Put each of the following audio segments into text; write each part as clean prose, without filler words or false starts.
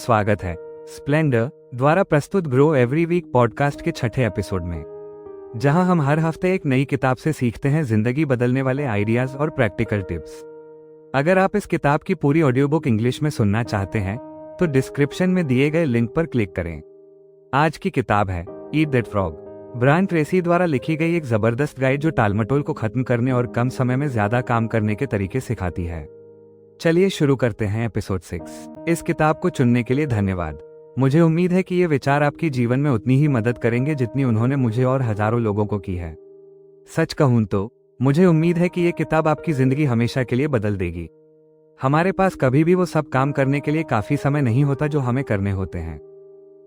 स्वागत है स्प्लेंडर द्वारा प्रस्तुत ग्रो एवरी वीक पॉडकास्ट के छठे एपिसोड में, जहां हम हर हफ्ते एक नई किताब से सीखते हैं जिंदगी बदलने वाले आइडियाज और प्रैक्टिकल टिप्स। अगर आप इस किताब की पूरी ऑडियो बुक इंग्लिश में सुनना चाहते हैं तो डिस्क्रिप्शन में दिए गए लिंक पर क्लिक करें। आज की किताब है eat that frog, Brian Tracy द्वारा लिखी गई एक जबरदस्त गाइड जो टालमटोल को खत्म करने और कम समय में ज्यादा काम करने के तरीके सिखाती है। चलिए शुरू करते हैं एपिसोड 6। इस किताब को चुनने के लिए धन्यवाद। मुझे उम्मीद है कि ये विचार आपकी जीवन में उतनी ही मदद करेंगे जितनी उन्होंने मुझे और हजारों लोगों को की है। सच कहूं तो मुझे उम्मीद है कि ये किताब आपकी जिंदगी हमेशा के लिए बदल देगी। हमारे पास कभी भी वो सब काम करने के लिए काफी समय नहीं होता जो हमें करने होते हैं।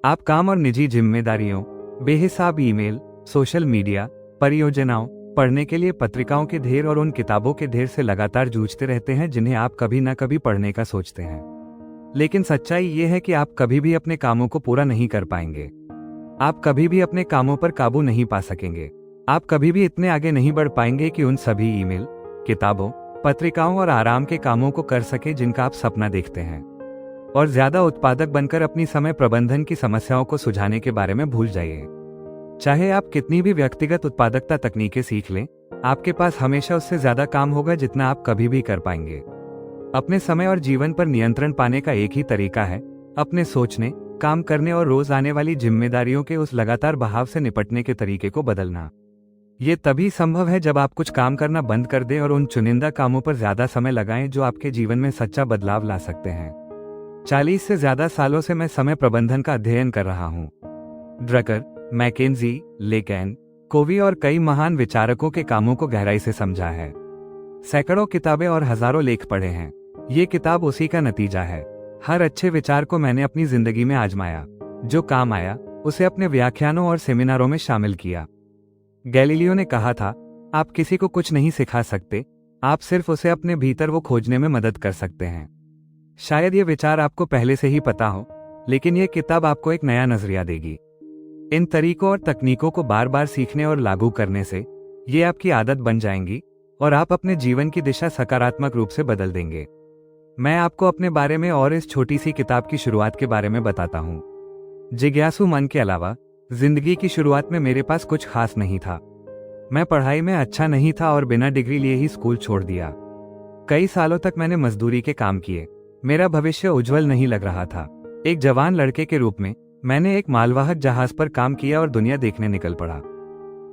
आप काम और निजी जिम्मेदारियों, बेहिसाब ईमेल, सोशल मीडिया, परियोजनाओं, पढ़ने के लिए पत्रिकाओं के ढेर और उन किताबों के ढेर से लगातार जूझते रहते हैं जिन्हें आप कभी ना कभी पढ़ने का सोचते हैं। लेकिन सच्चाई ये है कि आप कभी भी अपने कामों को पूरा नहीं कर पाएंगे। आप कभी भी अपने कामों पर काबू नहीं पा सकेंगे। आप कभी भी इतने आगे नहीं बढ़ पाएंगे कि उन सभी ईमेल, किताबों, पत्रिकाओं और आराम के कामों को कर सके जिनका आप सपना देखते हैं, और ज्यादा उत्पादक बनकर अपनी समय प्रबंधन की समस्याओं को सुलझाने के बारे में भूल जाइए। चाहे आप कितनी भी व्यक्तिगत उत्पादकता तकनीकें सीख लें, आपके पास हमेशा उससे ज्यादा काम होगा जितना आप कभी भी कर पाएंगे। अपने समय और जीवन पर नियंत्रण पाने का एक ही तरीका है अपने सोचने, काम करने और रोज आने वाली जिम्मेदारियों के उस लगातार बहाव से निपटने के तरीके को बदलना। ये तभी संभव है जब आप कुछ काम करना बंद कर दें और उन चुनिंदा कामों पर ज्यादा समय लगाएं जो आपके जीवन में सच्चा बदलाव ला सकते हैं। 40 से ज्यादा सालों से मैं समय प्रबंधन का अध्ययन कर रहा हूँ। ड्रकर, मैकेंजी, लेकैन, कोवी और कई महान विचारकों के कामों को गहराई से समझा है। सैकड़ों किताबें और हजारों लेख पढ़े हैं। ये किताब उसी का नतीजा है। हर अच्छे विचार को मैंने अपनी जिंदगी में आजमाया। जो काम आया उसे अपने व्याख्यानों और सेमिनारों में शामिल किया। गैलीलियो ने कहा था, आप किसी को कुछ नहीं सिखा सकते, आप सिर्फ उसे अपने भीतर वो खोजने में मदद कर सकते हैं। शायद ये विचार आपको पहले से ही पता हो, लेकिन यह किताब आपको एक नया नजरिया देगी। इन तरीकों और तकनीकों को बार बार सीखने और लागू करने से ये आपकी आदत बन जाएंगी और आप अपने जीवन की दिशा सकारात्मक रूप से बदल देंगे। मैं आपको अपने बारे में और इस छोटी सी किताब की शुरुआत के बारे में बताता हूँ। जिज्ञासु मन के अलावा जिंदगी की शुरुआत में मेरे पास कुछ खास नहीं था। मैं पढ़ाई में अच्छा नहीं था और बिना डिग्री लिए ही स्कूल छोड़ दिया। कई सालों तक मैंने मजदूरी के काम किए। मेरा भविष्य उज्जवल नहीं लग रहा था। एक जवान लड़के के रूप में मैंने एक मालवाहक जहाज पर काम किया और दुनिया देखने निकल पड़ा।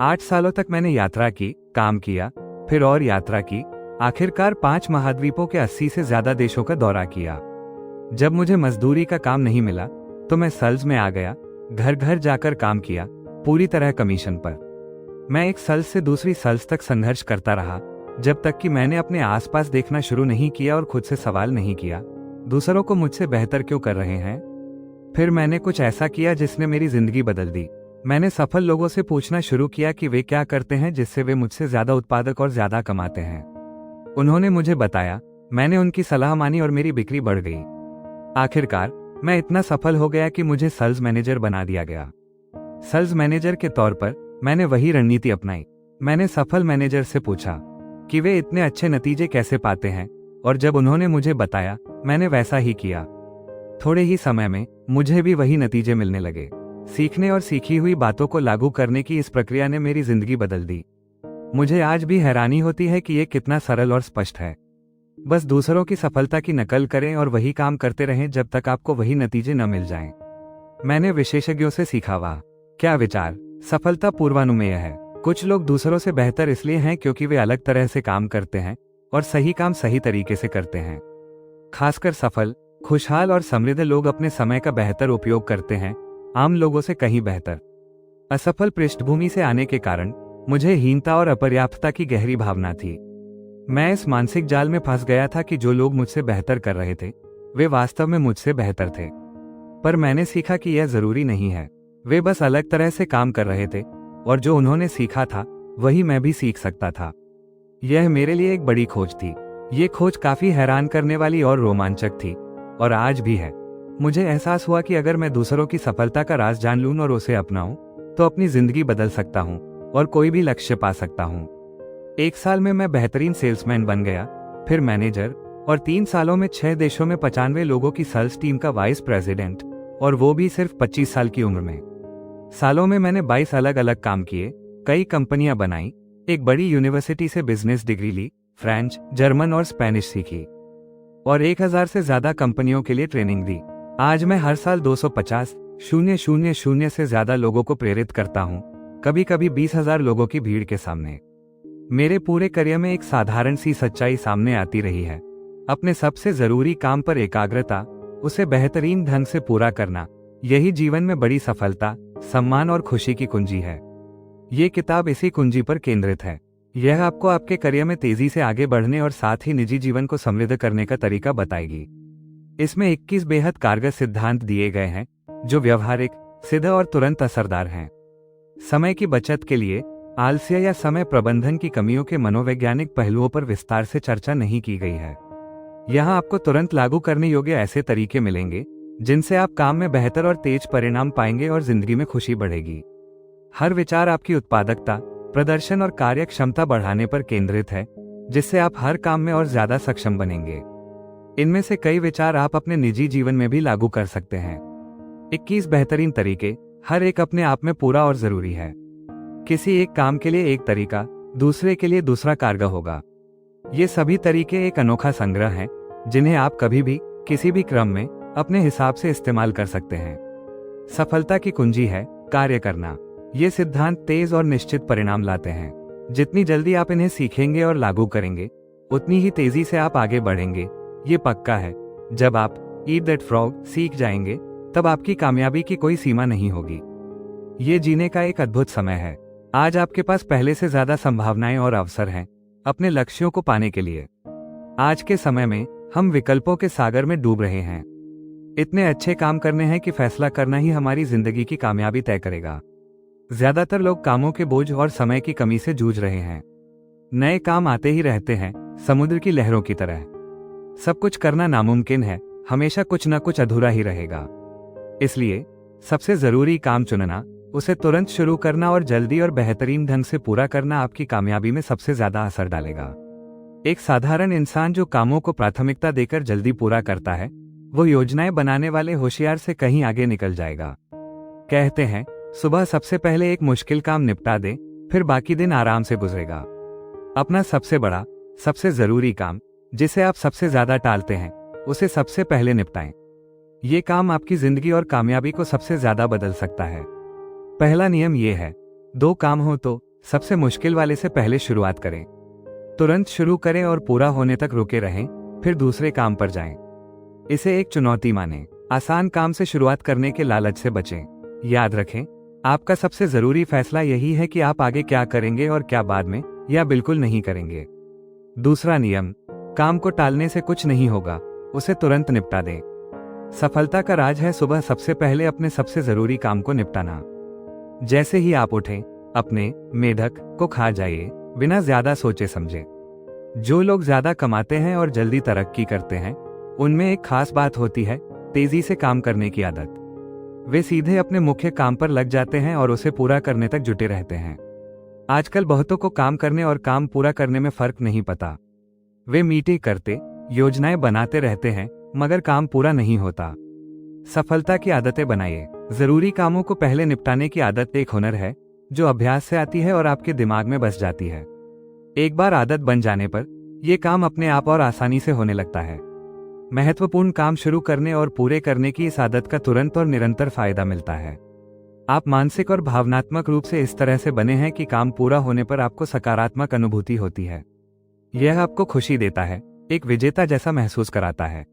8 सालों तक मैंने यात्रा की, काम किया, फिर और यात्रा की, आखिरकार 5 महाद्वीपों के 80 से ज्यादा देशों का दौरा किया। जब मुझे मजदूरी का काम नहीं मिला तो मैं सेल्स में आ गया। घर घर जाकर काम किया, पूरी तरह कमीशन पर। मैं एक सेल्स से दूसरी सेल्स तक संघर्ष करता रहा, जब तक कि मैंने अपने आसपास देखना शुरू नहीं किया और खुद से सवाल नहीं किया, दूसरों को मुझसे बेहतर क्यों कर रहे हैं। फिर मैंने कुछ ऐसा किया जिसने मेरी जिंदगी बदल दी। मैंने सफल लोगों से पूछना शुरू किया कि वे क्या करते हैं जिससे वे मुझसे ज्यादा उत्पादक और ज्यादा कमाते हैं। उन्होंने मुझे बताया, मैंने उनकी सलाह मानी और मेरी बिक्री बढ़ गई। आखिरकार मैं इतना सफल हो गया कि मुझे सेल्स मैनेजर बना दिया गया। सेल्स मैनेजर के तौर पर मैंने वही रणनीति अपनाई। मैंने सफल मैनेजर से पूछा कि वे इतने अच्छे नतीजे कैसे पाते हैं, और जब उन्होंने मुझे बताया मैंने वैसा ही किया। थोड़े ही समय में मुझे भी वही नतीजे मिलने लगे। सीखने और सीखी हुई बातों को लागू करने की इस प्रक्रिया ने मेरी जिंदगी बदल दी। मुझे आज भी हैरानी होती है कि यह कितना सरल और स्पष्ट है। बस दूसरों की सफलता की नकल करें और वही काम करते रहें जब तक आपको वही नतीजे न मिल जाएं। मैंने विशेषज्ञों से सीखा, वाह क्या विचार। सफलता पूर्वानुमेय है। कुछ लोग दूसरों से बेहतर इसलिए हैं क्योंकि वे अलग तरह से काम करते हैं और सही काम सही तरीके से करते हैं। खासकर सफल, खुशहाल और समृद्ध लोग अपने समय का बेहतर उपयोग करते हैं, आम लोगों से कहीं बेहतर। असफल पृष्ठभूमि से आने के कारण मुझे हीनता और अपर्याप्तता की गहरी भावना थी। मैं इस मानसिक जाल में फंस गया था कि जो लोग मुझसे बेहतर कर रहे थे वे वास्तव में मुझसे बेहतर थे। पर मैंने सीखा कि यह जरूरी नहीं है। वे बस अलग तरह से काम कर रहे थे और जो उन्होंने सीखा था वही मैं भी सीख सकता था। यह मेरे लिए एक बड़ी खोज थी। ये खोज काफी हैरान करने वाली और रोमांचक थी, और आज भी है। मुझे एहसास हुआ कि अगर मैं दूसरों की सफलता का राज जान लूं और उसे अपनाऊं तो अपनी जिंदगी बदल सकता हूं और कोई भी लक्ष्य पा सकता हूं। 1 साल में मैं बेहतरीन सेल्समैन बन गया, फिर मैनेजर, और 3 सालों में 6 देशों में 95 लोगों की सेल्स टीम का वाइस प्रेसिडेंट, और वो भी सिर्फ 25 साल की उम्र में। सालों में मैंने 22 अलग अलग काम किए, कई कंपनियां बनाई, एक बड़ी यूनिवर्सिटी से बिजनेस डिग्री ली, फ्रेंच, जर्मन और स्पेनिश सीखी, और 1000 से ज्यादा कंपनियों के लिए ट्रेनिंग दी। आज मैं हर साल 250,000 से ज्यादा लोगों को प्रेरित करता हूँ, कभी कभी 20,000 लोगों की भीड़ के सामने। मेरे पूरे करियर में एक साधारण सी सच्चाई सामने आती रही है, अपने सबसे जरूरी काम पर एकाग्रता, उसे बेहतरीन ढंग से पूरा करना, यही जीवन में बड़ी सफलता, सम्मान और खुशी की कुंजी है। ये किताब इसी कुंजी पर केंद्रित है। यह आपको आपके करियर में तेजी से आगे बढ़ने और साथ ही निजी जीवन को समृद्ध करने का तरीका बताएगी। इसमें 21 बेहद कारगर सिद्धांत दिए गए हैं, जो व्यवहारिक, सीधे और तुरंत असरदार हैं। समय की बचत के लिए आलस्य या समय प्रबंधन की कमियों के मनोवैज्ञानिक पहलुओं पर विस्तार से चर्चा नहीं की गई है। यहाँ आपको तुरंत लागू करने योग्य ऐसे तरीके मिलेंगे जिनसे आप काम में बेहतर और तेज परिणाम पाएंगे और जिंदगी में खुशी बढ़ेगी। हर विचार आपकी उत्पादकता, प्रदर्शन और कार्य क्षमता बढ़ाने पर केंद्रित है, जिससे आप हर काम में और ज्यादा सक्षम बनेंगे। इनमें से कई विचार आप अपने निजी जीवन में भी लागू कर सकते हैं। 21 बेहतरीन तरीके, हर एक अपने आप में पूरा और जरूरी है। किसी एक काम के लिए एक तरीका, दूसरे के लिए दूसरा कारगर होगा। ये सभी तरीके एक अनोखा संग्रह हैं, जिन्हें आप कभी भी, किसी भी क्रम में, अपने हिसाब से इस्तेमाल कर सकते हैं। सफलता की कुंजी है कार्य करना। ये सिद्धांत तेज और निश्चित परिणाम लाते हैं। जितनी जल्दी आप इन्हें सीखेंगे और लागू करेंगे, उतनी ही तेजी से आप आगे बढ़ेंगे। ये पक्का है, जब आप ईट दैट फ्रॉग सीख जाएंगे, तब आपकी कामयाबी की कोई सीमा नहीं होगी। ये जीने का एक अद्भुत समय है। आज आपके पास पहले से ज्यादा संभावनाएं और अवसर हैं अपने लक्ष्यों को पाने के लिए। आज के समय में हम विकल्पों के सागर में डूब रहे हैं। इतने अच्छे काम करने हैं कि फैसला करना ही हमारी जिंदगी की कामयाबी तय करेगा। ज्यादातर लोग कामों के बोझ और समय की कमी से जूझ रहे हैं। नए काम आते ही रहते हैं, समुद्र की लहरों की तरह। सब कुछ करना नामुमकिन है, हमेशा कुछ न कुछ अधूरा ही रहेगा। इसलिए सबसे जरूरी काम चुनना, उसे तुरंत शुरू करना और जल्दी और बेहतरीन ढंग से पूरा करना आपकी कामयाबी में सबसे ज्यादा असर डालेगा। एक साधारण इंसान जो कामों को प्राथमिकता देकर जल्दी पूरा करता है, वो योजनाएं बनाने वाले होशियार से कहीं आगे निकल जाएगा। कहते हैं, सुबह सबसे पहले एक मुश्किल काम निपटा दें, फिर बाकी दिन आराम से गुजरेगा। अपना सबसे बड़ा, सबसे जरूरी काम, जिसे आप सबसे ज्यादा टालते हैं, उसे सबसे पहले निपटाएं। ये काम आपकी जिंदगी और कामयाबी को सबसे ज्यादा बदल सकता है। पहला नियम ये है, 2 काम हो तो सबसे मुश्किल वाले से पहले शुरुआत करें। तुरंत शुरू करें और पूरा होने तक रुके रहें, फिर दूसरे काम पर जाएं। इसे एक चुनौती मानें। आसान काम से शुरुआत करने के लालच से बचें। याद रखें, आपका सबसे जरूरी फैसला यही है कि आप आगे क्या करेंगे और क्या बाद में, या बिल्कुल नहीं करेंगे। दूसरा नियम, काम को टालने से कुछ नहीं होगा, उसे तुरंत निपटा दें। सफलता का राज है सुबह सबसे पहले अपने सबसे जरूरी काम को निपटाना। जैसे ही आप उठें, अपने मेढक को खा जाइए, बिना ज्यादा सोचे समझे। जो लोग ज्यादा कमाते हैं और जल्दी तरक्की करते हैं, उनमें एक खास बात होती है, तेजी से काम करने की आदत। वे सीधे अपने मुख्य काम पर लग जाते हैं और उसे पूरा करने तक जुटे रहते हैं। आजकल बहुतों को काम करने और काम पूरा करने में फर्क नहीं पता। वे मीटिंग करते, योजनाएं बनाते रहते हैं, मगर काम पूरा नहीं होता। सफलता की आदतें बनाइए। जरूरी कामों को पहले निपटाने की आदत एक हुनर है, जो अभ्यास से आती है और आपके दिमाग में बस जाती है। एक बार आदत बन जाने पर यह काम अपने आप और आसानी से होने लगता है। महत्वपूर्ण काम शुरू करने और पूरे करने की इस आदत का तुरंत और निरंतर फायदा मिलता है। आप मानसिक और भावनात्मक रूप से इस तरह से बने हैं कि काम पूरा होने पर आपको सकारात्मक अनुभूति होती है। यह आपको खुशी देता है, एक विजेता जैसा महसूस कराता है।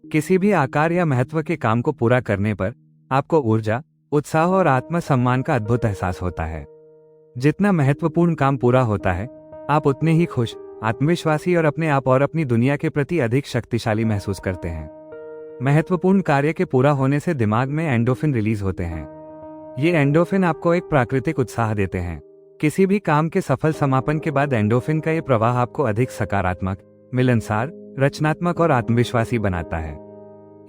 किसी भी आकार या महत्व के काम को पूरा करने पर आपको ऊर्जा, उत्साह और आत्मसम्मान का अद्भुत एहसास होता है। जितना महत्वपूर्ण काम पूरा होता है, आप उतने ही खुश, आत्मविश्वासी और अपने आप और अपनी दुनिया के प्रति अधिक शक्तिशाली महसूस करते हैं। महत्वपूर्ण कार्य के पूरा होने से दिमाग में एंडोफिन रिलीज होते हैं। ये एंडोफिन आपको एक प्राकृतिक उत्साह देते हैं। किसी भी काम के सफल समापन के बाद एंडोफिन का ये प्रवाह आपको अधिक सकारात्मक, मिलनसार, रचनात्मक और आत्मविश्वासी बनाता है।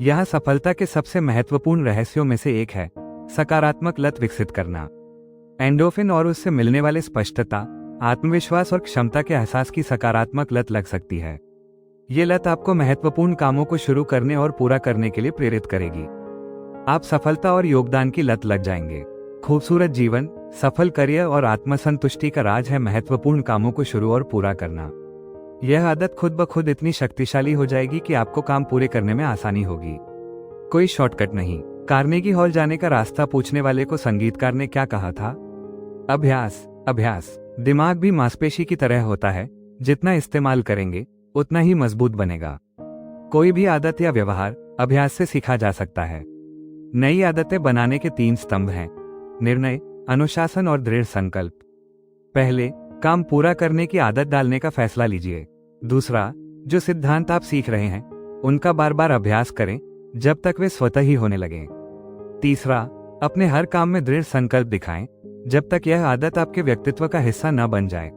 यह सफलता के सबसे महत्वपूर्ण रहस्यों में से एक है, सकारात्मक लत विकसित करना। एंडोफिन और उससे मिलने वाले स्पष्टता, आत्मविश्वास और क्षमता के एहसास की सकारात्मक लत लग सकती है। ये लत आपको महत्वपूर्ण कामों को शुरू करने और पूरा करने के लिए प्रेरित करेगी। आप सफलता और योगदान की लत लग जाएंगे। खूबसूरत जीवन, सफल करियर और आत्मसंतुष्टि का राज है महत्वपूर्ण कामों को शुरू और पूरा करना। यह आदत खुद ब खुद इतनी शक्तिशाली हो जाएगी कि आपको काम पूरे करने में आसानी होगी। कोई शॉर्टकट नहीं। कार्नेगी हॉल जाने का रास्ता पूछने वाले को संगीतकार ने क्या कहा था? अभ्यास, अभ्यास। दिमाग भी मांसपेशी की तरह होता है, जितना इस्तेमाल करेंगे उतना ही मजबूत बनेगा। कोई भी आदत या व्यवहार अभ्यास से सीखा जा सकता है। नई आदतें बनाने के 3 स्तंभ हैं: निर्णय, अनुशासन और दृढ़ संकल्प। पहले, काम पूरा करने की आदत डालने का फैसला लीजिए। दूसरा, जो सिद्धांत आप सीख रहे हैं उनका बार बार अभ्यास करें जब तक वे स्वतः ही होने लगें। तीसरा, अपने हर काम में दृढ़ संकल्प दिखाएं जब तक यह आदत आपके व्यक्तित्व का हिस्सा न बन जाए।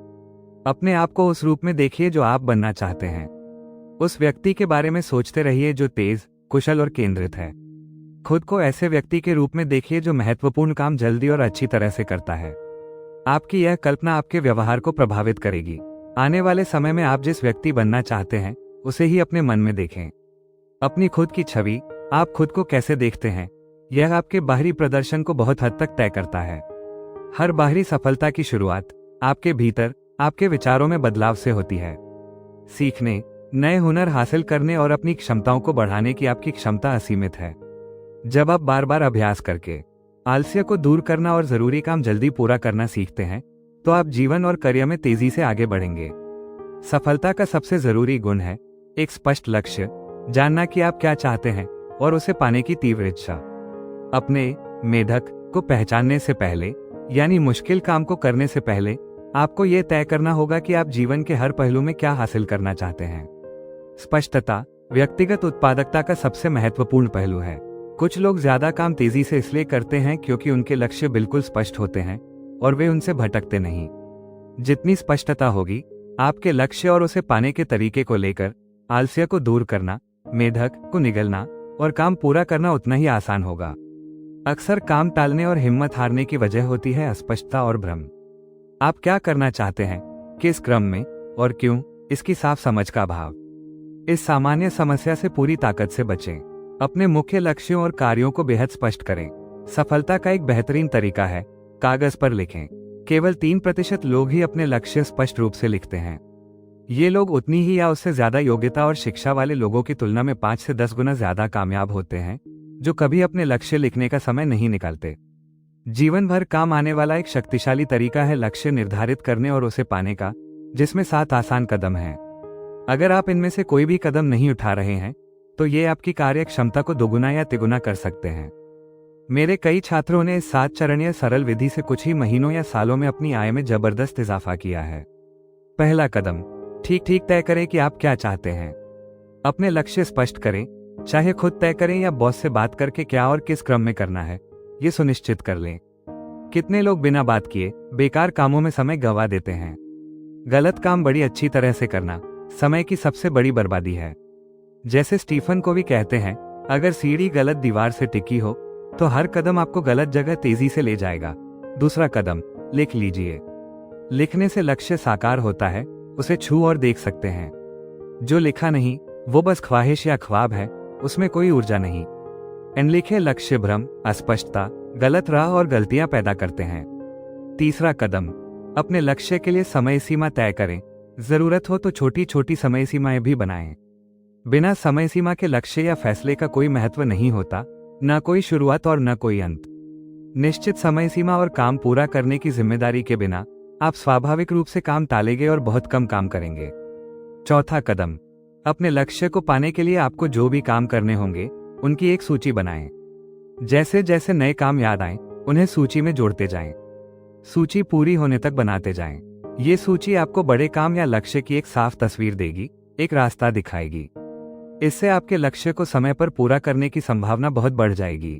अपने आप को उस रूप में देखिए जो आप बनना चाहते हैं। उस व्यक्ति के बारे में सोचते रहिए जो तेज, कुशल और केंद्रित है। खुद को ऐसे व्यक्ति के रूप में देखिए जो महत्वपूर्ण काम जल्दी और अच्छी तरह से करता है। आपकी यह कल्पना आपके व्यवहार को प्रभावित करेगी। आने वाले समय में आप जिस व्यक्ति बनना चाहते हैं उसे ही अपने मन में देखें। अपनी खुद की छवि, आप खुद को कैसे देखते हैं, यह आपके बाहरी प्रदर्शन को बहुत हद तक तय करता है। हर बाहरी सफलता की शुरुआत आपके भीतर, आपके विचारों में बदलाव से होती है। सीखने, नए हुनर हासिल करने और अपनी क्षमताओं को बढ़ाने की आपकी क्षमता असीमित है। जब आप बार बार अभ्यास करके आलस्य को दूर करना और जरूरी काम जल्दी पूरा करना सीखते हैं तो आप जीवन और करियर में तेजी से आगे बढ़ेंगे। सफलता का सबसे जरूरी गुण है एक स्पष्ट लक्ष्य, जानना कि आप क्या चाहते हैं और उसे पाने की तीव्र इच्छा। अपने मेढक को पहचानने से पहले, यानी मुश्किल काम को करने से पहले, आपको यह तय करना होगा कि आप जीवन के हर पहलू में क्या हासिल करना चाहते हैं। स्पष्टता व्यक्तिगत उत्पादकता का सबसे महत्वपूर्ण पहलू है। कुछ लोग ज्यादा काम तेजी से इसलिए करते हैं क्योंकि उनके लक्ष्य बिल्कुल स्पष्ट होते हैं और वे उनसे भटकते नहीं। जितनी स्पष्टता होगी आपके लक्ष्य और उसे पाने के तरीके को लेकर, आलस्य को दूर करना, मेढक को निगलना और काम पूरा करना उतना ही आसान होगा। अक्सर काम टालने और हिम्मत हारने की वजह होती है अस्पष्टता और भ्रम। आप क्या करना चाहते हैं, किस क्रम में और क्यों, इसकी साफ समझ का अभाव। इस सामान्य समस्या से पूरी ताकत से बचें। अपने मुख्य लक्ष्यों और कार्यों को बेहद स्पष्ट करें। सफलता का एक बेहतरीन तरीका है कागज पर लिखें। केवल 3% लोग ही अपने लक्ष्य स्पष्ट रूप से लिखते हैं। ये लोग उतनी ही या उससे ज्यादा योग्यता और शिक्षा वाले लोगों की तुलना में 5 से 10 गुना ज्यादा कामयाब होते हैं जो कभी अपने लक्ष्य लिखने का समय नहीं निकालते। जीवन भर काम आने वाला एक शक्तिशाली तरीका है लक्ष्य निर्धारित करने और उसे पाने का, जिसमें 7 आसान कदम हैं। अगर आप इनमें से कोई भी कदम नहीं उठा रहे हैं तो ये आपकी कार्य क्षमता को दोगुना या तिगुना कर सकते हैं। मेरे कई छात्रों ने इस 7 चरणीय सरल विधि से कुछ ही महीनों या सालों में अपनी आय में जबरदस्त इजाफा किया है। पहला कदम, ठीक ठीक तय करें कि आप क्या चाहते हैं। अपने लक्ष्य स्पष्ट करें, चाहे खुद तय करें या बॉस से बात करके क्या और किस क्रम में करना है, ये सुनिश्चित कर लें। कितने लोग बिना बात किए बेकार कामों में समय गंवा देते हैं। गलत काम बड़ी अच्छी तरह से करना समय की सबसे बड़ी बर्बादी है। जैसे स्टीफन कोवी कहते हैं, अगर सीढ़ी गलत दीवार से टिकी हो तो हर कदम आपको गलत जगह तेजी से ले जाएगा। दूसरा कदम, लिख लीजिए। लिखने से लक्ष्य साकार होता है, उसे छू और देख सकते हैं। जो लिखा नहीं वो बस ख्वाहिश या ख्वाब है, उसमें कोई ऊर्जा नहीं। अनलिखे लक्ष्य भ्रम, अस्पष्टता, गलत राह और गलतियां पैदा करते हैं। तीसरा कदम, अपने लक्ष्य के लिए समय सीमा तय करें। जरूरत हो तो छोटी छोटी समय सीमाएं भी बनाएं। बिना समय सीमा के लक्ष्य या फैसले का कोई महत्व नहीं होता, न कोई शुरुआत और न कोई अंत। निश्चित समय सीमा और काम पूरा करने की जिम्मेदारी के बिना आप स्वाभाविक रूप से काम टालेंगे और बहुत कम काम करेंगे। चौथा कदम, अपने लक्ष्य को पाने के लिए आपको जो भी काम करने होंगे उनकी एक सूची बनाएं। जैसे जैसे नए काम याद आएं, उन्हें सूची में जोड़ते जाएं। सूची पूरी होने तक बनाते जाएं। ये सूची आपको बड़े काम या लक्ष्य की एक साफ तस्वीर देगी, एक रास्ता दिखाएगी। इससे आपके लक्ष्य को समय पर पूरा करने की संभावना बहुत बढ़ जाएगी।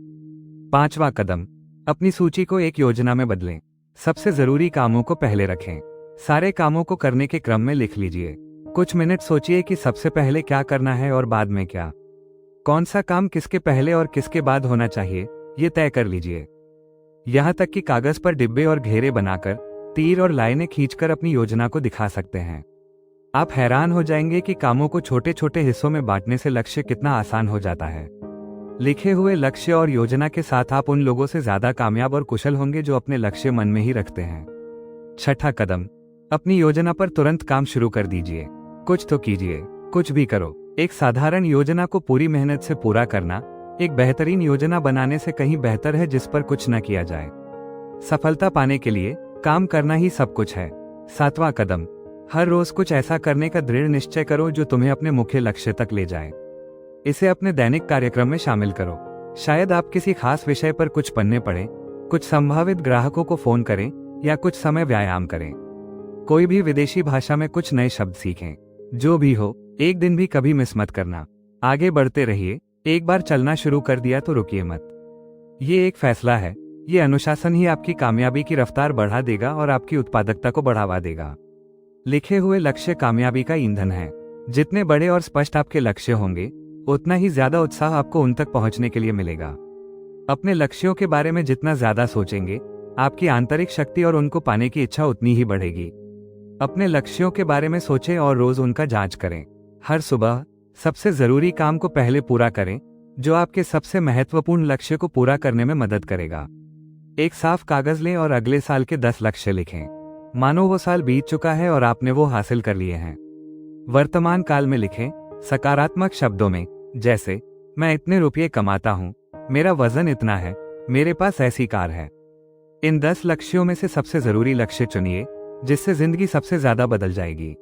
पांचवा कदम, अपनी सूची को एक योजना में बदलें। सबसे जरूरी कामों को पहले रखें। सारे कामों को करने के क्रम में लिख लीजिए। कुछ मिनट सोचिए कि सबसे पहले क्या करना है और बाद में क्या। कौन सा काम किसके पहले और किसके बाद होना चाहिए, ये तय कर लीजिए। यहां तक कि कागज पर डिब्बे और घेरे बनाकर तीर और लाइनें खींचकर अपनी योजना को दिखा सकते हैं। आप हैरान हो जाएंगे कि कामों को छोटे छोटे हिस्सों में बांटने से लक्ष्य कितना आसान हो जाता है। लिखे हुए लक्ष्य और योजना के साथ आप उन लोगों से ज्यादा कामयाब और कुशल होंगे जो अपने लक्ष्य मन में ही रखते हैं। छठा कदम, अपनी योजना पर तुरंत काम शुरू कर दीजिए। कुछ तो कीजिए, कुछ भी करो। एक साधारण योजना को पूरी मेहनत से पूरा करना एक बेहतरीन योजना बनाने से कहीं बेहतर है जिस पर कुछ न किया जाए। सफलता पाने के लिए काम करना ही सब कुछ है। सातवां कदम, हर रोज कुछ ऐसा करने का दृढ़ निश्चय करो जो तुम्हें अपने मुख्य लक्ष्य तक ले जाए। इसे अपने दैनिक कार्यक्रम में शामिल करो। शायद आप किसी खास विषय पर कुछ पढ़ने पढ़ें, कुछ संभावित ग्राहकों को फोन करें या कुछ समय व्यायाम करें। कोई भी विदेशी भाषा में कुछ नए शब्द सीखें। जो भी हो, एक दिन भी कभी मिस मत करना। आगे बढ़ते रहिए। एक बार चलना शुरू कर दिया तो रुकिए मत। ये एक फैसला है। ये अनुशासन ही आपकी कामयाबी की रफ्तार बढ़ा देगा और आपकी उत्पादकता को बढ़ावा देगा। लिखे हुए लक्ष्य कामयाबी का ईंधन है। जितने बड़े और स्पष्ट आपके लक्ष्य होंगे, उतना ही ज्यादा उत्साह आपको उन तक पहुंचने के लिए मिलेगा। अपने लक्ष्यों के बारे में जितना ज्यादा सोचेंगे, आपकी आंतरिक शक्ति और उनको पाने की इच्छा उतनी ही बढ़ेगी। अपने लक्ष्यों के बारे में सोचें और रोज उनका जांच करें। हर सुबह सबसे जरूरी काम को पहले पूरा करें, जो आपके सबसे महत्वपूर्ण लक्ष्य को पूरा करने में मदद करेगा। एक साफ कागज लें और अगले साल के 10 लक्ष्य लिखें। मानो वो साल बीत चुका है और आपने वो हासिल कर लिए हैं। वर्तमान काल में लिखें, सकारात्मक शब्दों में, जैसे मैं इतने रुपये कमाता हूं, मेरा वजन इतना है, मेरे पास ऐसी कार है। इन 10 लक्ष्यों में से सबसे जरूरी लक्ष्य चुनिए, जिससे जिंदगी सबसे ज्यादा बदल जाएगी।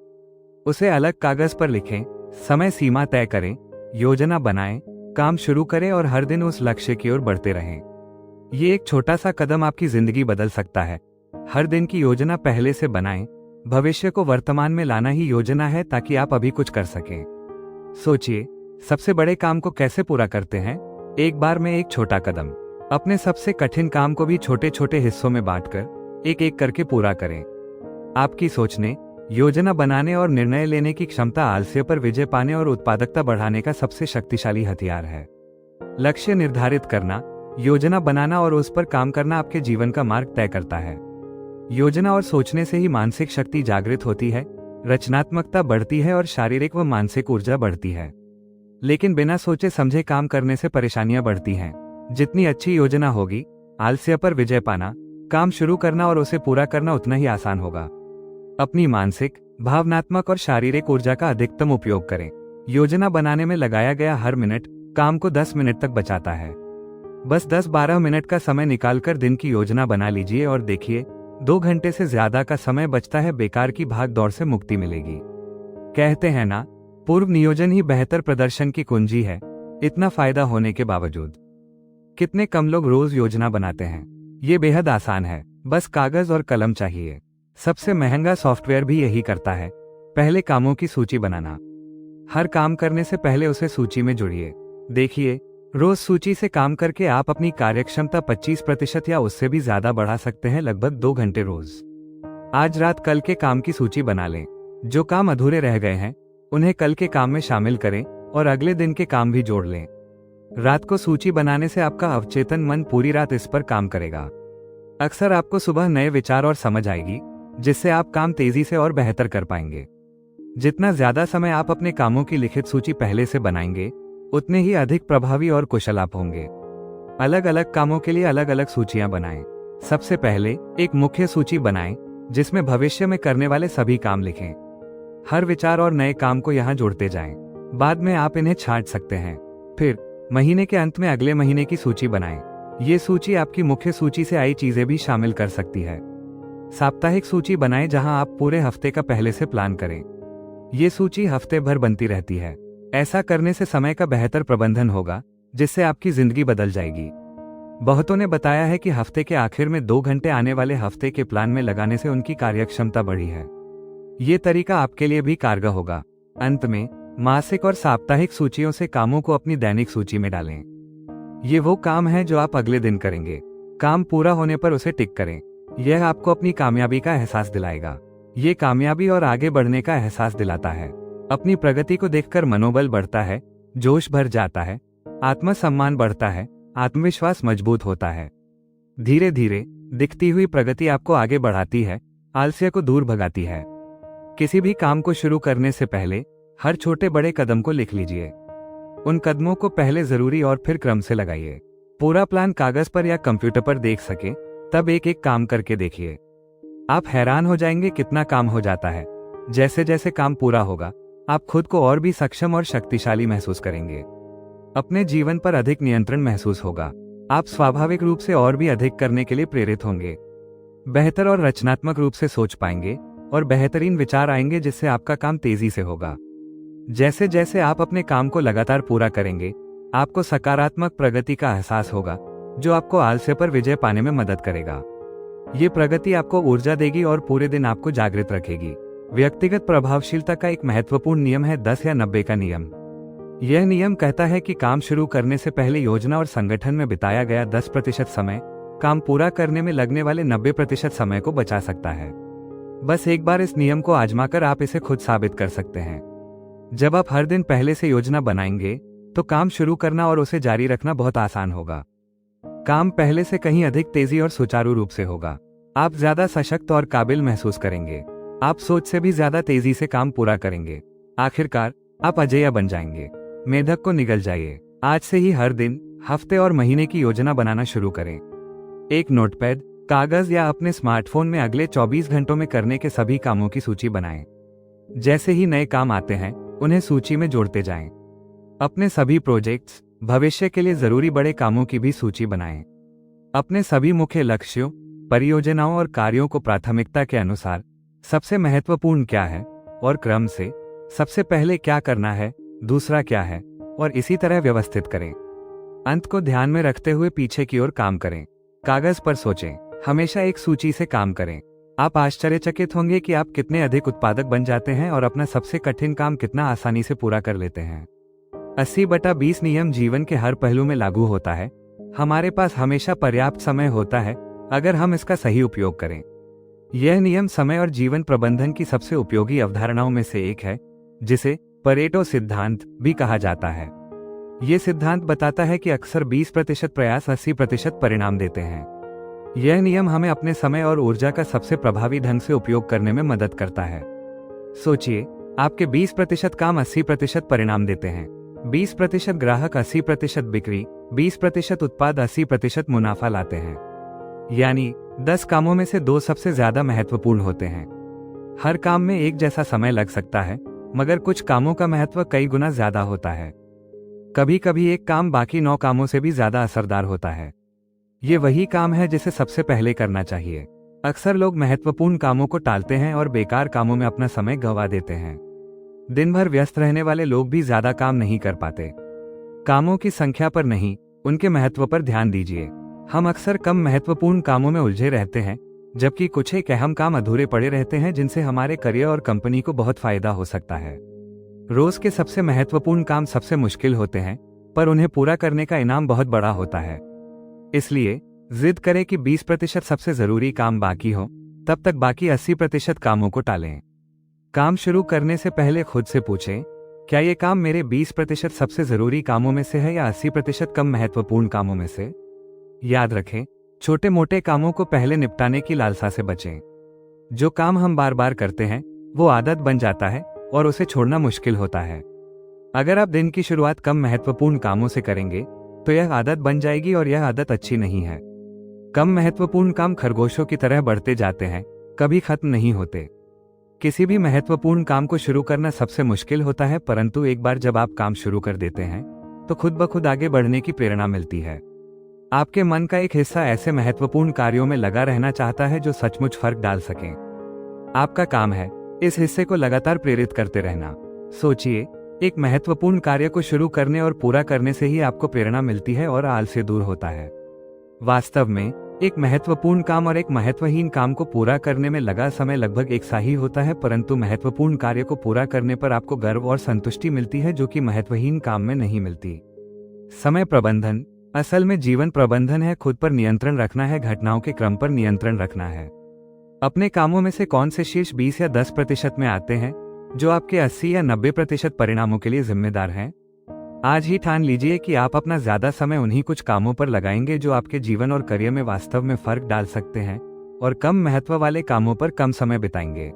उसे अलग कागज पर लिखें, समय सीमा तय करें, योजना बनाएं, काम शुरू करें और हर दिन उस लक्ष्य की ओर बढ़ते रहें। ये एक छोटा सा कदम आपकी जिंदगी बदल सकता है। हर दिन की योजना पहले से बनाएं। भविष्य को वर्तमान में लाना ही योजना है ताकि आप अभी कुछ कर सकें। सोचिए, सबसे बड़े काम को कैसे पूरा करते हैं? एक बार में एक छोटा कदम। अपने सबसे कठिन काम को भी छोटे छोटे हिस्सों में बांटकर एक एक करके पूरा करें। आपकी सोचने, योजना बनाने और निर्णय लेने की क्षमता आलस्य पर विजय पाने और उत्पादकता बढ़ाने का सबसे शक्तिशाली हथियार है। लक्ष्य निर्धारित करना, योजना बनाना और उस पर काम करना आपके जीवन का मार्ग तय करता है। योजना और सोचने से ही मानसिक शक्ति जागृत होती है, रचनात्मकता बढ़ती है और शारीरिक व मानसिक ऊर्जा बढ़ती है। लेकिन बिना सोचे समझे काम करने से परेशानियां बढ़ती हैं। जितनी अच्छी योजना होगी, आलस्य पर विजय पाना, काम शुरू करना और उसे पूरा करना उतना ही आसान होगा। अपनी मानसिक, भावनात्मक और शारीरिक ऊर्जा का अधिकतम उपयोग करें। योजना बनाने में लगाया गया हर मिनट काम को 10 मिनट तक बचाता है। बस 10-12 मिनट का समय निकालकर दिन की योजना बना लीजिए और देखिए, 2 घंटे से ज्यादा का समय बचता है। बेकार की भाग दौड़ से मुक्ति मिलेगी। कहते हैं ना, पूर्व नियोजन ही बेहतर प्रदर्शन की कुंजी है। इतना फायदा होने के बावजूद कितने कम लोग रोज योजना बनाते हैं। ये बेहद आसान है, बस कागज और कलम चाहिए। सबसे महंगा सॉफ्टवेयर भी यही करता है। पहले कामों की सूची बनाना। हर काम करने से पहले उसे सूची में जोड़िए। देखिए, रोज सूची से काम करके आप अपनी कार्यक्षमता 25% या उससे भी ज्यादा बढ़ा सकते हैं, लगभग 2 घंटे रोज। आज रात कल के काम की सूची बना लें। जो काम अधूरे रह गए हैं, उन्हें कल के काम में शामिल करें और अगले दिन के काम भी जोड़ लें। रात को सूची बनाने से आपका अवचेतन मन पूरी रात इस पर काम करेगा। अक्सर आपको सुबह नए विचार और समझ आएगी, जिससे आप काम तेजी से और बेहतर कर पाएंगे। जितना ज्यादा समय आप अपने कामों की लिखित सूची पहले से बनाएंगे, उतने ही अधिक प्रभावी और कुशल आप होंगे। अलग अलग कामों के लिए अलग अलग सूचियां बनाएं। सबसे पहले एक मुख्य सूची बनाएं, जिसमें भविष्य में करने वाले सभी काम लिखें। हर विचार और नए काम को यहां जोड़ते जाएं। बाद में आप इन्हें छांट सकते हैं। फिर महीने के अंत में अगले महीने की सूची बनाएं। ये सूची आपकी मुख्य सूची से आई चीजें भी शामिल कर सकती है। साप्ताहिक सूची बनाएं, जहां आप पूरे हफ्ते का पहले से प्लान करें। ये सूची हफ्ते भर बनती रहती है। ऐसा करने से समय का बेहतर प्रबंधन होगा, जिससे आपकी जिंदगी बदल जाएगी। बहुतों ने बताया है कि हफ्ते के आखिर में 2 घंटे आने वाले हफ्ते के प्लान में लगाने से उनकी कार्यक्षमता बढ़ी है। ये तरीका आपके लिए भी कारगर होगा। अंत में, मासिक और साप्ताहिक सूचियों से कामों को अपनी दैनिक सूची में डालें। ये वो काम है जो आप अगले दिन करेंगे। काम पूरा होने पर उसे टिक करें। यह आपको अपनी कामयाबी का एहसास दिलाएगा। ये कामयाबी और आगे बढ़ने का एहसास दिलाता है। अपनी प्रगति को देखकर मनोबल बढ़ता है, जोश भर जाता है, आत्मसम्मान बढ़ता है, आत्मविश्वास मजबूत होता है। धीरे धीरे दिखती हुई प्रगति आपको आगे बढ़ाती है, आलस्य को दूर भगाती है। किसी भी काम को शुरू करने से पहले हर छोटे बड़े कदम को लिख लीजिए। उन कदमों को पहले जरूरी और फिर क्रम से लगाइए। पूरा प्लान कागज पर या कंप्यूटर पर देख सके तब एक एक काम करके देखिए। आप हैरान हो जाएंगे कितना काम हो जाता है। जैसे जैसे काम पूरा होगा आप खुद को और भी सक्षम और शक्तिशाली महसूस करेंगे। अपने जीवन पर अधिक नियंत्रण महसूस होगा। आप स्वाभाविक रूप से और भी अधिक करने के लिए प्रेरित होंगे। बेहतर और रचनात्मक रूप से सोच पाएंगे और बेहतरीन विचार आएंगे जिससे आपका काम तेजी से होगा। जैसे जैसे आप अपने काम को लगातार पूरा करेंगे आपको सकारात्मक प्रगति का एहसास होगा जो आपको आलस्य पर विजय पाने में मदद करेगा। ये प्रगति आपको ऊर्जा देगी और पूरे दिन आपको जागृत रखेगी। व्यक्तिगत प्रभावशीलता का एक महत्वपूर्ण नियम है 10 या 90 का नियम। यह नियम कहता है कि काम शुरू करने से पहले योजना और संगठन में बिताया गया 10% समय काम पूरा करने में लगने वाले 90% समय को बचा सकता है। बस एक बार इस नियम को आजमाकर आप इसे खुद साबित कर सकते हैं। जब आप हर दिन पहले से योजना बनाएंगे तो काम शुरू करना और उसे जारी रखना बहुत आसान होगा। काम पहले से कहीं अधिक तेजी और सुचारू रूप से होगा। आप ज्यादा सशक्त और काबिल महसूस करेंगे। आप सोच से भी ज्यादा तेजी से काम पूरा करेंगे। आखिरकार आप अजेय बन जाएंगे। मेधक को निगल जाइए। आज से ही हर दिन, हफ्ते और महीने की योजना बनाना शुरू करें। एक नोटपैड, कागज या अपने स्मार्टफोन में अगले 24 घंटों में करने के सभी कामों की सूची बनाएं। जैसे ही नए काम आते हैं उन्हें सूची में जोड़ते जाएं। अपने सभी प्रोजेक्ट्स, भविष्य के लिए जरूरी बड़े कामों की भी सूची बनाएं। अपने सभी मुख्य लक्ष्यों, परियोजनाओं और कार्यों को प्राथमिकता के अनुसार सबसे महत्वपूर्ण क्या है और क्रम से सबसे पहले क्या करना है, दूसरा क्या है और इसी तरह व्यवस्थित करें। अंत को ध्यान में रखते हुए पीछे की ओर काम करें। कागज पर सोचें, हमेशा एक सूची से काम करें। आप आश्चर्यचकित होंगे कि आप कितने अधिक उत्पादक बन जाते हैं और अपना सबसे कठिन काम कितना आसानी से पूरा कर लेते हैं। 80/20 नियम जीवन के हर पहलू में लागू होता है। हमारे पास हमेशा पर्याप्त समय होता है अगर हम इसका सही उपयोग करें। यह नियम समय और जीवन प्रबंधन की सबसे उपयोगी अवधारणाओं में से एक है जिसे परेटो सिद्धांत भी कहा जाता है। यह सिद्धांत बताता है कि अक्सर 20% प्रयास 80% परिणाम देते हैं। यह नियम हमें अपने समय और ऊर्जा का सबसे प्रभावी ढंग से उपयोग करने में मदद करता है। सोचिए, आपके 20% काम 80% परिणाम देते हैं। 20% ग्राहक 80% बिक्री, 20% उत्पाद 80% मुनाफा लाते हैं। यानी 10 कामों में से 2 सबसे ज्यादा महत्वपूर्ण होते हैं। हर काम में एक जैसा समय लग सकता है मगर कुछ कामों का महत्व कई गुना ज्यादा होता है। कभी कभी एक काम बाकी 9 कामों से भी ज्यादा असरदार होता है। ये वही काम है जिसे सबसे पहले करना चाहिए। अक्सर लोग महत्वपूर्ण कामों को टालते हैं और बेकार कामों में अपना समय गंवा देते हैं। दिन भर व्यस्त रहने वाले लोग भी ज्यादा काम नहीं कर पाते। कामों की संख्या पर नहीं, उनके महत्व पर ध्यान दीजिए। हम अक्सर कम महत्वपूर्ण कामों में उलझे रहते हैं जबकि कुछ एक अहम काम अधूरे पड़े रहते हैं जिनसे हमारे करियर और कंपनी को बहुत फायदा हो सकता है। रोज के सबसे महत्वपूर्ण काम सबसे मुश्किल होते हैं पर उन्हें पूरा करने का इनाम बहुत बड़ा होता है। इसलिए जिद करें कि 20% सबसे जरूरी काम बाकी हो, तब तक बाकी 80% कामों को टालें। काम शुरू करने से पहले खुद से पूछें, क्या ये काम मेरे 20% सबसे जरूरी कामों में से है या 80% कम महत्वपूर्ण कामों में से? याद रखें, छोटे मोटे कामों को पहले निपटाने की लालसा से बचें। जो काम हम बार बार करते हैं वो आदत बन जाता है और उसे छोड़ना मुश्किल होता है। अगर आप दिन की शुरुआत कम महत्वपूर्ण कामों से करेंगे तो यह आदत बन जाएगी और यह आदत अच्छी नहीं है। कम महत्वपूर्ण काम खरगोशों की तरह बढ़ते जाते हैं, कभी खत्म नहीं होते। किसी भी महत्वपूर्ण काम को शुरू करना सबसे मुश्किल होता है, परंतु एक बार जब आप काम शुरू कर देते हैं तो खुद ब खुद आगे बढ़ने की प्रेरणा मिलती है। आपके मन का एक हिस्सा ऐसे महत्वपूर्ण कार्यों में लगा रहना चाहता है जो सचमुच फर्क डाल सकें। आपका काम है इस हिस्से को लगातार प्रेरित करते रहना। सोचिए, एक महत्वपूर्ण कार्य को शुरू करने और पूरा करने से ही आपको प्रेरणा मिलती है और आलस्य दूर होता है। वास्तव में एक महत्वपूर्ण काम और एक महत्वहीन काम को पूरा करने में लगा समय लगभग एक सा ही होता है, परंतु महत्वपूर्ण कार्य को पूरा करने पर आपको गर्व और संतुष्टि मिलती है जो कि महत्वहीन काम में नहीं मिलती। समय प्रबंधन असल में जीवन प्रबंधन है। खुद पर नियंत्रण रखना है, घटनाओं के क्रम पर नियंत्रण रखना है। अपने कामों में से कौन से शीर्ष 20 या 10% में आते हैं जो आपके 80 या 90% परिणामों के लिए जिम्मेदार हैं। आज ही ठान लीजिए कि आप अपना ज्यादा समय उन्हीं कुछ कामों पर लगाएंगे जो आपके जीवन और करियर में वास्तव में फर्क डाल सकते हैं और कम महत्व वाले कामों पर कम समय बिताएंगे।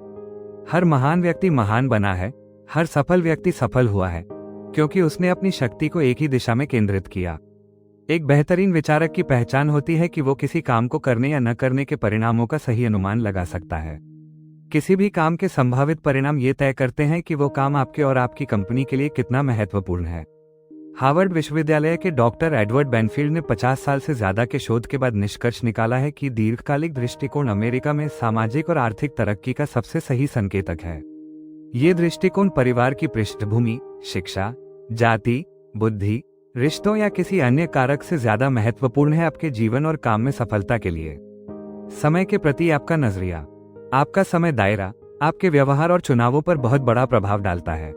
हर महान व्यक्ति महान बना है, हर सफल व्यक्ति सफल हुआ है, क्योंकि उसने अपनी शक्ति को एक ही दिशा में केंद्रित किया। एक बेहतरीन विचारक की पहचान होती है कि वो किसी काम को करने या न करने के परिणामों का सही अनुमान लगा सकता है। किसी भी काम के संभावित परिणाम ये तय करते हैं कि वो काम आपके और आपकी कंपनी के लिए कितना महत्वपूर्ण है। हार्वर्ड विश्वविद्यालय के डॉक्टर एडवर्ड बेनफील्ड ने 50 साल से ज्यादा के शोध के बाद निष्कर्ष निकाला है कि दीर्घकालिक दृष्टिकोण अमेरिका में सामाजिक और आर्थिक तरक्की का सबसे सही संकेतक है। ये दृष्टिकोण परिवार की पृष्ठभूमि, शिक्षा, जाति, बुद्धि, रिश्तों या किसी अन्य कारक से ज्यादा महत्वपूर्ण है आपके जीवन और काम में सफलता के लिए। समय के प्रति आपका नजरिया, आपका समय दायरा आपके व्यवहार और चुनावों पर बहुत बड़ा प्रभाव डालता है।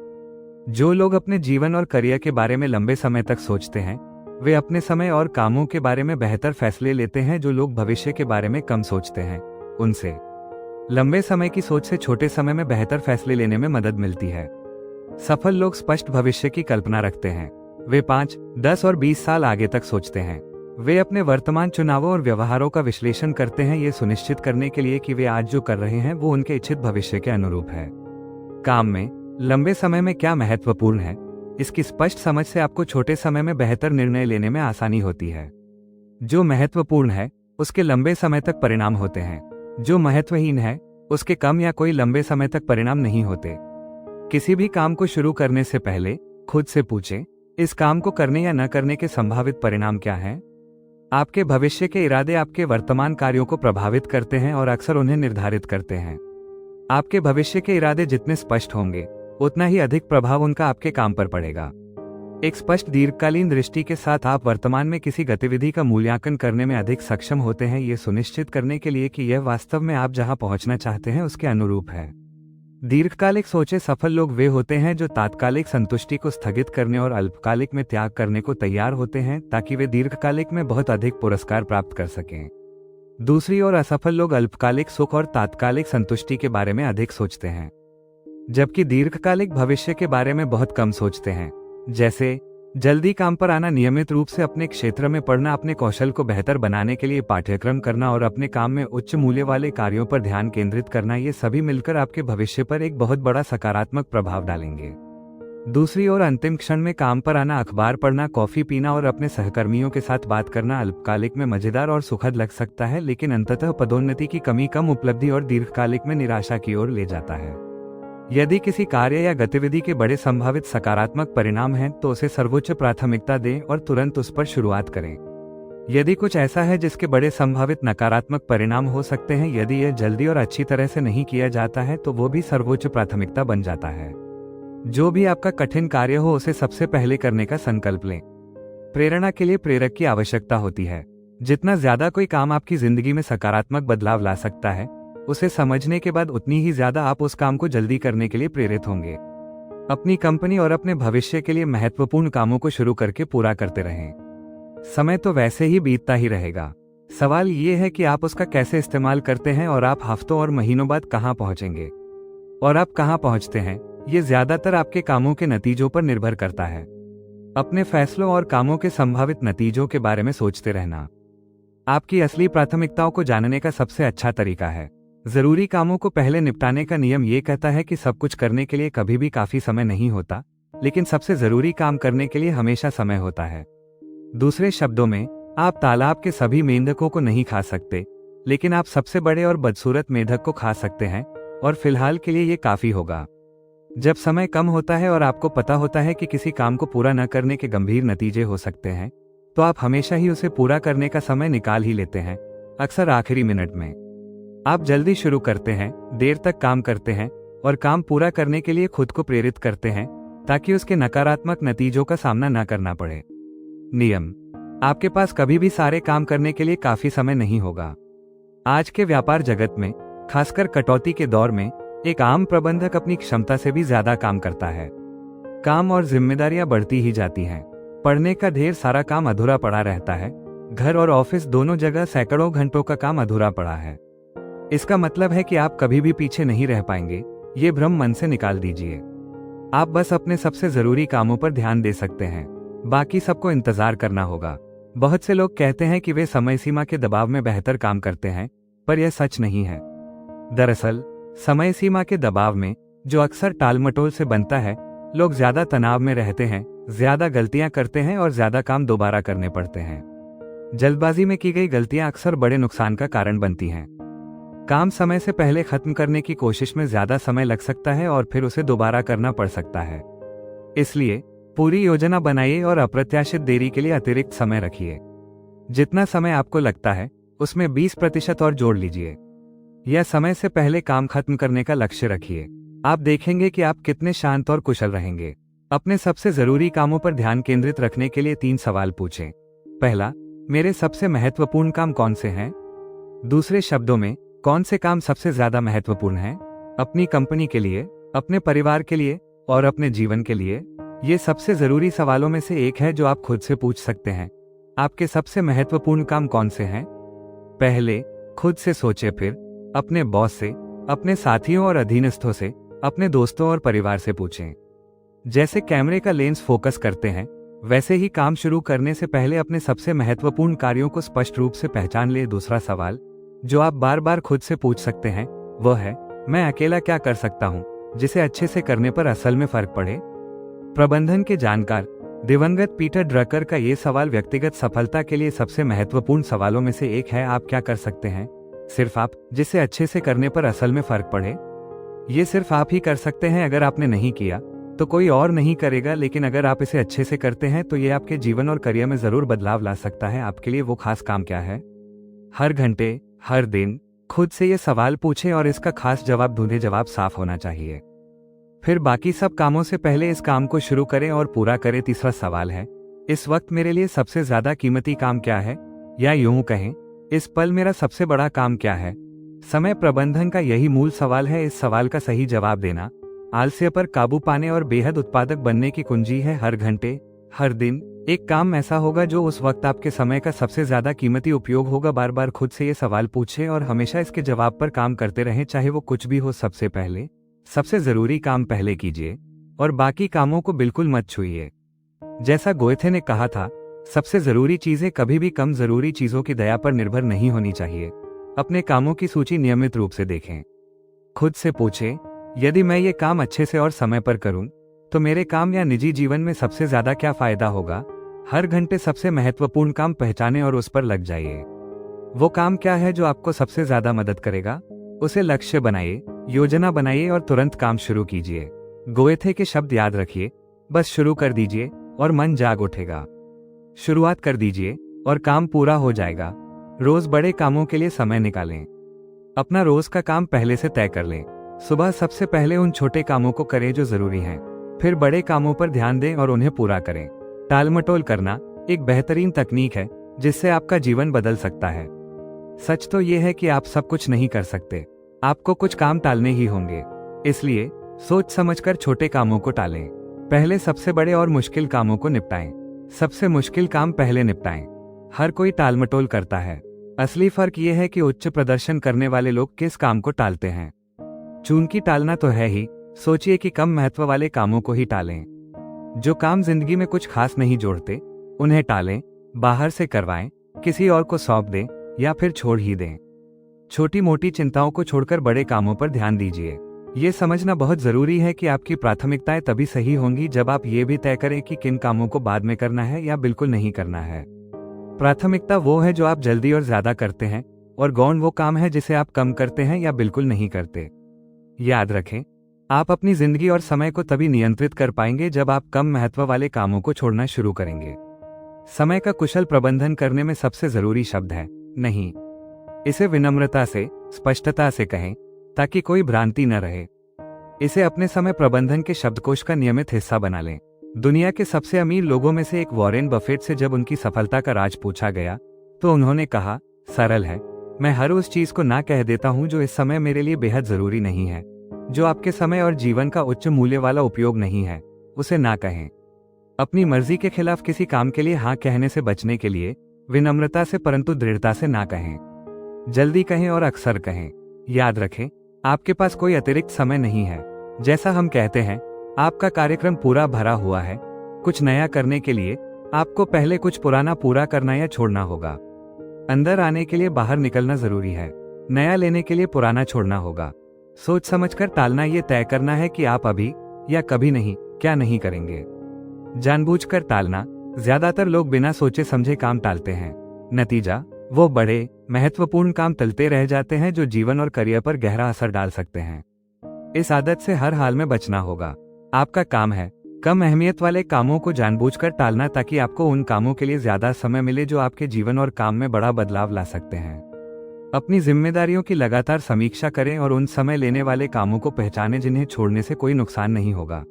जो लोग अपने जीवन और करियर के बारे में लंबे समय तक सोचते हैं, वे अपने समय और कामों के बारे में बेहतर फैसले लेते हैं। जो लोग भविष्य के बारे में कम सोचते हैं, उनसे लंबे समय की सोच से छोटे समय में बेहतर फैसले लेने में मदद मिलती है। सफल लोग स्पष्ट भविष्य की कल्पना रखते हैं। वे 5, 10 और 20 साल आगे तक सोचते हैं। वे अपने वर्तमान चुनावों और व्यवहारों का विश्लेषण करते हैं, ये सुनिश्चित करने के लिए कि वे आज जो कर रहे हैं वो उनके इच्छित भविष्य के अनुरूप है। काम में लंबे समय में क्या महत्वपूर्ण है, इसकी स्पष्ट समझ से आपको छोटे समय में बेहतर निर्णय लेने में आसानी होती है। जो महत्वपूर्ण है उसके लंबे समय तक परिणाम होते हैं, जो महत्वहीन है उसके कम या कोई लंबे समय तक परिणाम नहीं होते। किसी भी काम को शुरू करने से पहले खुद से पूछें, इस काम को करने या न करने के संभावित परिणाम क्या हैं? आपके भविष्य के इरादे आपके वर्तमान कार्यों को प्रभावित करते हैं और अक्सर उन्हें निर्धारित करते हैं। आपके भविष्य के इरादे जितने स्पष्ट होंगे, उतना ही अधिक प्रभाव उनका आपके काम पर पड़ेगा। एक स्पष्ट दीर्घकालीन दृष्टि के साथ आप वर्तमान में किसी गतिविधि का मूल्यांकन करने में अधिक सक्षम होते हैं, ये सुनिश्चित करने के लिए कि यह वास्तव में आप जहां पहुंचना चाहते हैं उसके अनुरूप है। दीर्घकालिक सोचे सफल लोग वे होते हैं जो तात्कालिक संतुष्टि को स्थगित करने और अल्पकालिक में त्याग करने को तैयार होते हैं, ताकि वे दीर्घकालिक में बहुत अधिक पुरस्कार प्राप्त कर सकें। दूसरी ओर असफल लोग अल्पकालिक सुख और तात्कालिक संतुष्टि के बारे में अधिक सोचते हैं, जबकि दीर्घकालिक भविष्य के बारे में बहुत कम सोचते हैं। जैसे जल्दी काम पर आना, नियमित रूप से अपने क्षेत्र में पढ़ना, अपने कौशल को बेहतर बनाने के लिए पाठ्यक्रम करना और अपने काम में उच्च मूल्य वाले कार्यों पर ध्यान केंद्रित करना, ये सभी मिलकर आपके भविष्य पर एक बहुत बड़ा सकारात्मक प्रभाव डालेंगे। दूसरी ओर अंतिम क्षण में काम पर आना, अखबार पढ़ना, कॉफी पीना और अपने सहकर्मियों के साथ बात करना अल्पकालिक में मजेदार और सुखद लग सकता है, लेकिन अंततः पदोन्नति की कमी, कम उपलब्धि और दीर्घकालिक में निराशा की ओर ले जाता है। यदि किसी कार्य या गतिविधि के बड़े संभावित सकारात्मक परिणाम हैं, तो उसे सर्वोच्च प्राथमिकता दें और तुरंत उस पर शुरुआत करें। यदि कुछ ऐसा है जिसके बड़े संभावित नकारात्मक परिणाम हो सकते हैं, यदि यह जल्दी और अच्छी तरह से नहीं किया जाता है, तो वो भी सर्वोच्च प्राथमिकता बन जाता है। जो भी आपका कठिन कार्य हो, उसे सबसे पहले करने का संकल्प लें। प्रेरणा के लिए प्रेरक की आवश्यकता होती है। जितना ज्यादा कोई काम आपकी जिंदगी में सकारात्मक बदलाव ला सकता है, उसे समझने के बाद उतनी ही ज्यादा आप उस काम को जल्दी करने के लिए प्रेरित होंगे। अपनी कंपनी और अपने भविष्य के लिए महत्वपूर्ण कामों को शुरू करके पूरा करते रहें। समय तो वैसे ही बीतता ही रहेगा। सवाल ये है कि आप उसका कैसे इस्तेमाल करते हैं और आप हफ्तों और महीनों बाद कहां पहुंचेंगे। और आप कहां पहुंचते हैं, ये ज्यादातर आपके कामों के नतीजों पर निर्भर करता है। अपने फैसलों और कामों के संभावित नतीजों के बारे में सोचते रहना आपकी असली प्राथमिकताओं को जानने का सबसे अच्छा तरीका है। जरूरी कामों को पहले निपटाने का नियम ये कहता है कि सब कुछ करने के लिए कभी भी काफी समय नहीं होता, लेकिन सबसे जरूरी काम करने के लिए हमेशा समय होता है। दूसरे शब्दों में, आप तालाब के सभी मेंढकों को नहीं खा सकते, लेकिन आप सबसे बड़े और बदसूरत मेंढक को खा सकते हैं, और फिलहाल के लिए ये काफी होगा। जब समय कम होता है और आपको पता होता है कि किसी काम को पूरा न करने के गंभीर नतीजे हो सकते हैं, तो आप हमेशा ही उसे पूरा करने का समय निकाल ही लेते हैं, अक्सर आखिरी मिनट में। आप जल्दी शुरू करते हैं, देर तक काम करते हैं और काम पूरा करने के लिए खुद को प्रेरित करते हैं, ताकि उसके नकारात्मक नतीजों का सामना न करना पड़े। नियम: आपके पास कभी भी सारे काम करने के लिए काफी समय नहीं होगा। आज के व्यापार जगत में, खासकर कटौती के दौर में, एक आम प्रबंधक अपनी क्षमता से भी ज्यादा काम करता है। काम और जिम्मेदारियां बढ़ती ही जाती हैं। पढ़ने का ढेर सारा काम अधूरा पड़ा रहता है। घर और ऑफिस दोनों जगह सैकड़ों घंटों का काम अधूरा पड़ा है। इसका मतलब है कि आप कभी भी पीछे नहीं रह पाएंगे। ये भ्रम मन से निकाल दीजिए। आप बस अपने सबसे जरूरी कामों पर ध्यान दे सकते हैं, बाकी सबको इंतजार करना होगा। बहुत से लोग कहते हैं कि वे समय सीमा के दबाव में बेहतर काम करते हैं, पर यह सच नहीं है। दरअसल समय सीमा के दबाव में, जो अक्सर टालमटोल से बनता है, लोग ज्यादा तनाव में रहते हैं, ज्यादा गलतियां करते हैं और ज्यादा काम दोबारा करने पड़ते हैं। जल्दबाजी में की गई गलतियां अक्सर बड़े नुकसान का कारण बनती हैं। काम समय से पहले खत्म करने की कोशिश में ज्यादा समय लग सकता है और फिर उसे दोबारा करना पड़ सकता है। इसलिए पूरी योजना बनाइए और अप्रत्याशित देरी के लिए अतिरिक्त समय रखिए। जितना समय आपको लगता है उसमें 20% और जोड़ लीजिए, या समय से पहले काम खत्म करने का लक्ष्य रखिए। आप देखेंगे कि आप कितने शांत और कुशल रहेंगे। अपने सबसे जरूरी कामों पर ध्यान केंद्रित रखने के लिए 3 सवाल पूछें। पहला, मेरे सबसे महत्वपूर्ण काम कौन से हैं? दूसरे शब्दों में, कौन से काम सबसे ज्यादा महत्वपूर्ण हैं? अपनी कंपनी के लिए, अपने परिवार के लिए और अपने जीवन के लिए? ये सबसे जरूरी सवालों में से एक है जो आप खुद से पूछ सकते हैं। आपके सबसे महत्वपूर्ण काम कौन से हैं? पहले खुद से सोचें, फिर अपने बॉस से, अपने साथियों और अधीनस्थों से, अपने दोस्तों और परिवार से पूछें। जैसे कैमरे का लेंस फोकस करते हैं, वैसे ही काम शुरू करने से पहले अपने सबसे महत्वपूर्ण कार्यों को स्पष्ट रूप से पहचान ले। दूसरा सवाल जो आप बार बार खुद से पूछ सकते हैं वह है, मैं अकेला क्या कर सकता हूं जिसे अच्छे से करने पर असल में फर्क पड़े? प्रबंधन के जानकार दिवंगत पीटर ड्रकर का ये सवाल व्यक्तिगत सफलता के लिए सबसे महत्वपूर्ण सवालों में से एक है। आप क्या कर सकते हैं, सिर्फ आप, जिसे अच्छे से करने पर असल में फर्क पड़े? ये सिर्फ आप ही कर सकते हैं। अगर आपने नहीं किया तो कोई और नहीं करेगा, लेकिन अगर आप इसे अच्छे से करते हैं तो ये आपके जीवन और करियर में जरूर बदलाव ला सकता है। आपके लिए वो खास काम क्या है? हर घंटे, हर दिन खुद से ये सवाल पूछें और इसका खास जवाब ढूंढें। जवाब साफ होना चाहिए। फिर बाकी सब कामों से पहले इस काम को शुरू करें और पूरा करें। तीसरा सवाल है, इस वक्त मेरे लिए सबसे ज्यादा कीमती काम क्या है? या यूं कहें, इस पल मेरा सबसे बड़ा काम क्या है? समय प्रबंधन का यही मूल सवाल है। इस सवाल का सही जवाब देना आलस्य पर काबू पाने और बेहद उत्पादक बनने की कुंजी है। हर घंटे, हर दिन एक काम ऐसा होगा जो उस वक्त आपके समय का सबसे ज्यादा कीमती उपयोग होगा। बार बार खुद से ये सवाल पूछें और हमेशा इसके जवाब पर काम करते रहें, चाहे वो कुछ भी हो। सबसे पहले सबसे जरूरी काम पहले कीजिए और बाकी कामों को बिल्कुल मत छूइए। जैसा गोएथे ने कहा था, सबसे जरूरी चीजें कभी भी कम जरूरी चीजों की दया पर निर्भर नहीं होनी चाहिए। अपने कामों की सूची नियमित रूप से देखें। खुद से पूछें, यदि मैं ये काम अच्छे से और समय पर करूं तो मेरे काम या निजी जीवन में सबसे ज्यादा क्या फायदा होगा? हर घंटे सबसे महत्वपूर्ण काम पहचानें और उस पर लग जाइए। वो काम क्या है जो आपको सबसे ज्यादा मदद करेगा? उसे लक्ष्य बनाइए, योजना बनाइए और तुरंत काम शुरू कीजिए। गोएथे के शब्द याद रखिए, बस शुरू कर दीजिए और मन जाग उठेगा। शुरुआत कर दीजिए और काम पूरा हो जाएगा। रोज बड़े कामों के लिए समय निकालें। अपना रोज का काम पहले से तय कर लें। सुबह सबसे पहले उन छोटे कामों को करें जो जरूरी हैं, फिर बड़े कामों पर ध्यान दें और उन्हें पूरा करें। टालमटोल करना एक बेहतरीन तकनीक है जिससे आपका जीवन बदल सकता है। सच तो यह है कि आप सब कुछ नहीं कर सकते, आपको कुछ काम टालने ही होंगे। इसलिए सोच समझकर छोटे कामों को टालें। पहले सबसे बड़े और मुश्किल कामों को निपटाएं। सबसे मुश्किल काम पहले निपटाएं। हर कोई टालमटोल करता है। असली फर्क यह है कि उच्च प्रदर्शन करने वाले लोग किस काम को टालते हैं। चूंकि टालना तो है ही, सोचिए कि कम महत्व वाले कामों को ही टालें। जो काम जिंदगी में कुछ खास नहीं जोड़ते उन्हें टालें, बाहर से करवाएं, किसी और को सौंप दें या फिर छोड़ ही दें। छोटी मोटी चिंताओं को छोड़कर बड़े कामों पर ध्यान दीजिए। ये समझना बहुत जरूरी है कि आपकी प्राथमिकताएं तभी सही होंगी जब आप ये भी तय करें कि किन कामों को बाद में करना है या बिल्कुल नहीं करना है। प्राथमिकता वो है जो आप जल्दी और ज्यादा करते हैं, और गौण वो काम है जिसे आप कम करते हैं या बिल्कुल नहीं करते। याद रखें, आप अपनी जिंदगी और समय को तभी नियंत्रित कर पाएंगे जब आप कम महत्व वाले कामों को छोड़ना शुरू करेंगे। समय का कुशल प्रबंधन करने में सबसे जरूरी शब्द है नहीं। इसे विनम्रता से, स्पष्टता से कहें ताकि कोई भ्रांति न रहे। इसे अपने समय प्रबंधन के शब्दकोश का नियमित हिस्सा बना लें। दुनिया के सबसे अमीर लोगों में से एक वॉरेन बफेट से जब उनकी सफलता का राज पूछा गया तो उन्होंने कहा, सरल है, मैं हर उस चीज को ना कह देता हूं जो इस समय मेरे लिए बेहद जरूरी नहीं है। जो आपके समय और जीवन का उच्च मूल्य वाला उपयोग नहीं है, उसे ना कहें। अपनी मर्जी के खिलाफ किसी काम के लिए हाँ कहने से बचने के लिए विनम्रता से परंतु दृढ़ता से ना कहें। जल्दी कहें और अक्सर कहें। याद रखें, आपके पास कोई अतिरिक्त समय नहीं है। जैसा हम कहते हैं, आपका कार्यक्रम पूरा भरा हुआ है। कुछ नया करने के लिए आपको पहले कुछ पुराना पूरा करना या छोड़ना होगा। अंदर आने के लिए बाहर निकलना जरूरी है, नया लेने के लिए पुराना छोड़ना होगा। सोच समझकर टालना ये तय करना है कि आप अभी या कभी नहीं क्या नहीं करेंगे। जानबूझकर टालना, ज्यादातर लोग बिना सोचे समझे काम टालते हैं। नतीजा, वो बड़े महत्वपूर्ण काम टलते रह जाते हैं जो जीवन और करियर पर गहरा असर डाल सकते हैं। इस आदत से हर हाल में बचना होगा। आपका काम है कम अहमियत वाले कामों को जानबूझकर टालना, ताकि आपको उन कामों के लिए ज्यादा समय मिले जो आपके जीवन और काम में बड़ा बदलाव ला सकते हैं। अपनी जिम्मेदारियों की लगातार समीक्षा करें और उन समय लेने वाले कामों को पहचानें जिन्हें छोड़ने से कोई नुकसान नहीं होगा।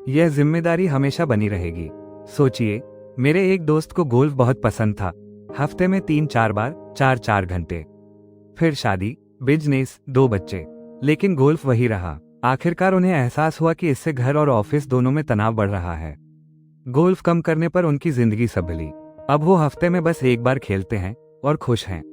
यह जिम्मेदारी हमेशा बनी रहेगी। सोचिए, मेरे एक दोस्त को गोल्फ बहुत पसंद था। हफ्ते में 3-4 बार 4-4 घंटे। फिर शादी, बिजनेस, 2 बच्चे, लेकिन गोल्फ वही रहा। आखिरकार उन्हें एहसास हुआ कि इससे घर और ऑफिस दोनों में तनाव बढ़ रहा है। गोल्फ कम करने पर उनकी जिंदगी संभली। अब वो हफ्ते में बस 1 बार खेलते हैं और खुश हैं।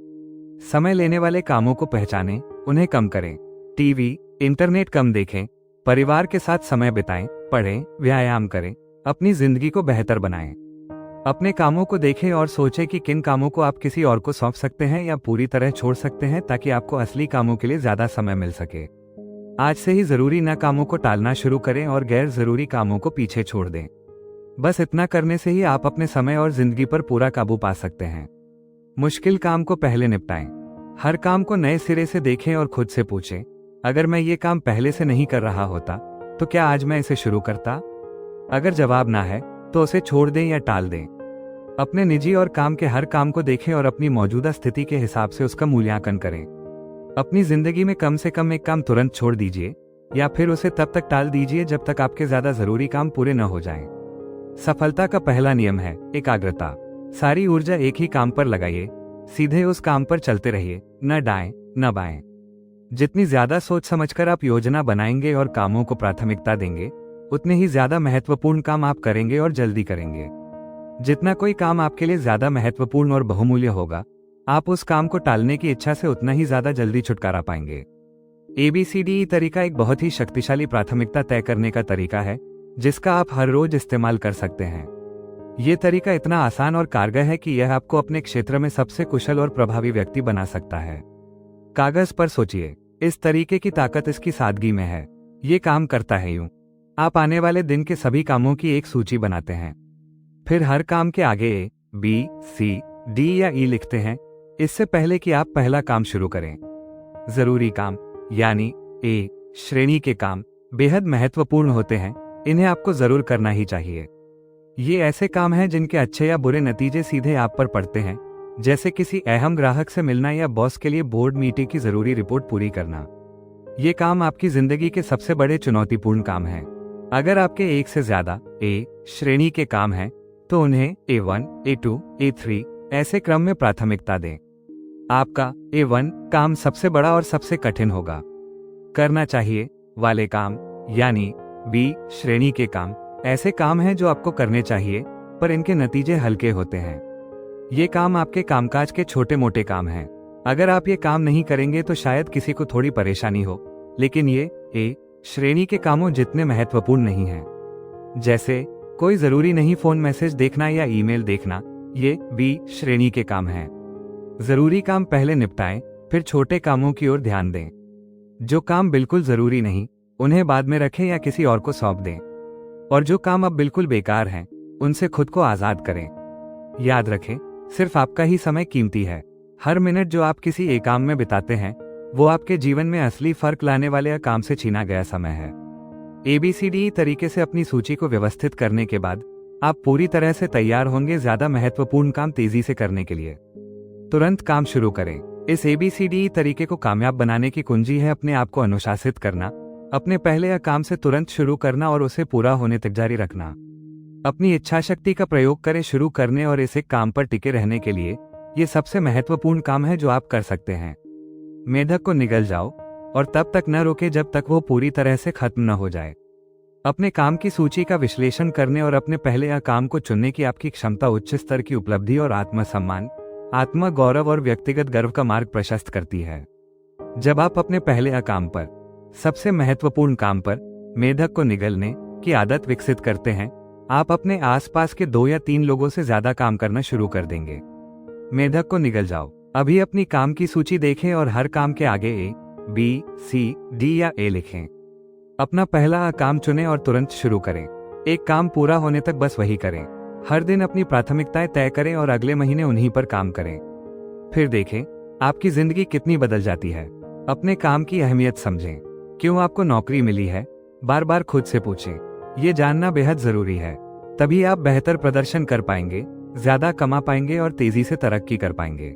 समय लेने वाले कामों को पहचानें, उन्हें कम करें। टीवी, इंटरनेट कम देखें, परिवार के साथ समय बिताएं, पढ़ें, व्यायाम करें, अपनी जिंदगी को बेहतर बनाएं। अपने कामों को देखें और सोचें कि किन कामों को आप किसी और को सौंप सकते हैं या पूरी तरह छोड़ सकते हैं, ताकि आपको असली कामों के लिए ज्यादा समय मिल सके। आज से ही जरूरी न कामों को टालना शुरू करें और गैर जरूरी कामों को पीछे छोड़ दें। बस इतना करने से ही आप अपने समय और जिंदगी पर पूरा काबू पा सकते हैं। मुश्किल काम को पहले निपटाएं। हर काम को नए सिरे से देखें और खुद से पूछें, अगर मैं ये काम पहले से नहीं कर रहा होता तो क्या आज मैं इसे शुरू करता? अगर जवाब ना है तो उसे छोड़ दें या टाल दें। अपने निजी और काम के हर काम को देखें और अपनी मौजूदा स्थिति के हिसाब से उसका मूल्यांकन करें। अपनी जिंदगी में कम से कम एक काम तुरंत छोड़ दीजिए या फिर उसे तब तक टाल दीजिए जब तक आपके ज्यादा जरूरी काम पूरे न हो जाएं। सफलता का पहला नियम है एकाग्रता। सारी ऊर्जा एक ही काम पर लगाइए, सीधे उस काम पर चलते रहिए, न दाएं न बाएं। जितनी ज्यादा सोच समझकर आप योजना बनाएंगे और कामों को प्राथमिकता देंगे, उतने ही ज्यादा महत्वपूर्ण काम आप करेंगे और जल्दी करेंगे। जितना कोई काम आपके लिए ज्यादा महत्वपूर्ण और बहुमूल्य होगा, आप उस काम को टालने की इच्छा से उतना ही ज्यादा जल्दी छुटकारा पाएंगे। ABCDE तरीका एक बहुत ही शक्तिशाली प्राथमिकता तय करने का तरीका है, जिसका आप हर रोज इस्तेमाल कर सकते हैं। ये तरीका इतना आसान और कारगर है कि यह आपको अपने क्षेत्र में सबसे कुशल और प्रभावी व्यक्ति बना सकता है। कागज पर सोचिए, इस तरीके की ताकत इसकी सादगी में है। ये काम करता है यूं: आप आने वाले दिन के सभी कामों की एक सूची बनाते हैं, फिर हर काम के आगे A, B, C, D या E लिखते हैं, इससे पहले कि आप पहला काम शुरू करें। जरूरी काम यानी A श्रेणी के काम बेहद महत्वपूर्ण होते हैं, इन्हें आपको जरूर करना ही चाहिए। ये ऐसे काम हैं जिनके अच्छे या बुरे नतीजे सीधे आप पर पड़ते हैं, जैसे किसी अहम ग्राहक से मिलना या बॉस के लिए बोर्ड मीटिंग की जरूरी रिपोर्ट पूरी करना। ये काम आपकी जिंदगी के सबसे बड़े चुनौतीपूर्ण काम हैं। अगर आपके एक से ज्यादा A श्रेणी के काम हैं, तो उन्हें A1, A2, A3 ऐसे क्रम में प्राथमिकता दें। आपका A1 काम सबसे बड़ा और सबसे कठिन होगा। करना चाहिए वाले काम यानी B श्रेणी के काम ऐसे काम हैं जो आपको करने चाहिए, पर इनके नतीजे हल्के होते हैं। ये काम आपके कामकाज के छोटे मोटे काम हैं। अगर आप ये काम नहीं करेंगे तो शायद किसी को थोड़ी परेशानी हो, लेकिन ये A श्रेणी के कामों जितने महत्वपूर्ण नहीं हैं। जैसे कोई जरूरी नहीं फोन मैसेज देखना या ईमेल देखना, ये B श्रेणी के काम हैं। जरूरी काम पहले निपटाएं, फिर छोटे कामों की ओर ध्यान दें। जो काम बिल्कुल जरूरी नहीं, उन्हें बाद में रखें या किसी और को सौंप दें। और जो काम अब बिल्कुल बेकार हैं, उनसे खुद को आजाद करें। याद रखें, सिर्फ आपका ही समय कीमती है। हर मिनट जो आप किसी एक काम में बिताते हैं, वो आपके जीवन में असली फर्क लाने वाले काम से छीना गया समय है। ABCDE तरीके से अपनी सूची को व्यवस्थित करने के बाद आप पूरी तरह से तैयार होंगे ज्यादा महत्वपूर्ण काम तेजी से करने के लिए। तुरंत काम शुरू करें। इस ABCDE तरीके को कामयाब बनाने की कुंजी है अपने आप को अनुशासित करना, अपने पहले काम से तुरंत शुरू करना और उसे पूरा होने तक जारी रखना। अपनी इच्छा शक्ति का प्रयोग करें शुरू करने और इस एक काम पर टिके रहने के लिए। ये सबसे महत्वपूर्ण काम है जो आप कर सकते हैं। मेढक को निगल जाओ और तब तक न रोके जब तक वो पूरी तरह से खत्म न हो जाए। अपने काम की सूची का विश्लेषण करने और अपने पहले काम को चुनने की आपकी क्षमता उच्च स्तर की उपलब्धि और आत्मसम्मान, आत्म गौरव और व्यक्तिगत गर्व का मार्ग प्रशस्त करती है। जब आप अपने पहले काम पर, सबसे महत्वपूर्ण काम पर मेढक को निगलने की आदत विकसित करते हैं, आप अपने आसपास के 2 या 3 लोगों से ज्यादा काम करना शुरू कर देंगे। मेढक को निगल जाओ। अभी अपनी काम की सूची देखें और हर काम के आगे A बी, सी, डी या ए लिखें। अपना पहला काम चुनें और तुरंत शुरू करें। एक काम पूरा होने तक बस वही करें। हर दिन अपनी प्राथमिकताएं तय करें और अगले महीने उन्हीं पर काम करें। फिर देखें आपकी जिंदगी कितनी बदल जाती है। अपने काम की अहमियत समझें। क्यों आपको नौकरी मिली है, बार बार खुद से पूछें। ये जानना बेहद जरूरी है। तभी आप बेहतर प्रदर्शन कर पाएंगे, ज्यादा कमा पाएंगे और तेजी से तरक्की कर पाएंगे।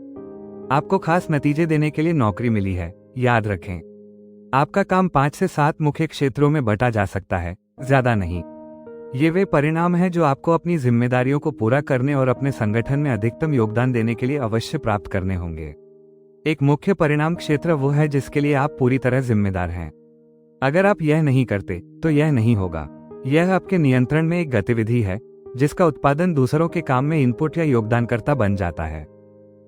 आपको खास नतीजे देने के लिए नौकरी मिली है, याद रखें। आपका काम 5 से 7 मुख्य क्षेत्रों में बंटा जा सकता है, ज्यादा नहीं। ये वे परिणाम हैं जो आपको अपनी जिम्मेदारियों को पूरा करने और अपने संगठन में अधिकतम योगदान देने के लिए अवश्य प्राप्त करने होंगे। एक मुख्य परिणाम क्षेत्र वो है जिसके लिए आप पूरी तरह जिम्मेदार हैं। अगर आप यह नहीं करते तो यह नहीं होगा। यह आपके नियंत्रण में एक गतिविधि है जिसका उत्पादन दूसरों के काम में इनपुट या योगदानकर्ता बन जाता है।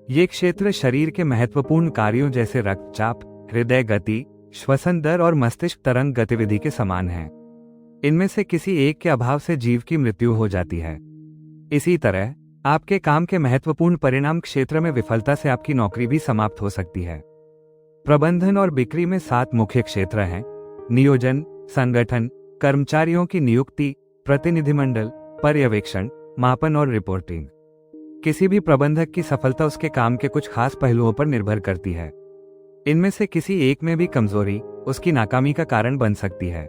ये क्षेत्र शरीर के महत्वपूर्ण कार्यों जैसे रक्तचाप, हृदय गति, श्वसन दर और मस्तिष्क तरंग गतिविधि के समान है। इनमें से किसी एक के अभाव से जीव की मृत्यु हो जाती है। इसी तरह आपके काम के महत्वपूर्ण परिणाम क्षेत्र में विफलता से आपकी नौकरी भी समाप्त हो सकती है। प्रबंधन और बिक्री में 7 मुख्य क्षेत्र हैं: नियोजन, संगठन, कर्मचारियों की नियुक्ति, प्रतिनिधिमंडल, पर्यवेक्षण, मापन और रिपोर्टिंग। किसी भी प्रबंधक की सफलता उसके काम के कुछ खास पहलुओं पर निर्भर करती है। इनमें से किसी एक में भी कमजोरी उसकी नाकामी का कारण बन सकती है।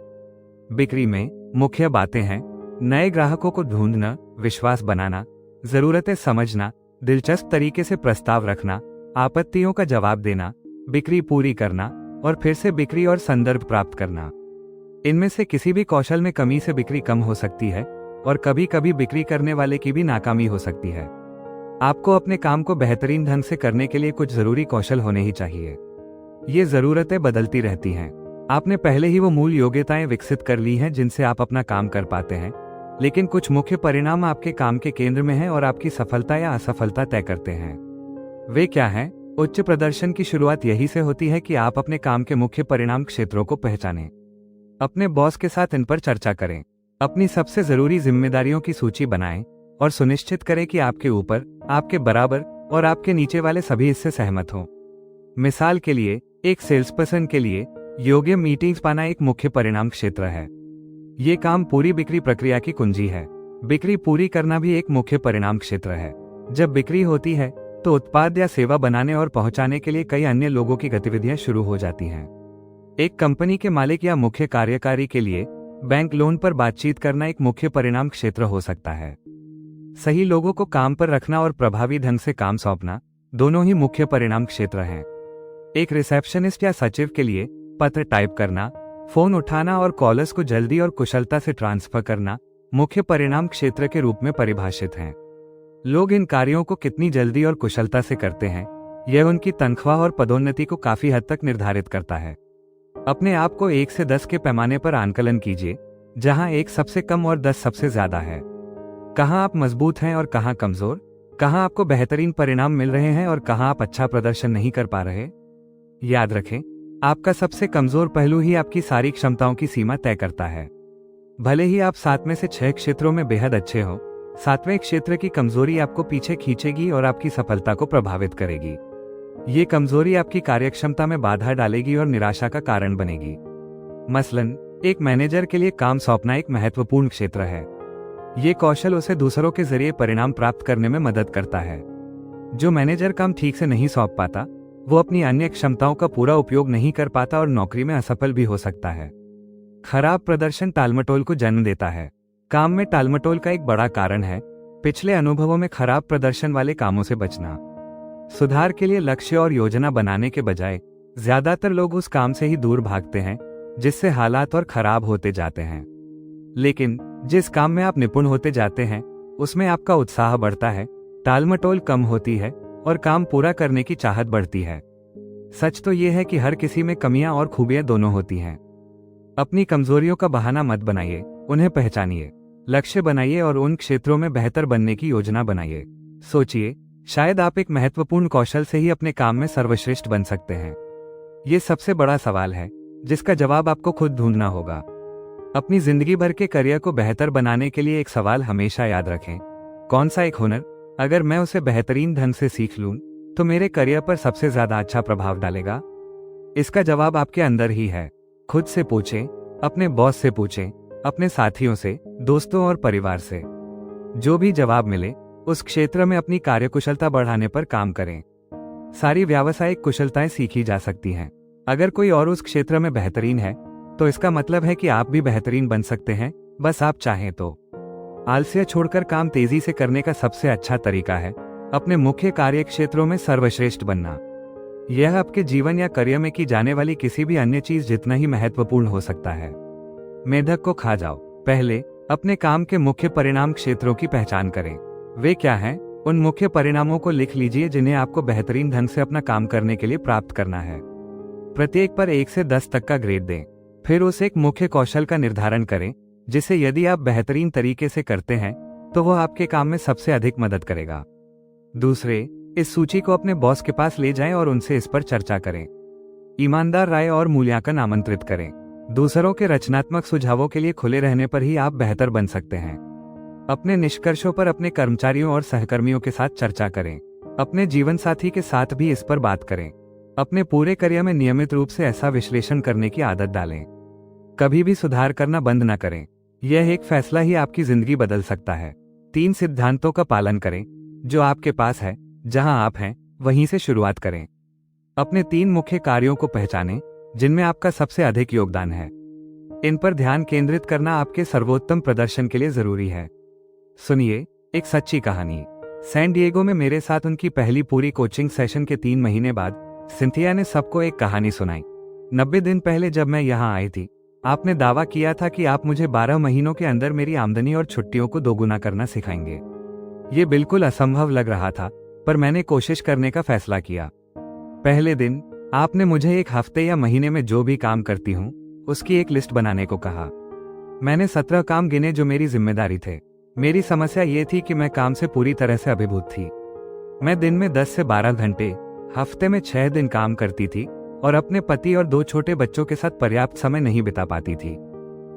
बिक्री में मुख्य बातें हैं: नए ग्राहकों को ढूंढना, विश्वास बनाना, जरूरतें समझना, दिलचस्प तरीके से प्रस्ताव रखना, आपत्तियों का जवाब देना, बिक्री पूरी करना और फिर से बिक्री और संदर्भ प्राप्त करना। इनमें से किसी भी कौशल में कमी से बिक्री कम हो सकती है और कभी कभी बिक्री करने वाले की भी नाकामी हो सकती है। आपको अपने काम को बेहतरीन ढंग से करने के लिए कुछ जरूरी कौशल होने ही चाहिए। ये जरूरतें बदलती रहती हैं। आपने पहले ही वो मूल योग्यताएं विकसित कर ली हैं जिनसे आप अपना काम कर पाते हैं, लेकिन कुछ मुख्य परिणाम आपके काम के केंद्र में हैं और आपकी सफलता या असफलता तय करते हैं। वे क्या हैं? उच्च प्रदर्शन की शुरुआत यही से होती है कि आप अपने काम के मुख्य परिणाम क्षेत्रों को पहचानें। अपने बॉस के साथ इन पर चर्चा करें। अपनी सबसे जरूरी जिम्मेदारियों की सूची बनाएं और सुनिश्चित करें कि आपके ऊपर, आपके बराबर और आपके नीचे वाले सभी इससे सहमत हों। मिसाल के लिए, एक सेल्सपर्सन के लिए योग्य मीटिंग्स पाना एक मुख्य परिणाम क्षेत्र है। ये काम पूरी बिक्री प्रक्रिया की कुंजी है। बिक्री पूरी करना भी एक मुख्य परिणाम क्षेत्र है। जब बिक्री होती है तो उत्पाद या सेवा बनाने और पहुंचाने के लिए कई अन्य लोगों की गतिविधियां शुरू हो जाती हैं। एक कंपनी के मालिक या मुख्य कार्यकारी के लिए बैंक लोन पर बातचीत करना एक मुख्य परिणाम क्षेत्र हो सकता है। सही लोगों को काम पर रखना और प्रभावी ढंग से काम सौंपना दोनों ही मुख्य परिणाम क्षेत्र हैं। एक रिसेप्शनिस्ट या सचिव के लिए पत्र टाइप करना, फोन उठाना और कॉलर्स को जल्दी और कुशलता से ट्रांसफर करना मुख्य परिणाम क्षेत्र के रूप में परिभाषित हैं। लोग इन कार्यों को कितनी जल्दी और कुशलता से करते हैं, यह उनकी तनख्वाह और पदोन्नति को काफी हद तक निर्धारित करता है। अपने आप को 1 से 10 के पैमाने पर आंकलन कीजिए, जहां 1 सबसे कम और 10 सबसे ज्यादा है। कहां आप मजबूत हैं और कहां कमजोर, कहां आपको बेहतरीन परिणाम मिल रहे हैं और कहां आप अच्छा प्रदर्शन नहीं कर पा रहे। याद रखें, आपका सबसे कमजोर पहलू ही आपकी सारी क्षमताओं की सीमा तय करता है। भले ही आप 7 में से 6 क्षेत्रों में बेहद अच्छे हो, 7वें क्षेत्र की कमजोरी आपको पीछे खींचेगी और आपकी सफलता को प्रभावित करेगी। ये कमजोरी आपकी कार्यक्षमता में बाधा डालेगी और निराशा का कारण बनेगी। मसलन, एक मैनेजर के लिए काम सौंपना एक महत्वपूर्ण क्षेत्र है। ये कौशल उसे दूसरों के जरिए परिणाम प्राप्त करने में मदद करता है। जो मैनेजर काम ठीक से नहीं सौंप पाता, वो अपनी अन्य क्षमताओं का पूरा उपयोग नहीं कर पाता और नौकरी में असफल भी हो सकता है। खराब प्रदर्शन टालमटोल को जन्म देता है। काम में टालमटोल का एक बड़ा कारण है पिछले अनुभवों में खराब प्रदर्शन वाले कामों से बचना। सुधार के लिए लक्ष्य और योजना बनाने के बजाय ज्यादातर लोग उस काम से ही दूर भागते हैं जिससे हालात और खराब होते जाते हैं। लेकिन जिस काम में आप निपुण होते जाते हैं उसमें आपका उत्साह बढ़ता है, टालमटोल कम होती है और काम पूरा करने की चाहत बढ़ती है। सच तो यह है कि हर किसी में कमियां और खूबियां दोनों होती हैं। अपनी कमजोरियों का बहाना मत बनाइए, उन्हें पहचानिए, लक्ष्य बनाइए और उन क्षेत्रों में बेहतर बनने की योजना बनाइए। सोचिए, शायद आप एक महत्वपूर्ण कौशल से ही अपने काम में सर्वश्रेष्ठ बन सकते हैं। ये सबसे बड़ा सवाल है जिसका जवाब आपको खुद ढूंढना होगा। अपनी जिंदगी भर के करियर को बेहतर बनाने के लिए एक सवाल हमेशा याद रखें, कौन सा एक हुनर, अगर मैं उसे बेहतरीन ढंग से सीख लूं, तो मेरे करियर पर सबसे ज्यादा अच्छा प्रभाव डालेगा। इसका जवाब आपके अंदर ही है। खुद से पूछें, अपने बॉस से पूछें, अपने साथियों से, दोस्तों और परिवार से। जो भी जवाब मिले उस क्षेत्र में अपनी कार्यकुशलता बढ़ाने पर काम करें। सारी व्यावसायिक कुशलताएं सीखी जा सकती हैं। अगर कोई और उस क्षेत्र में बेहतरीन है तो इसका मतलब है कि आप भी बेहतरीन बन सकते हैं, बस आप चाहें तो। आलस्य छोड़कर काम तेजी से करने का सबसे अच्छा तरीका है अपने मुख्य कार्य क्षेत्रों में सर्वश्रेष्ठ बनना। यह आपके जीवन या करियर में की जाने वाली किसी भी अन्य चीज जितना ही महत्वपूर्ण हो सकता है। मेढक को खा जाओ। पहले अपने काम के मुख्य परिणाम क्षेत्रों की पहचान करें। वे क्या हैं? उन मुख्य परिणामों को लिख लीजिए जिन्हें आपको बेहतरीन ढंग से अपना काम करने के लिए प्राप्त करना है। प्रत्येक पर 1 से 10 तक का ग्रेड दें। फिर उस एक मुख्य कौशल का निर्धारण करें जिसे यदि आप बेहतरीन तरीके से करते हैं तो वह आपके काम में सबसे अधिक मदद करेगा। दूसरे, इस सूची को अपने बॉस के पास ले जाएं और उनसे इस पर चर्चा करें। ईमानदार राय और मूल्यांकन आमंत्रित करें। दूसरों के रचनात्मक सुझावों के लिए खुले रहने पर ही आप बेहतर बन सकते हैं। अपने निष्कर्षों पर अपने कर्मचारियों और सहकर्मियों के साथ चर्चा करें। अपने जीवनसाथी के साथ भी इस पर बात करें। अपने पूरे करियर में नियमित रूप से ऐसा विश्लेषण करने की आदत डालें। कभी भी सुधार करना बंद न करें। यह एक फैसला ही आपकी जिंदगी बदल सकता है। 3 सिद्धांतों का पालन करें। जो आपके पास है, जहां आप हैं, वहीं से शुरुआत करें। अपने 3 मुख्य कार्यों को पहचानें जिनमें आपका सबसे अधिक योगदान है। इन पर ध्यान केंद्रित करना आपके सर्वोत्तम प्रदर्शन के लिए जरूरी है। सुनिए एक सच्ची कहानी। सैन डिएगो में मेरे साथ उनकी पहली पूरी कोचिंग सेशन के 3 महीने बाद सिंथिया ने सबको एक कहानी सुनाई। 90 दिन पहले जब मैं यहाँ आई थी, आपने दावा किया था कि आप मुझे 12 महीनों के अंदर मेरी आमदनी और छुट्टियों को दोगुना करना सिखाएंगे। ये बिल्कुल असंभव लग रहा था, पर मैंने कोशिश करने का फैसला किया। पहले दिन आपने मुझे एक हफ्ते या महीने में जो भी काम करती हूँ उसकी एक लिस्ट बनाने को कहा। मैंने 17 काम गिने जो मेरी जिम्मेदारी थे। मेरी समस्या ये थी कि मैं काम से पूरी तरह से अभिभूत थी। मैं दिन में 10 से 12 घंटे, हफ्ते में 6 दिन काम करती थी और अपने पति और 2 छोटे बच्चों के साथ पर्याप्त समय नहीं बिता पाती थी।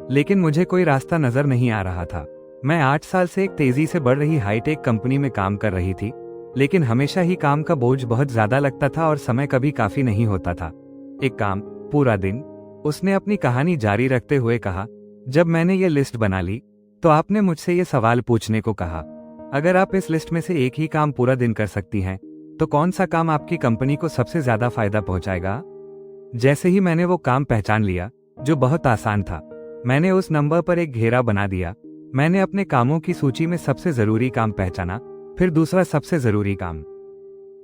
लेकिन मुझे कोई रास्ता नजर नहीं आ रहा था। मैं 8 साल से एक तेजी से बढ़ रही हाईटेक कंपनी में काम कर रही थी, लेकिन हमेशा ही काम का बोझ बहुत ज्यादा लगता था और समय कभी काफी नहीं होता था। एक काम, पूरा दिन। उसने अपनी कहानी जारी रखते हुए कहा, जब मैंने ये लिस्ट बना ली तो आपने मुझसे ये सवाल पूछने को कहा, अगर आप इस लिस्ट में से एक ही काम पूरा दिन कर सकती हैं तो कौन सा काम आपकी कंपनी को सबसे ज्यादा फायदा पहुंचाएगा? जैसे ही मैंने वो काम पहचान लिया, जो बहुत आसान था, मैंने उस नंबर पर एक घेरा बना दिया। मैंने अपने कामों की सूची में सबसे जरूरी काम पहचाना, फिर दूसरा सबसे जरूरी काम।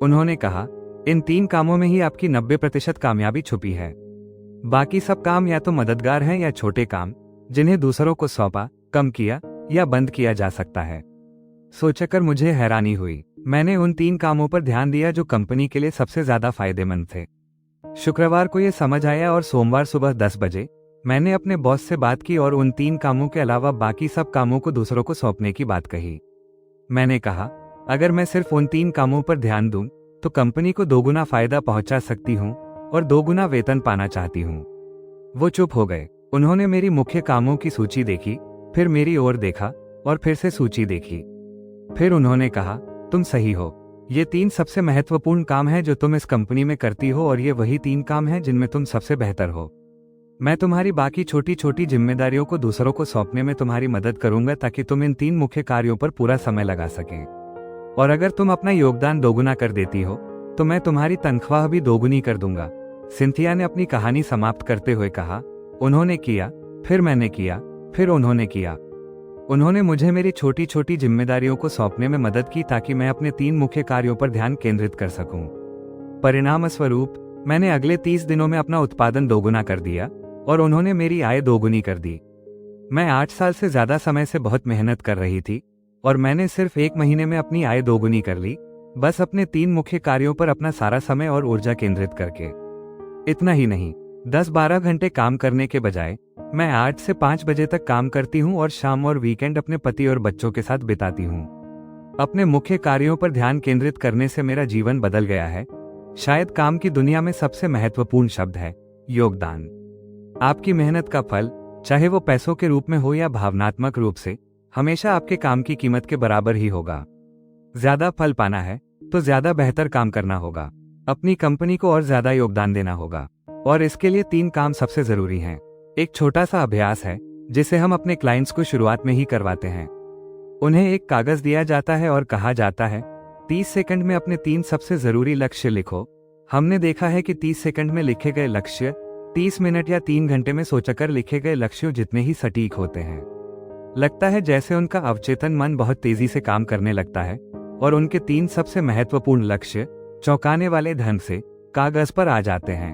उन्होंने कहा, इन 3 कामों में ही आपकी 90% कामयाबी छुपी है। बाकी सब काम या तो मददगार हैं या छोटे काम जिन्हें दूसरों को सौंपा, कम किया या बंद किया जा सकता है। सोचकर मुझे हैरानी हुई। मैंने उन 3 कामों पर ध्यान दिया जो कंपनी के लिए सबसे ज्यादा फायदेमंद थे। शुक्रवार को यह समझ आया और सोमवार सुबह 10 बजे मैंने अपने बॉस से बात की और उन 3 कामों के अलावा बाकी सब कामों को दूसरों को सौंपने की बात कही। मैंने कहा, अगर मैं सिर्फ उन 3 कामों पर ध्यान दूं तो कंपनी को दोगुना फायदा पहुंचा सकती हूं और दोगुना वेतन पाना चाहती हूं। वो चुप हो गए। उन्होंने मेरी मुख्य कामों की सूची देखी, फिर मेरी ओर देखा और फिर से सूची देखी। फिर उन्होंने कहा, तुम सही हो। ये 3 सबसे महत्वपूर्ण काम हैं जो तुम इस कंपनी में करती हो और ये वही 3 काम हैं जिनमें तुम सबसे बेहतर हो। मैं तुम्हारी बाकी छोटी छोटी जिम्मेदारियों को दूसरों को सौंपने में तुम्हारी मदद करूंगा ताकि तुम इन 3 मुख्य कार्यों पर पूरा समय लगा सकें। और अगर तुम अपना योगदान दोगुना कर देती हो तो मैं तुम्हारी तनख्वाह भी दोगुनी कर दूंगा। सिंथिया ने अपनी कहानी समाप्त करते हुए कहा, उन्होंने किया, फिर मैंने किया, फिर उन्होंने किया। उन्होंने मुझे मेरी छोटी छोटी जिम्मेदारियों को सौंपने में मदद की ताकि मैं अपने 3 मुख्य कार्यों पर ध्यान केंद्रित कर सकूं। परिणाम स्वरूप मैंने अगले 30 दिनों में अपना उत्पादन दोगुना कर दिया और उन्होंने मेरी आय दोगुनी कर दी। मैं 8 साल से ज्यादा समय से बहुत मेहनत कर रही थी और मैंने सिर्फ 1 महीने में अपनी आय दोगुनी कर ली, बस अपने 3 मुख्य कार्यों पर अपना सारा समय और ऊर्जा केंद्रित करके। इतना ही नहीं, 10-12 घंटे काम करने के बजाय मैं 8 से 5 बजे तक काम करती हूँ और शाम और वीकेंड अपने पति और बच्चों के साथ बिताती हूँ। अपने मुख्य कार्यों पर ध्यान केंद्रित करने से मेरा जीवन बदल गया है। शायद काम की दुनिया में सबसे महत्वपूर्ण शब्द है योगदान। आपकी मेहनत का फल, चाहे वो पैसों के रूप में हो या भावनात्मक रूप से, हमेशा आपके काम की कीमत के बराबर ही होगा। ज्यादा फल पाना है तो ज्यादा बेहतर काम करना होगा, अपनी कंपनी को और ज्यादा योगदान देना होगा। और इसके लिए 3 काम सबसे जरूरी हैं। एक छोटा सा अभ्यास है जिसे हम अपने क्लाइंट्स को शुरुआत में ही करवाते हैं। उन्हें एक कागज दिया जाता है और कहा जाता है 30 सेकंड में अपने 3 सबसे जरूरी लक्ष्य लिखो। हमने देखा है कि 30 सेकंड में लिखे गए लक्ष्य 30 मिनट या 3 घंटे में सोचकर लिखे गए लक्ष्यों जितने ही सटीक होते हैं। लगता है जैसे उनका अवचेतन मन बहुत तेजी से काम करने लगता है और उनके 3 सबसे महत्वपूर्ण लक्ष्य चौंकाने वाले ढंग से कागज पर आ जाते हैं।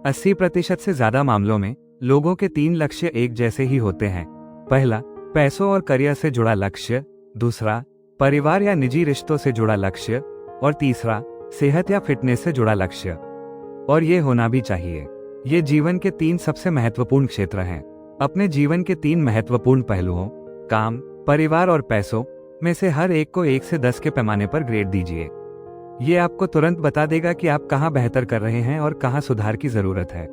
80% से ज्यादा मामलों में लोगों के 3 लक्ष्य एक जैसे ही होते हैं। पहला, पैसों और करियर से जुड़ा लक्ष्य। दूसरा, परिवार या निजी रिश्तों से जुड़ा लक्ष्य। और तीसरा, सेहत या फिटनेस से जुड़ा लक्ष्य। और ये होना भी चाहिए। ये जीवन के 3 सबसे महत्वपूर्ण क्षेत्र हैं। अपने जीवन के 3 महत्वपूर्ण पहलुओं, काम, परिवार और पैसों में से हर एक को 1 से 10 के पैमाने पर ग्रेड दीजिए। ये आपको तुरंत बता देगा कि आप कहाँ बेहतर कर रहे हैं और कहाँ सुधार की जरूरत है।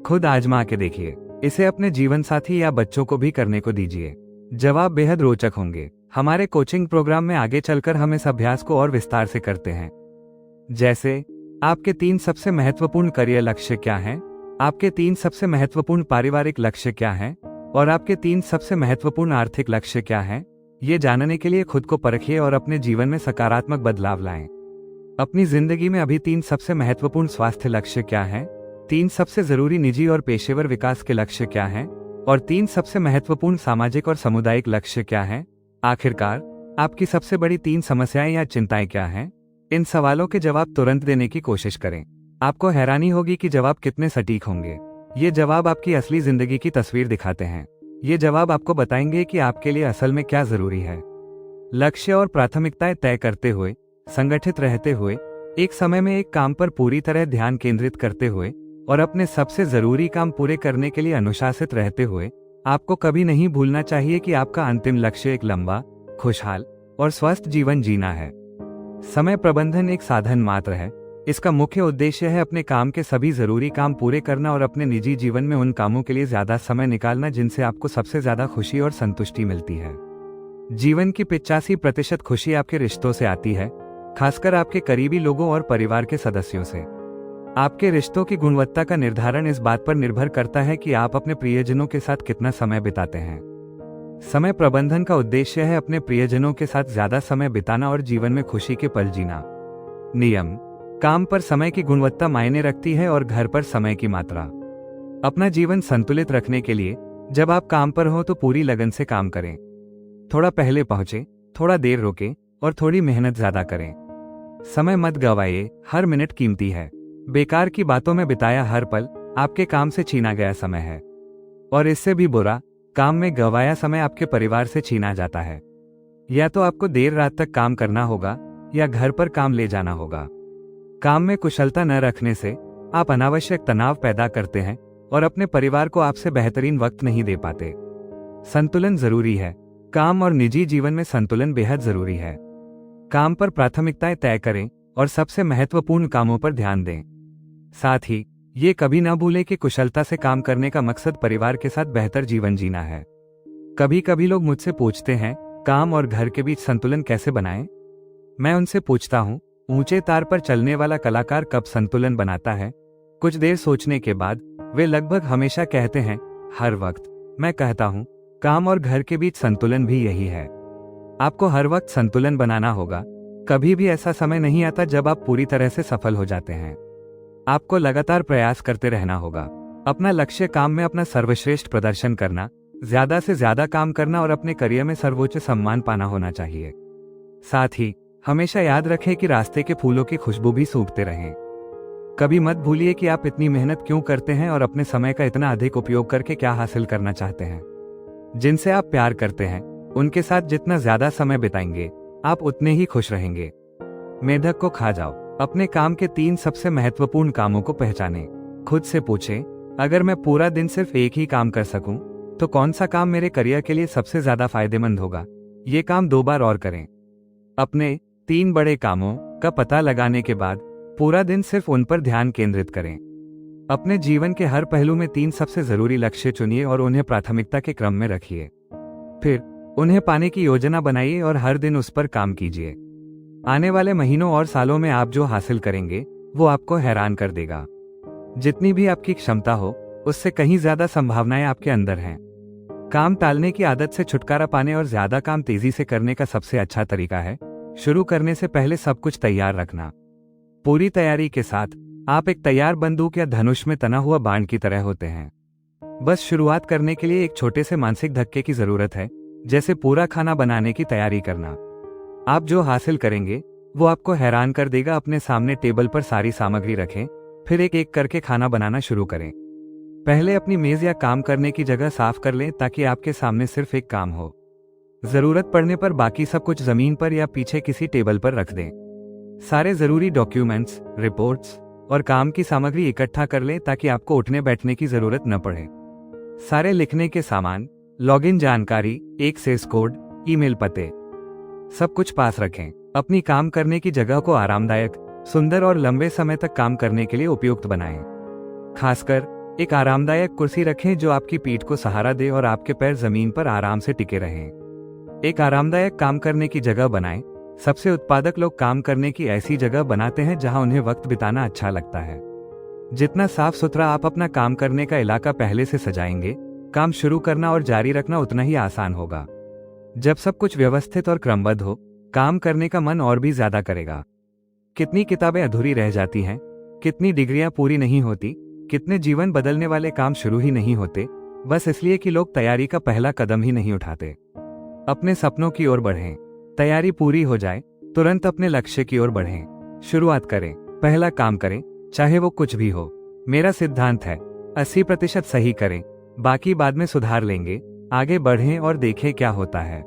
खुद आजमा के देखिए। इसे अपने जीवन साथी या बच्चों को भी करने को दीजिए। जवाब बेहद रोचक होंगे। हमारे कोचिंग प्रोग्राम में आगे चलकर हम इस अभ्यास को और विस्तार से करते हैं। जैसे, आपके 3 सबसे महत्वपूर्ण करियर लक्ष्य क्या हैं? आपके 3 सबसे महत्वपूर्ण पारिवारिक लक्ष्य क्या हैं? और आपके 3 सबसे महत्वपूर्ण आर्थिक लक्ष्य क्या हैं? ये जानने के लिए खुद को परखिए और अपने जीवन में सकारात्मक बदलाव लाएं। अपनी जिंदगी में अभी 3 सबसे महत्वपूर्ण स्वास्थ्य लक्ष्य क्या हैं? 3 सबसे जरूरी निजी और पेशेवर विकास के लक्ष्य क्या हैं? और 3 सबसे महत्वपूर्ण सामाजिक और सामुदायिक लक्ष्य क्या हैं? आखिरकार, आपकी सबसे बड़ी 3 समस्याएं या चिंताएं क्या हैं? इन सवालों के जवाब तुरंत देने की कोशिश करें। आपको हैरानी होगी कि जवाब कितने सटीक होंगे। ये जवाब आपकी असली जिंदगी की तस्वीर दिखाते हैं। ये जवाब आपको बताएंगे कि आपके लिए असल में क्या जरूरी है। लक्ष्य और प्राथमिकताएं तय करते हुए, संगठित रहते हुए, एक समय में एक काम पर पूरी तरह ध्यान केंद्रित करते हुए और अपने सबसे जरूरी काम पूरे करने के लिए अनुशासित रहते हुए, आपको कभी नहीं भूलना चाहिए कि आपका अंतिम लक्ष्य एक लंबा, खुशहाल और स्वस्थ जीवन जीना है। समय प्रबंधन एक साधन मात्र है। इसका मुख्य उद्देश्य है अपने काम के सभी जरूरी काम पूरे करना और अपने निजी जीवन में उन कामों के लिए ज्यादा समय निकालना जिनसे आपको सबसे ज्यादा खुशी और संतुष्टि मिलती है। जीवन की 85% खुशी आपके रिश्तों से आती है, खासकर आपके करीबी लोगों और परिवार के सदस्यों से। आपके रिश्तों की गुणवत्ता का निर्धारण इस बात पर निर्भर करता है कि आप अपने प्रियजनों के साथ कितना समय बिताते हैं। समय प्रबंधन का उद्देश्य है अपने प्रियजनों के साथ ज्यादा समय बिताना और जीवन में खुशी के पल जीना। नियम: काम पर समय की गुणवत्ता मायने रखती है और घर पर समय की मात्रा। अपना जीवन संतुलित रखने के लिए जब आप काम पर हो तो पूरी लगन से काम करें। थोड़ा पहले पहुंचे, थोड़ा देर रोके और थोड़ी मेहनत ज्यादा करें। समय मत गवाइए, हर मिनट कीमती है। बेकार की बातों में बिताया हर पल आपके काम से छीना गया समय है। और इससे भी बुरा, काम में गवाया समय आपके परिवार से छीना जाता है। या तो आपको देर रात तक काम करना होगा या घर पर काम ले जाना होगा। काम में कुशलता न रखने से आप अनावश्यक तनाव पैदा करते हैं और अपने परिवार को आपसे बेहतरीन वक्त नहीं दे पाते। संतुलन जरूरी है। काम और निजी जीवन में संतुलन बेहद जरूरी है। काम पर प्राथमिकताएं तय करें और सबसे महत्वपूर्ण कामों पर ध्यान दें। साथ ही ये कभी न भूलें कि कुशलता से काम करने का मकसद परिवार के साथ बेहतर जीवन जीना है। कभी कभी लोग मुझसे पूछते हैं, काम और घर के बीच संतुलन कैसे बनाएं? मैं उनसे पूछता हूं, ऊंचे तार पर चलने वाला कलाकार कब संतुलन बनाता है? कुछ देर सोचने के बाद वे लगभग हमेशा कहते हैं, हर वक्त। मैं कहता हूं, काम और घर के बीच संतुलन भी यही है। आपको हर वक्त संतुलन बनाना होगा। कभी भी ऐसा समय नहीं आता जब आप पूरी तरह से सफल हो जाते हैं। आपको लगातार प्रयास करते रहना होगा। अपना लक्ष्य काम में अपना सर्वश्रेष्ठ प्रदर्शन करना, ज्यादा से ज्यादा काम करना और अपने करियर में सर्वोच्च सम्मान पाना होना चाहिए। साथ ही हमेशा याद रखें कि रास्ते के फूलों की खुशबू भी सूंघते रहें। कभी मत भूलिए कि आप इतनी मेहनत क्यों करते हैं और अपने समय का इतना अधिक उपयोग करके क्या हासिल करना चाहते हैं। जिनसे आप प्यार करते हैं उनके साथ जितना ज्यादा समय बिताएंगे आप उतने ही खुश रहेंगे। मेढक को खा जाओ। अपने काम के 3 सबसे महत्वपूर्ण कामों को पहचानें। खुद से पूछें, अगर मैं पूरा दिन सिर्फ एक ही काम कर सकूं, तो कौन सा काम मेरे करियर के लिए सबसे ज्यादा फायदेमंद होगा? ये काम 2 बार और करें। अपने 3 बड़े कामों का पता लगाने के बाद पूरा दिन सिर्फ उन पर ध्यान केंद्रित करें। अपने जीवन के हर पहलू में 3 सबसे जरूरी लक्ष्य चुनिए और उन्हें प्राथमिकता के क्रम में रखिए। फिर उन्हें पाने की योजना बनाइए और हर दिन उस पर काम कीजिए। आने वाले महीनों और सालों में आप जो हासिल करेंगे वो आपको हैरान कर देगा। जितनी भी आपकी क्षमता हो उससे कहीं ज्यादा संभावनाएं आपके अंदर हैं। काम टालने की आदत से छुटकारा पाने और ज्यादा काम तेजी से करने का सबसे अच्छा तरीका है शुरू करने से पहले सब कुछ तैयार रखना। पूरी तैयारी के साथ आप एक तैयार बंदूक या धनुष में तना हुआ बाण की तरह होते हैं। बस शुरुआत करने के लिए एक छोटे से मानसिक धक्के की जरूरत है, जैसे पूरा खाना बनाने की तैयारी करना। आप जो हासिल करेंगे वो आपको हैरान कर देगा। अपने सामने टेबल पर सारी सामग्री रखें, फिर एक एक करके खाना बनाना शुरू करें। पहले अपनी मेज या काम करने की जगह साफ कर लें ताकि आपके सामने सिर्फ एक काम हो। जरूरत पड़ने पर बाकी सब कुछ जमीन पर या पीछे किसी टेबल पर रख दें। सारे जरूरी डॉक्यूमेंट्स, रिपोर्ट्स और काम की सामग्री इकट्ठा कर लें ताकि आपको उठने बैठने की जरूरत न पड़े। सारे लिखने के सामान, लॉगिन जानकारी, एक्सेस कोड, ईमेल पते, सब कुछ पास रखें। अपनी काम करने की जगह को आरामदायक, सुंदर और लंबे समय तक काम करने के लिए उपयुक्त बनाएं। खासकर एक आरामदायक कुर्सी रखें जो आपकी पीठ को सहारा दे और आपके पैर जमीन पर आराम से टिके रहें। एक आरामदायक काम करने की जगह बनाएं। सबसे उत्पादक लोग काम करने की ऐसी जगह बनाते हैं जहां उन्हें वक्त बिताना अच्छा लगता है। जितना साफ सुथरा आप अपना काम करने का इलाका पहले से सजाएंगे, काम शुरू करना और जारी रखना उतना ही आसान होगा। जब सब कुछ व्यवस्थित और क्रमबद्ध हो, काम करने का मन और भी ज्यादा करेगा। कितनी किताबें अधूरी रह जाती हैं, कितनी डिग्रियां पूरी नहीं होती, कितने जीवन बदलने वाले काम शुरू ही नहीं होते, बस इसलिए कि लोग तैयारी का पहला कदम ही नहीं उठाते। अपने सपनों की ओर बढ़ें। तैयारी पूरी हो जाए तुरंत अपने लक्ष्य की ओर बढ़ें। शुरुआत करें, पहला काम करें, चाहे वो कुछ भी हो। मेरा सिद्धांत है 80% सही करें, बाकी बाद में सुधार लेंगे। आगे बढ़ें और देखें क्या होता है।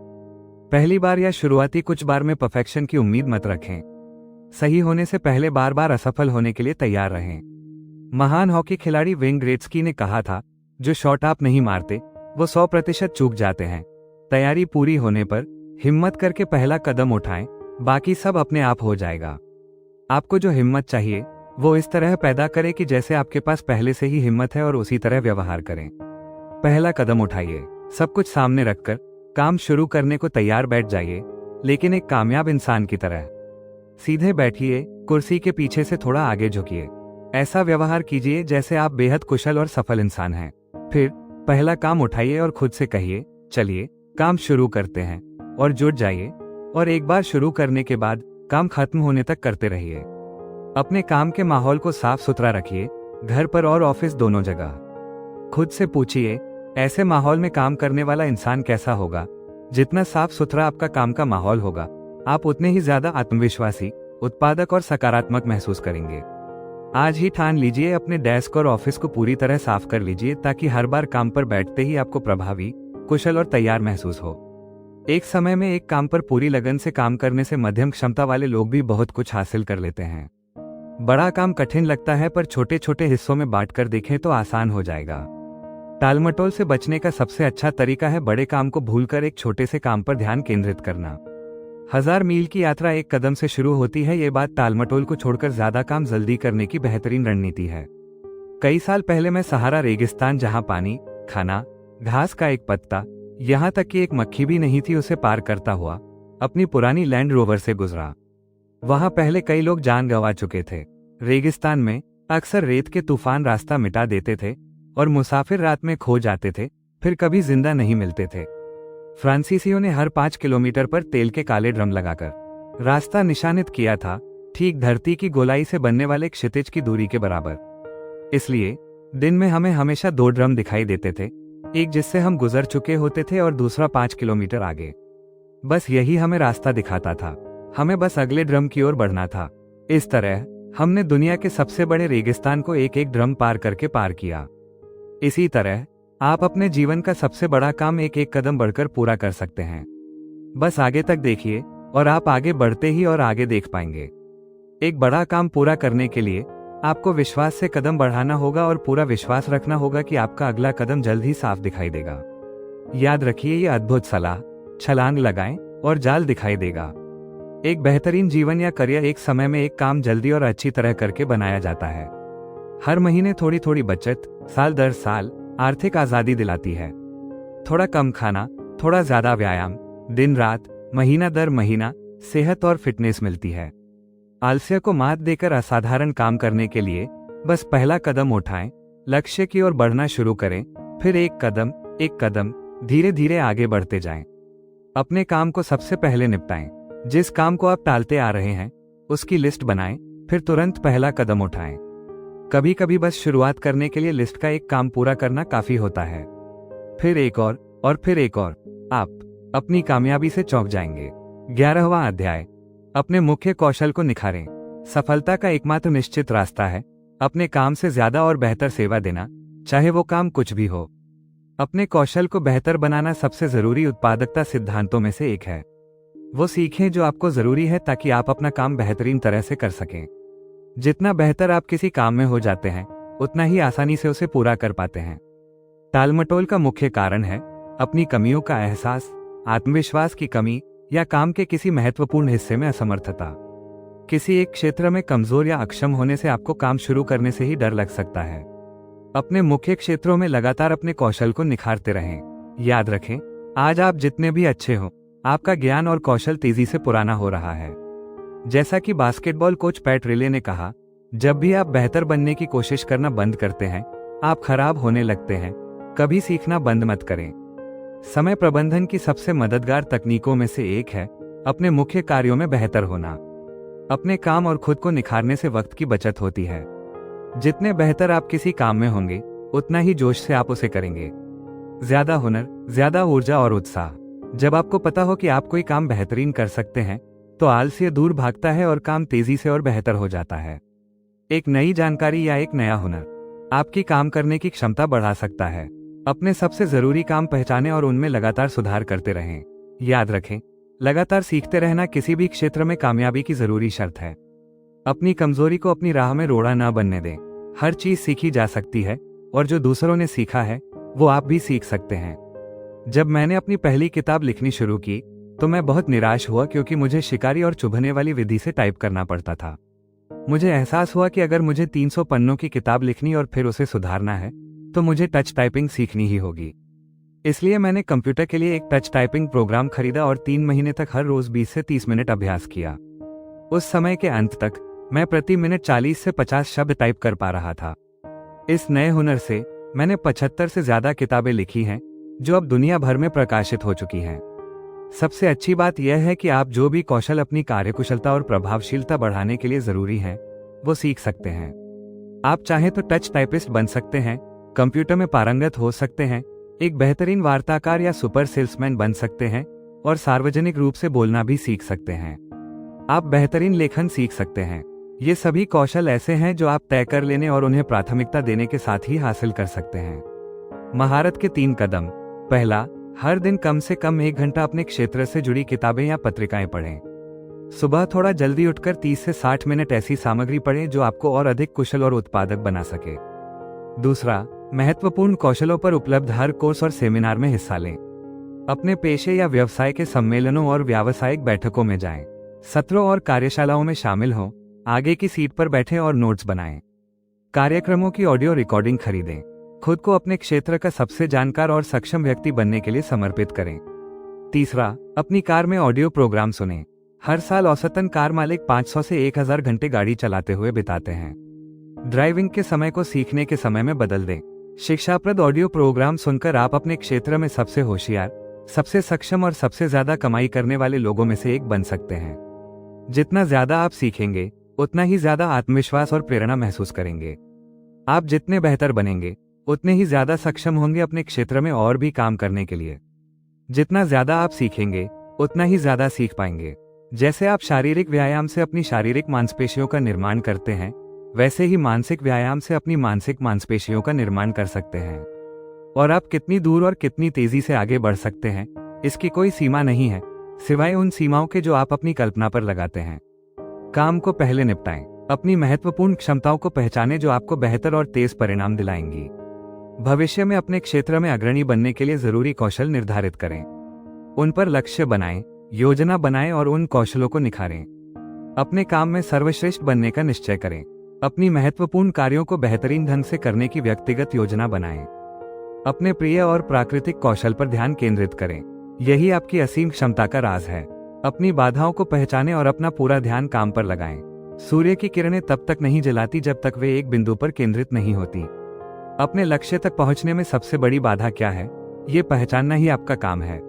पहली बार या शुरुआती कुछ बार में परफेक्शन की उम्मीद मत रखें। सही होने से पहले बार बार असफल होने के लिए तैयार रहें। महान हॉकी खिलाड़ी वेन ग्रेट्स्की ने कहा था, जो शॉट आप नहीं मारते वो 100% चूक जाते हैं। तैयारी पूरी होने पर हिम्मत करके पहला कदम उठाएं, बाकी सब अपने आप हो जाएगा। आपको जो हिम्मत चाहिए वो इस तरह पैदा करें कि जैसे आपके पास पहले से ही हिम्मत है और उसी तरह व्यवहार करें। पहला कदम उठाइए, सब कुछ सामने रखकर काम शुरू करने को तैयार बैठ जाइए, लेकिन एक कामयाब इंसान की तरह। सीधे बैठिए, कुर्सी के पीछे से थोड़ा आगे झुकिए। ऐसा व्यवहार कीजिए जैसे आप बेहद कुशल और सफल इंसान हैं। फिर पहला काम उठाइए और खुद से कहिए, चलिए काम शुरू करते हैं, और जुट जाइए। और एक बार शुरू करने के बाद काम खत्म होने तक करते रहिए। अपने काम के माहौल को साफ सुथरा रखिए, घर पर और ऑफिस दोनों जगह। खुद से पूछिए, ऐसे माहौल में काम करने वाला इंसान कैसा होगा। जितना साफ सुथरा आपका काम का माहौल होगा, आप उतने ही ज्यादा आत्मविश्वासी, उत्पादक और सकारात्मक महसूस करेंगे। आज ही ठान लीजिए, अपने डेस्क और ऑफिस को पूरी तरह साफ कर लीजिए ताकि हर बार काम पर बैठते ही आपको प्रभावी, कुशल और तैयार महसूस हो। एक समय में एक काम पर पूरी लगन से काम करने से मध्यम क्षमता वाले लोग भी बहुत कुछ हासिल कर लेते हैं। बड़ा काम कठिन लगता है, पर छोटे छोटे हिस्सों में बांटकर देखें तो आसान हो जाएगा। टालमटोल से बचने का सबसे अच्छा तरीका है बड़े काम को भूलकर एक छोटे से काम पर ध्यान केंद्रित करना। 1000 मील की यात्रा एक कदम से शुरू होती है। ये बात टालमटोल को छोड़कर ज्यादा काम जल्दी करने की बेहतरीन रणनीति है। कई साल पहले मैं सहारा रेगिस्तान, जहां पानी, खाना, घास का एक पत्ता, यहाँ तक कि एक मक्खी भी नहीं थी, उसे पार करता हुआ अपनी पुरानी लैंड रोवर से गुजरा। वहां पहले कई लोग जान गंवा चुके थे। रेगिस्तान में अक्सर रेत के तूफान रास्ता मिटा देते थे और मुसाफिर रात में खो जाते थे, फिर कभी जिंदा नहीं मिलते थे। फ्रांसीसियों ने हर 5 किलोमीटर पर तेल के काले ड्रम लगाकर रास्ता निशानित किया था, ठीक धरती की गोलाई से बनने वाले क्षितिज की दूरी के बराबर। इसलिए दिन में हमें हमेशा 2 ड्रम दिखाई देते थे, एक जिससे हम गुजर चुके होते थे और दूसरा 5 किलोमीटर आगे। बस यही हमें रास्ता दिखाता था, हमें बस अगले ड्रम की ओर बढ़ना था। इस तरह हमने दुनिया के सबसे बड़े रेगिस्तान को एक एक ड्रम पार करके पार किया। इसी तरह आप अपने जीवन का सबसे बड़ा काम एक एक कदम बढ़कर पूरा कर सकते हैं। बस आगे तक देखिए और आप आगे बढ़ते ही और आगे देख पाएंगे। एक बड़ा काम पूरा करने के लिए आपको विश्वास से कदम बढ़ाना होगा और पूरा विश्वास रखना होगा कि आपका अगला कदम जल्द ही साफ दिखाई देगा। याद रखिए, ये अद्भुत सलाह, छलांग लगाएं और जाल दिखाई देगा। एक बेहतरीन जीवन या करियर एक समय में एक काम जल्दी और अच्छी तरह करके बनाया जाता है। हर महीने थोड़ी थोड़ी बचत साल दर साल आर्थिक आजादी दिलाती है। थोड़ा कम खाना, थोड़ा ज्यादा व्यायाम, दिन रात, महीना दर महीना सेहत और फिटनेस मिलती है। आलस्य को मात देकर असाधारण काम करने के लिए बस पहला कदम उठाएं, लक्ष्य की ओर बढ़ना शुरू करें, फिर एक कदम धीरे धीरे आगे बढ़ते जाएं। अपने काम को सबसे पहले निपटाएं। जिस काम को आप टालते आ रहे हैं उसकी लिस्ट बनाएं, फिर तुरंत पहला कदम उठाएं। कभी कभी बस शुरुआत करने के लिए लिस्ट का एक काम पूरा करना काफी होता है, फिर एक और फिर एक और। आप अपनी कामयाबी से चौंक जाएंगे। 11वां अध्याय, अपने मुख्य कौशल को निखारें। सफलता का एकमात्र निश्चित रास्ता है अपने काम से ज्यादा और बेहतर सेवा देना, चाहे वो काम कुछ भी हो। अपने कौशल को बेहतर बनाना सबसे जरूरी उत्पादकता सिद्धांतों में से एक है। वो सीखें जो आपको जरूरी है ताकि आप अपना काम बेहतरीन तरह से कर सकें। जितना बेहतर आप किसी काम में हो जाते हैं उतना ही आसानी से उसे पूरा कर पाते हैं। टालमटोल का मुख्य कारण है अपनी कमियों का एहसास, आत्मविश्वास की कमी या काम के किसी महत्वपूर्ण हिस्से में असमर्थता। किसी एक क्षेत्र में कमजोर या अक्षम होने से आपको काम शुरू करने से ही डर लग सकता है। अपने मुख्य क्षेत्रों में लगातार अपने कौशल को निखारते रहें। याद रखें, आज आप जितने भी अच्छे हो, आपका ज्ञान और कौशल तेजी से पुराना हो रहा है। जैसा कि बास्केटबॉल कोच पैट रिले ने कहा, जब भी आप बेहतर बनने की कोशिश करना बंद करते हैं, आप खराब होने लगते हैं। कभी सीखना बंद मत करें। समय प्रबंधन की सबसे मददगार तकनीकों में से एक है अपने मुख्य कार्यों में बेहतर होना। अपने काम और खुद को निखारने से वक्त की बचत होती है। जितने बेहतर आप किसी काम में होंगे उतना ही जोश से आप उसे करेंगे। ज्यादा हुनर, ज्यादा ऊर्जा और उत्साह। जब आपको पता हो कि आप कोई काम बेहतरीन कर सकते हैं तो आलस्य दूर भागता है और काम तेजी से और बेहतर हो जाता है। एक नई जानकारी या एक नया हुनर आपकी काम करने की क्षमता बढ़ा सकता है। अपने सबसे जरूरी काम पहचानें और उनमें लगातार सुधार करते रहें। याद रखें, लगातार सीखते रहना किसी भी क्षेत्र में कामयाबी की जरूरी शर्त है। अपनी कमजोरी को अपनी राह में रोड़ा ना बनने दें। हर चीज सीखी जा सकती है और जो दूसरों ने सीखा है वो आप भी सीख सकते हैं। जब मैंने अपनी पहली किताब लिखनी शुरू की तो मैं बहुत निराश हुआ क्योंकि मुझे शिकारी और चुभने वाली विधि से टाइप करना पड़ता था। मुझे एहसास हुआ कि अगर मुझे 300 पन्नों की किताब लिखनी और फिर उसे सुधारना है तो मुझे टच टाइपिंग सीखनी ही होगी। इसलिए मैंने कंप्यूटर के लिए एक टच टाइपिंग प्रोग्राम खरीदा और 3 महीने तक हर रोज 20 से 30 मिनट अभ्यास किया। उस समय के अंत तक मैं प्रति मिनट 40 से 50 शब्द टाइप कर पा रहा था। इस नए हुनर से मैंने 75 से ज्यादा किताबें लिखी हैं जो अब दुनिया भर में प्रकाशित हो चुकी हैं। सबसे अच्छी बात यह है कि आप जो भी कौशल अपनी कार्यकुशलता और प्रभावशीलता बढ़ाने के लिए जरूरी है वो सीख सकते हैं। आप चाहे तो टच टाइपिस्ट बन सकते हैं, कंप्यूटर में पारंगत हो सकते हैं, एक बेहतरीन वार्ताकार या सुपर सेल्समैन बन सकते हैं और सार्वजनिक रूप से बोलना भी सीख सकते हैं। आप बेहतरीन लेखन सीख सकते हैं। ये सभी कौशल ऐसे हैं जो आप तय कर लेने और उन्हें प्राथमिकता देने के साथ ही हासिल कर सकते हैं। महारत के 3 कदम। पहला, हर दिन कम से कम 1 घंटा अपने क्षेत्र से जुड़ी किताबें या पत्रिकाएं पढ़ें। सुबह थोड़ा जल्दी उठकर 30 से 60 मिनट ऐसी सामग्री पढ़ें जो आपको और अधिक कुशल और उत्पादक बना सके। दूसरा, महत्वपूर्ण कौशलों पर उपलब्ध हर कोर्स और सेमिनार में हिस्सा लें। अपने पेशे या व्यवसाय के सम्मेलनों और व्यावसायिक बैठकों में जाएं। सत्रों और कार्यशालाओं में शामिल हों। आगे की सीट पर बैठें और नोट्स बनाएं। कार्यक्रमों की ऑडियो रिकॉर्डिंग खरीदें। खुद को अपने क्षेत्र का सबसे जानकार और सक्षम व्यक्ति बनने के लिए समर्पित करें। तीसरा, अपनी कार में ऑडियो प्रोग्राम सुनें। हर साल औसतन कार मालिक 500 से 1000 घंटे गाड़ी चलाते हुए बिताते हैं। ड्राइविंग के समय को सीखने के समय में बदल दें। शिक्षाप्रद ऑडियो प्रोग्राम सुनकर आप अपने क्षेत्र में सबसे होशियार, सबसे सक्षम और सबसे ज्यादा कमाई करने वाले लोगों में से एक बन सकते हैं। जितना ज्यादा आप सीखेंगे उतना ही ज्यादा आत्मविश्वास और प्रेरणा महसूस करेंगे। आप जितने बेहतर बनेंगे उतने ही ज्यादा सक्षम होंगे अपने क्षेत्र में और भी काम करने के लिए। जितना ज्यादा आप सीखेंगे उतना ही ज्यादा सीख पाएंगे। जैसे आप शारीरिक व्यायाम से अपनी शारीरिक मांसपेशियों का निर्माण करते हैं, वैसे ही मानसिक व्यायाम से अपनी मानसिक मांसपेशियों का निर्माण कर सकते हैं। और आप कितनी दूर और कितनी तेजी से आगे बढ़ सकते हैं इसकी कोई सीमा नहीं है, सिवाय उन सीमाओं के जो आप अपनी कल्पना पर लगाते हैं। काम को पहले निपटाएं। अपनी महत्वपूर्ण क्षमताओं को पहचानें जो आपको बेहतर और तेज परिणाम दिलाएंगी। भविष्य में अपने क्षेत्र में अग्रणी बनने के लिए जरूरी कौशल निर्धारित करें। उन पर लक्ष्य बनाएं, योजना बनाएं और उन कौशलों को निखारें। अपने काम में सर्वश्रेष्ठ बनने का निश्चय करें। अपनी महत्वपूर्ण कार्यों को बेहतरीन ढंग से करने की व्यक्तिगत योजना बनाएं। अपने प्रिय और प्राकृतिक कौशल पर ध्यान केंद्रित करें। यही आपकी असीम क्षमता का राज है। अपनी बाधाओं को पहचानें और अपना पूरा ध्यान काम पर लगाएं। सूर्य की किरणें तब तक नहीं जलाती जब तक वे एक बिंदु पर केंद्रित नहीं होती। अपने लक्ष्य तक पहुंचने में सबसे बड़ी बाधा क्या है, ये पहचानना ही आपका काम है।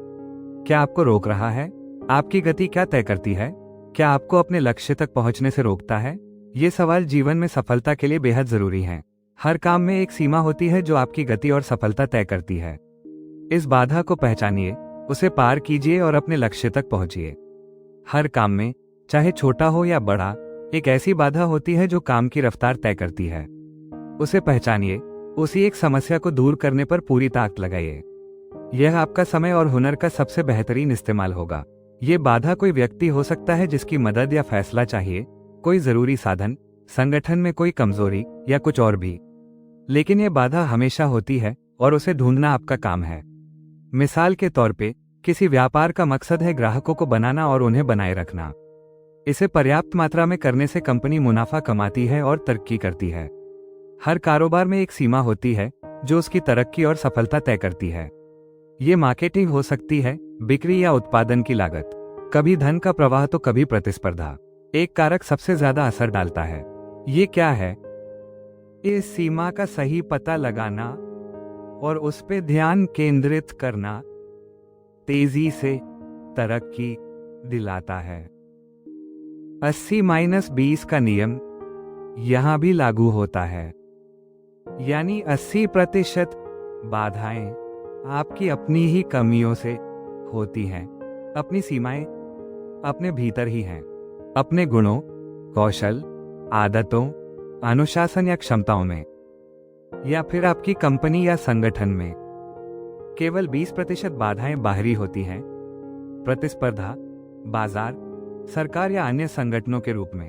क्या आपको रोक रहा है? आपकी गति क्या तय करती है? क्या आपको अपने लक्ष्य तक पहुंचने से रोकता है? ये सवाल जीवन में सफलता के लिए बेहद जरूरी हैं। हर काम में एक सीमा होती है जो आपकी गति और सफलता तय करती है। इस बाधा को पहचानिए, उसे पार कीजिए और अपने लक्ष्य तक पहुंचिए। हर काम में, चाहे छोटा हो या बड़ा, एक ऐसी बाधा होती है जो काम की रफ्तार तय करती है। उसे पहचानिए, उसी एक समस्या को दूर करने पर पूरी ताकत लगाइए। यह आपका समय और हुनर का सबसे बेहतरीन इस्तेमाल होगा। ये बाधा कोई व्यक्ति हो सकता है जिसकी मदद या फैसला चाहिए, कोई जरूरी साधन, संगठन में कोई कमजोरी या कुछ और भी। लेकिन यह बाधा हमेशा होती है और उसे ढूंढना आपका काम है। मिसाल के तौर पे, किसी व्यापार का मकसद है ग्राहकों को बनाना और उन्हें बनाए रखना। इसे पर्याप्त मात्रा में करने से कंपनी मुनाफा कमाती है और तरक्की करती है। हर कारोबार में एक सीमा होती है जो उसकी तरक्की और सफलता तय करती है। ये मार्केटिंग हो सकती है, बिक्री या उत्पादन की लागत, कभी धन का प्रवाह तो कभी प्रतिस्पर्धा। एक कारक सबसे ज्यादा असर डालता है। ये क्या है? इस सीमा का सही पता लगाना और उस पे ध्यान केंद्रित करना तेजी से तरक्की दिलाता है। 80-20 का नियम यहां भी लागू होता है, यानी 80% बाधाएं आपकी अपनी ही कमियों से होती हैं। अपनी सीमाएं अपने भीतर ही हैं, अपने गुणों, कौशल, आदतों, अनुशासन या क्षमताओं में, या फिर आपकी कंपनी या संगठन में। केवल 20% बाधाएं बाहरी होती हैं, प्रतिस्पर्धा, बाजार, सरकार या अन्य संगठनों के रूप में।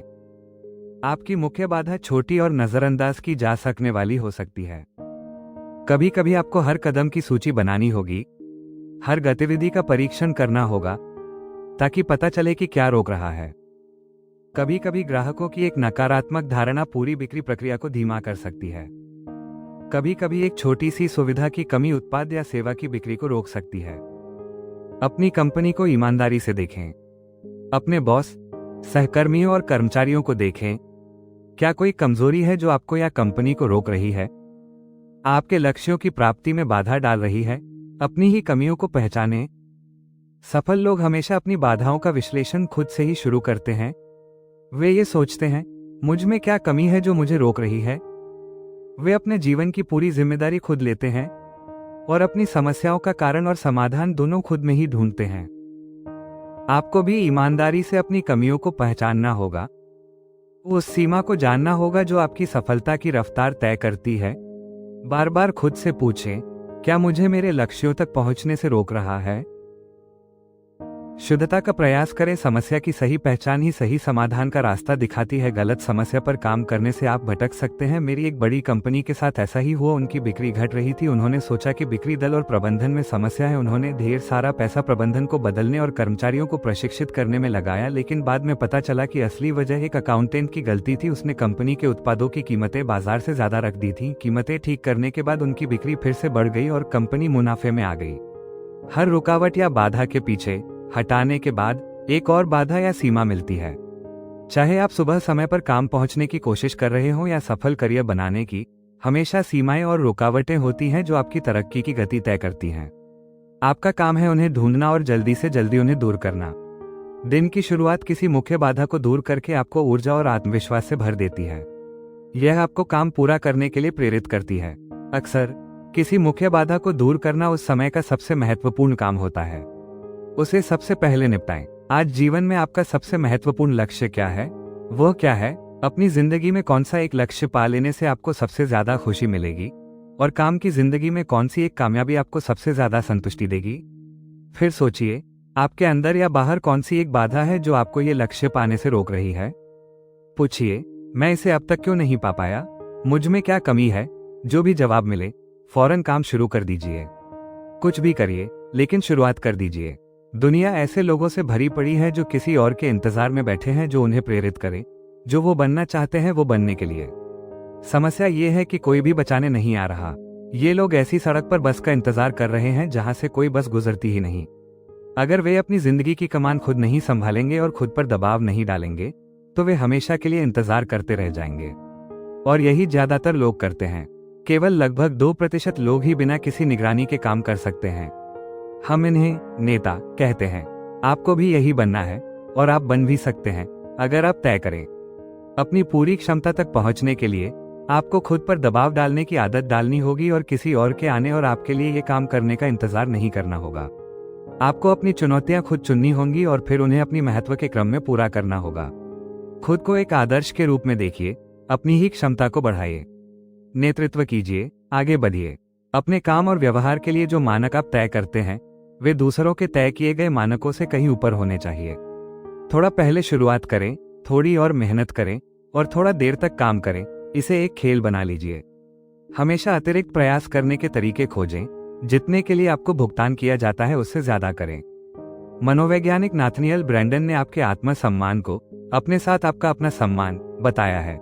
आपकी मुख्य बाधा छोटी और नजरअंदाज की जा सकने वाली हो सकती है। कभी कभी आपको हर कदम की सूची बनानी होगी, हर गतिविधि का परीक्षण करना होगा ताकि पता चले कि क्या रोक रहा है। कभी कभी ग्राहकों की एक नकारात्मक धारणा पूरी बिक्री प्रक्रिया को धीमा कर सकती है। कभी कभी एक छोटी सी सुविधा की कमी उत्पाद या सेवा की बिक्री को रोक सकती है। अपनी कंपनी को ईमानदारी से देखें। अपने बॉस, सहकर्मियों और कर्मचारियों को देखें। क्या कोई कमजोरी है जो आपको या कंपनी को रोक रही है, आपके लक्ष्यों की प्राप्ति में बाधा डाल रही है? अपनी ही कमियों को पहचानें। सफल लोग हमेशा अपनी बाधाओं का विश्लेषण खुद से ही शुरू करते हैं। वे ये सोचते हैं, मुझ में क्या कमी है जो मुझे रोक रही है। वे अपने जीवन की पूरी जिम्मेदारी खुद लेते हैं और अपनी समस्याओं का कारण और समाधान दोनों खुद में ही ढूंढते हैं। आपको भी ईमानदारी से अपनी कमियों को पहचानना होगा, उस सीमा को जानना होगा जो आपकी सफलता की रफ्तार तय करती है। बार बार खुद से पूछें, क्या मुझे मेरे लक्ष्यों तक पहुंचने से रोक रहा है? शुद्धता का प्रयास करें। समस्या की सही पहचान ही सही समाधान का रास्ता दिखाती है। गलत समस्या पर काम करने से आप भटक सकते हैं। मेरी एक बड़ी कंपनी के साथ ऐसा ही हुआ। उनकी बिक्री घट रही थी। उन्होंने सोचा कि बिक्री दल और प्रबंधन में समस्या है। उन्होंने ढेर सारा पैसा प्रबंधन को बदलने और कर्मचारियों को प्रशिक्षित करने में लगाया, लेकिन बाद में पता चला कि असली वजह एक अकाउंटेंट की गलती थी। उसने कंपनी के उत्पादों की कीमतें बाजार से ज्यादा रख दी थी। कीमतें ठीक करने के बाद उनकी बिक्री फिर से बढ़ गई और कंपनी मुनाफे में आ गई। हर रुकावट या बाधा के पीछे हटाने के बाद एक और बाधा या सीमा मिलती है। चाहे आप सुबह समय पर काम पहुंचने की कोशिश कर रहे हो या सफल करियर बनाने की, हमेशा सीमाएं और रुकावटें होती हैं जो आपकी तरक्की की गति तय करती हैं। आपका काम है उन्हें ढूंढना और जल्दी से जल्दी उन्हें दूर करना। दिन की शुरुआत किसी मुख्य बाधा को दूर करके आपको ऊर्जा और आत्मविश्वास से भर देती है। यह आपको काम पूरा करने के लिए प्रेरित करती है। अक्सर किसी मुख्य बाधा को दूर करना उस समय का सबसे महत्वपूर्ण काम होता है। उसे सबसे पहले निपटाएं। आज जीवन में आपका सबसे महत्वपूर्ण लक्ष्य क्या है? वह क्या है? अपनी जिंदगी में कौन सा एक लक्ष्य पा लेने से आपको सबसे ज्यादा खुशी मिलेगी? और काम की जिंदगी में कौन सी एक कामयाबी आपको सबसे ज्यादा संतुष्टि देगी? फिर सोचिए, आपके अंदर या बाहर कौन सी एक बाधा है जो आपको ये लक्ष्य पाने से रोक रही है? पूछिए, मैं इसे अब तक क्यों नहीं पा पाया? मुझ में क्या कमी है? जो भी जवाब मिले, फौरन काम शुरू कर दीजिए। कुछ भी करिए, लेकिन शुरुआत कर दीजिए। दुनिया ऐसे लोगों से भरी पड़ी है जो किसी और के इंतजार में बैठे हैं जो उन्हें प्रेरित करे, जो वो बनना चाहते हैं वो बनने के लिए। समस्या ये है कि कोई भी बचाने नहीं आ रहा। ये लोग ऐसी सड़क पर बस का इंतजार कर रहे हैं जहां से कोई बस गुजरती ही नहीं। अगर वे अपनी जिंदगी की कमान खुद नहीं संभालेंगे और खुद पर दबाव नहीं डालेंगे, तो वे हमेशा के लिए इंतजार करते रह जाएंगे। और यही ज्यादातर लोग करते हैं। केवल लगभग 2% लोग ही बिना किसी निगरानी के काम कर सकते हैं। हम इन्हें नेता कहते हैं। आपको भी यही बनना है और आप बन भी सकते हैं अगर आप तय करें। अपनी पूरी क्षमता तक पहुंचने के लिए आपको खुद पर दबाव डालने की आदत डालनी होगी और किसी और के आने और आपके लिए ये काम करने का इंतजार नहीं करना होगा। आपको अपनी चुनौतियां खुद चुननी होंगी और फिर उन्हें अपनी महत्व के क्रम में पूरा करना होगा। खुद को एक आदर्श के रूप में देखिए, अपनी ही क्षमता को बढ़ाइए, नेतृत्व कीजिए, आगे बढ़िए। अपने काम और व्यवहार के लिए जो मानक आप तय करते हैं वे दूसरों के तय किए गए मानकों से कहीं ऊपर होने चाहिए। थोड़ा पहले शुरुआत करें, थोड़ी और मेहनत करें और थोड़ा देर तक काम करें। इसे एक खेल बना लीजिए। हमेशा अतिरिक्त प्रयास करने के तरीके खोजें। जितने के लिए आपको भुगतान किया जाता है उससे ज्यादा करें। मनोवैज्ञानिक नाथनियल ब्रैंडन ने आपके आत्मसम्मान को अपने साथ आपका अपना सम्मान बताया है।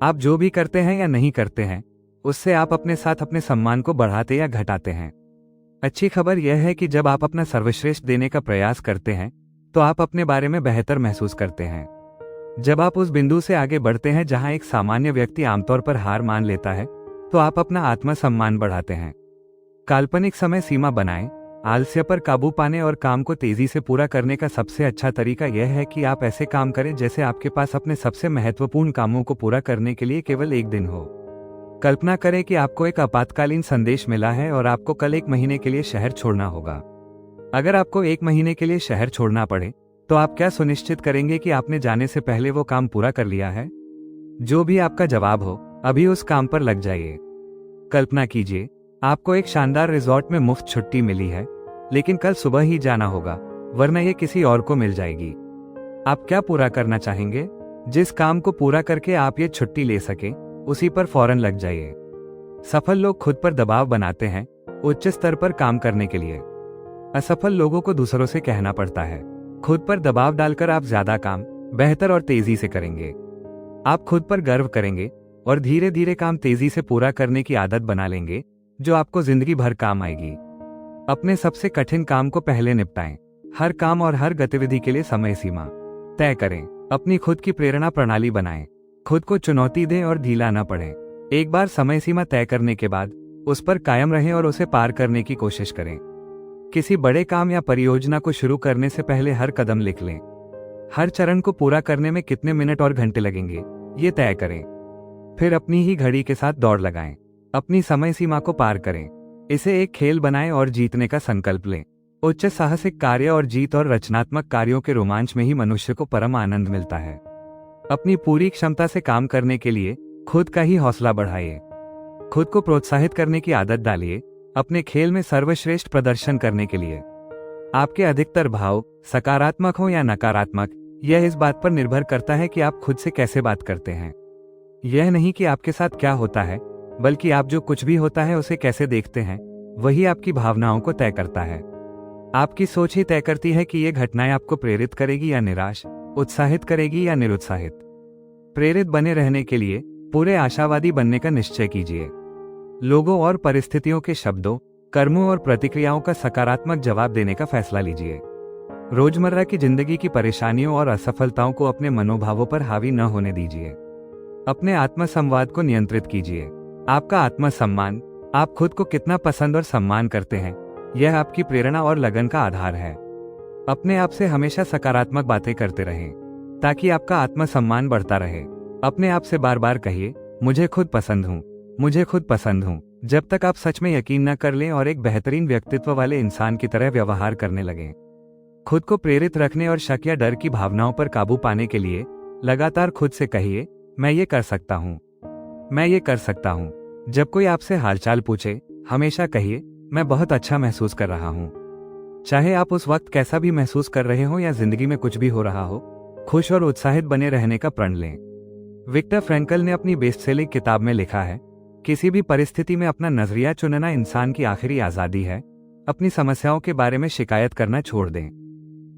आप जो भी करते हैं या नहीं करते हैं उससे आप अपने साथ अपने सम्मान को बढ़ाते या घटाते हैं। अच्छी खबर यह है कि जब आप अपना सर्वश्रेष्ठ देने का प्रयास करते हैं तो आप अपने बारे में बेहतर महसूस करते हैं। जब आप उस बिंदु से आगे बढ़ते हैं जहां एक सामान्य व्यक्ति आमतौर पर हार मान लेता है तो आप अपना आत्मसम्मान बढ़ाते हैं। काल्पनिक समय सीमा बनाएं। आलस्य पर काबू पाने और काम को तेजी से पूरा करने का सबसे अच्छा तरीका यह है कि आप ऐसे काम करें जैसे आपके पास अपने सबसे महत्वपूर्ण कामों को पूरा करने के लिए केवल एक दिन हो। कल्पना करें कि आपको एक आपातकालीन संदेश मिला है और आपको कल 1 महीने के लिए शहर छोड़ना होगा। अगर आपको 1 महीने के लिए शहर छोड़ना पड़े तो आप क्या सुनिश्चित करेंगे कि आपने जाने से पहले वो काम पूरा कर लिया है? जो भी आपका जवाब हो, अभी उस काम पर लग जाइए। कल्पना कीजिए, आपको एक शानदार रिजॉर्ट में मुफ्त छुट्टी मिली है, लेकिन कल सुबह ही जाना होगा, वरना ये किसी और को मिल जाएगी। आप क्या पूरा करना चाहेंगे? जिस काम को पूरा करके आप ये छुट्टी ले सके, उसी पर फौरन लग जाइए। सफल लोग खुद पर दबाव बनाते हैं उच्च स्तर पर काम करने के लिए। असफल लोगों को दूसरों से कहना पड़ता है। खुद पर दबाव डालकर आप ज्यादा काम बेहतर और तेजी से करेंगे। आप खुद पर गर्व करेंगे और धीरे धीरे काम तेजी से पूरा करने की आदत बना लेंगे, जो आपको जिंदगी भर काम आएगी। अपने सबसे कठिन काम को पहले निपटाएं। हर काम और हर गतिविधि के लिए समय सीमा तय करें। अपनी खुद की प्रेरणा प्रणाली बनाएं। खुद को चुनौती दें और ढीला न पड़ें। एक बार समय सीमा तय करने के बाद उस पर कायम रहें और उसे पार करने की कोशिश करें। किसी बड़े काम या परियोजना को शुरू करने से पहले हर कदम लिख लें। हर चरण को पूरा करने में कितने मिनट और घंटे लगेंगे, ये तय करें। फिर अपनी ही घड़ी के साथ दौड़ लगाएं। अपनी समय सीमा को पार करें। इसे एक खेल बनाएं और जीतने का संकल्प लें। उच्च साहसिक कार्य और जीत और रचनात्मक कार्यों के रोमांच में ही मनुष्य को परम आनंद मिलता है। अपनी पूरी क्षमता से काम करने के लिए खुद का ही हौसला बढ़ाइए। खुद को प्रोत्साहित करने की आदत डालिए। अपने खेल में सर्वश्रेष्ठ प्रदर्शन करने के लिए आपके अधिकतर भाव सकारात्मक हो या नकारात्मक, यह इस बात पर निर्भर करता है कि आप खुद से कैसे बात करते हैं। यह नहीं कि आपके साथ क्या होता है, बल्कि आप जो कुछ भी होता है उसे कैसे देखते हैं, वही आपकी भावनाओं को तय करता है। आपकी सोच ही तय करती है कि ये घटनाएं आपको प्रेरित करेगी या निराश, उत्साहित करेगी या निरुत्साहित। प्रेरित बने रहने के लिए पूरे आशावादी बनने का निश्चय कीजिए। लोगों और परिस्थितियों के शब्दों, कर्मों और प्रतिक्रियाओं का सकारात्मक जवाब देने का फैसला लीजिए। रोजमर्रा की जिंदगी की परेशानियों और असफलताओं को अपने मनोभावों पर हावी न होने दीजिए। अपने आत्मसंवाद को नियंत्रित कीजिए। आपका आत्मसम्मान, आप खुद को कितना पसंद और सम्मान करते हैं, यह आपकी प्रेरणा और लगन का आधार है। अपने आप से हमेशा सकारात्मक बातें करते रहें ताकि आपका आत्मसम्मान बढ़ता रहे। अपने आप से बार बार कहिए, मुझे खुद पसंद हूँ, मुझे खुद पसंद हूँ, जब तक आप सच में यकीन न कर लें और एक बेहतरीन व्यक्तित्व वाले इंसान की तरह व्यवहार करने लगें। खुद को प्रेरित रखने और शक या डर की भावनाओं पर काबू पाने के लिए लगातार खुद से कहिए, मैं ये कर सकता हूँ, मैं ये कर सकता हूँ। जब कोई आपसे हालचाल पूछे, हमेशा कहिए, मैं बहुत अच्छा महसूस कर रहा हूँ। चाहे आप उस वक्त कैसा भी महसूस कर रहे हो या जिंदगी में कुछ भी हो रहा हो, खुश और उत्साहित बने रहने का प्रण लें। विक्टर फ्रैंकल ने अपनी बेस्टसेलिंग किताब में लिखा है, किसी भी परिस्थिति में अपना नजरिया चुनना इंसान की आखिरी आजादी है। अपनी समस्याओं के बारे में शिकायत करना छोड़ दें,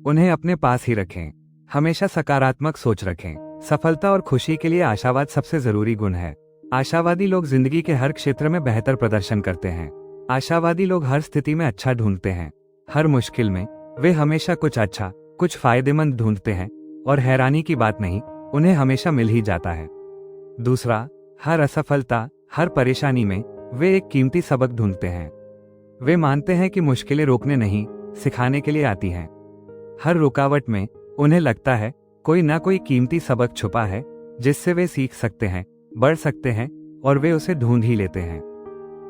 उन्हें अपने पास ही रखें। हमेशा सकारात्मक सोच रखें। सफलता और खुशी के लिए आशावाद सबसे जरूरी गुण है। आशावादी लोग जिंदगी के हर क्षेत्र में बेहतर प्रदर्शन करते हैं। आशावादी लोग हर स्थिति में अच्छा ढूंढते हैं। हर मुश्किल में वे हमेशा कुछ अच्छा, कुछ फायदेमंद ढूंढते हैं। और हैरानी की बात नहीं, उन्हें हमेशा मिल ही जाता है। दूसरा, हर असफलता, हर परेशानी में वे एक कीमती सबक ढूंढते हैं। वे मानते हैं कि मुश्किलें रोकने नहीं, सिखाने के लिए आती हैं। हर रुकावट में उन्हें लगता है कोई ना कोई कीमती सबक छुपा है जिससे वे सीख सकते हैं, बढ़ सकते हैं और वे उसे ढूंढ ही लेते हैं।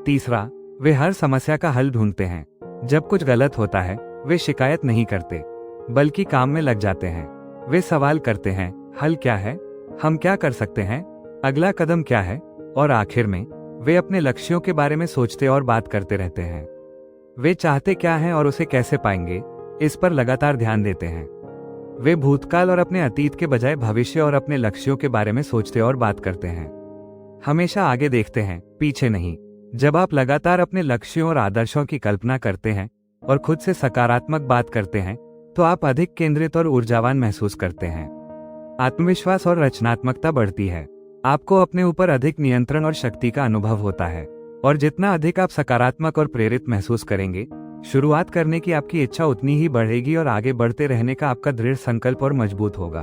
तीसरा, वे हर समस्या का हल ढूंढते हैं। जब कुछ गलत होता है वे शिकायत नहीं करते, बल्कि काम में लग जाते हैं। वे सवाल करते हैं, हल क्या है, हम क्या कर सकते हैं, अगला कदम क्या है, और आखिर में वे अपने लक्ष्यों के बारे में सोचते और बात करते रहते हैं। वे चाहते क्या हैं और उसे कैसे पाएंगे, इस पर लगातार ध्यान देते हैं। वे भूतकाल और अपने अतीत के बजाय भविष्य और अपने लक्ष्यों के बारे में सोचते और बात करते हैं। हमेशा आगे देखते हैं, पीछे नहीं। जब आप लगातार अपने लक्ष्यों और आदर्शों की कल्पना करते हैं और खुद से सकारात्मक बात करते हैं तो आप अधिक केंद्रित और ऊर्जावान महसूस करते हैं। आत्मविश्वास और रचनात्मकता बढ़ती है। आपको अपने ऊपर अधिक नियंत्रण और शक्ति का अनुभव होता है, और जितना अधिक आप सकारात्मक और प्रेरित महसूस करेंगे, शुरुआत करने की आपकी इच्छा उतनी ही बढ़ेगी और आगे बढ़ते रहने का आपका दृढ़ संकल्प और मजबूत होगा।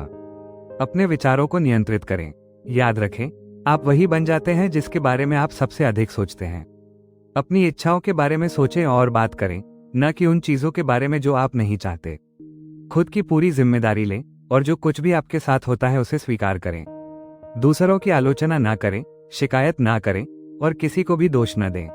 अपने विचारों को नियंत्रित करें। याद रखें, आप वही बन जाते हैं जिसके बारे में आप सबसे अधिक सोचते हैं। अपनी इच्छाओं के बारे में सोचें और बात करें, न कि उन चीजों के बारे में जो आप नहीं चाहते। खुद की पूरी जिम्मेदारी लें और जो कुछ भी आपके साथ होता है उसे स्वीकार करें। दूसरों की आलोचना ना करें, शिकायत ना करें और किसी को भी दोष न दें।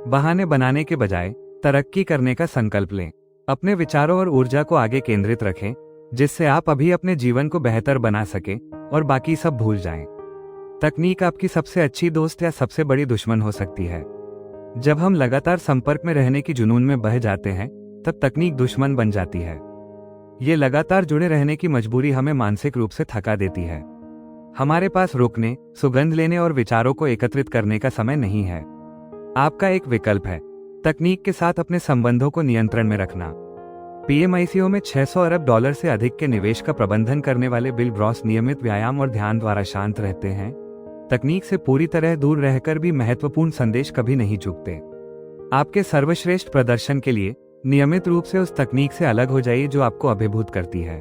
बहाने बनाने के बजाय तरक्की करने का संकल्प लें। अपने विचारों और ऊर्जा को आगे केंद्रित रखें, जिससे आप अभी अपने जीवन को बेहतर बना सकें और बाकी सब भूल जाएं। तकनीक आपकी सबसे अच्छी दोस्त या सबसे बड़ी दुश्मन हो सकती है। जब हम लगातार संपर्क में रहने की जुनून में बह जाते हैं, तब तकनीक दुश्मन बन जाती है। ये लगातार जुड़े रहने की मजबूरी हमें मानसिक रूप से थका देती है। हमारे पास रुकने, सुगंध लेने और विचारों को एकत्रित करने का समय नहीं है। आपका एक विकल्प है, तकनीक के साथ अपने संबंधों को नियंत्रण में रखना। पीएमआईसीओ में $600 अरब से अधिक के निवेश का प्रबंधन करने वाले बिल ग्रॉस नियमित व्यायाम और ध्यान द्वारा शांत रहते हैं। तकनीक से पूरी तरह दूर रहकर भी महत्वपूर्ण संदेश कभी नहीं चूकते। आपके सर्वश्रेष्ठ प्रदर्शन के लिए नियमित रूप से उस तकनीक से अलग हो जाइए जो आपको अभिभूत करती है।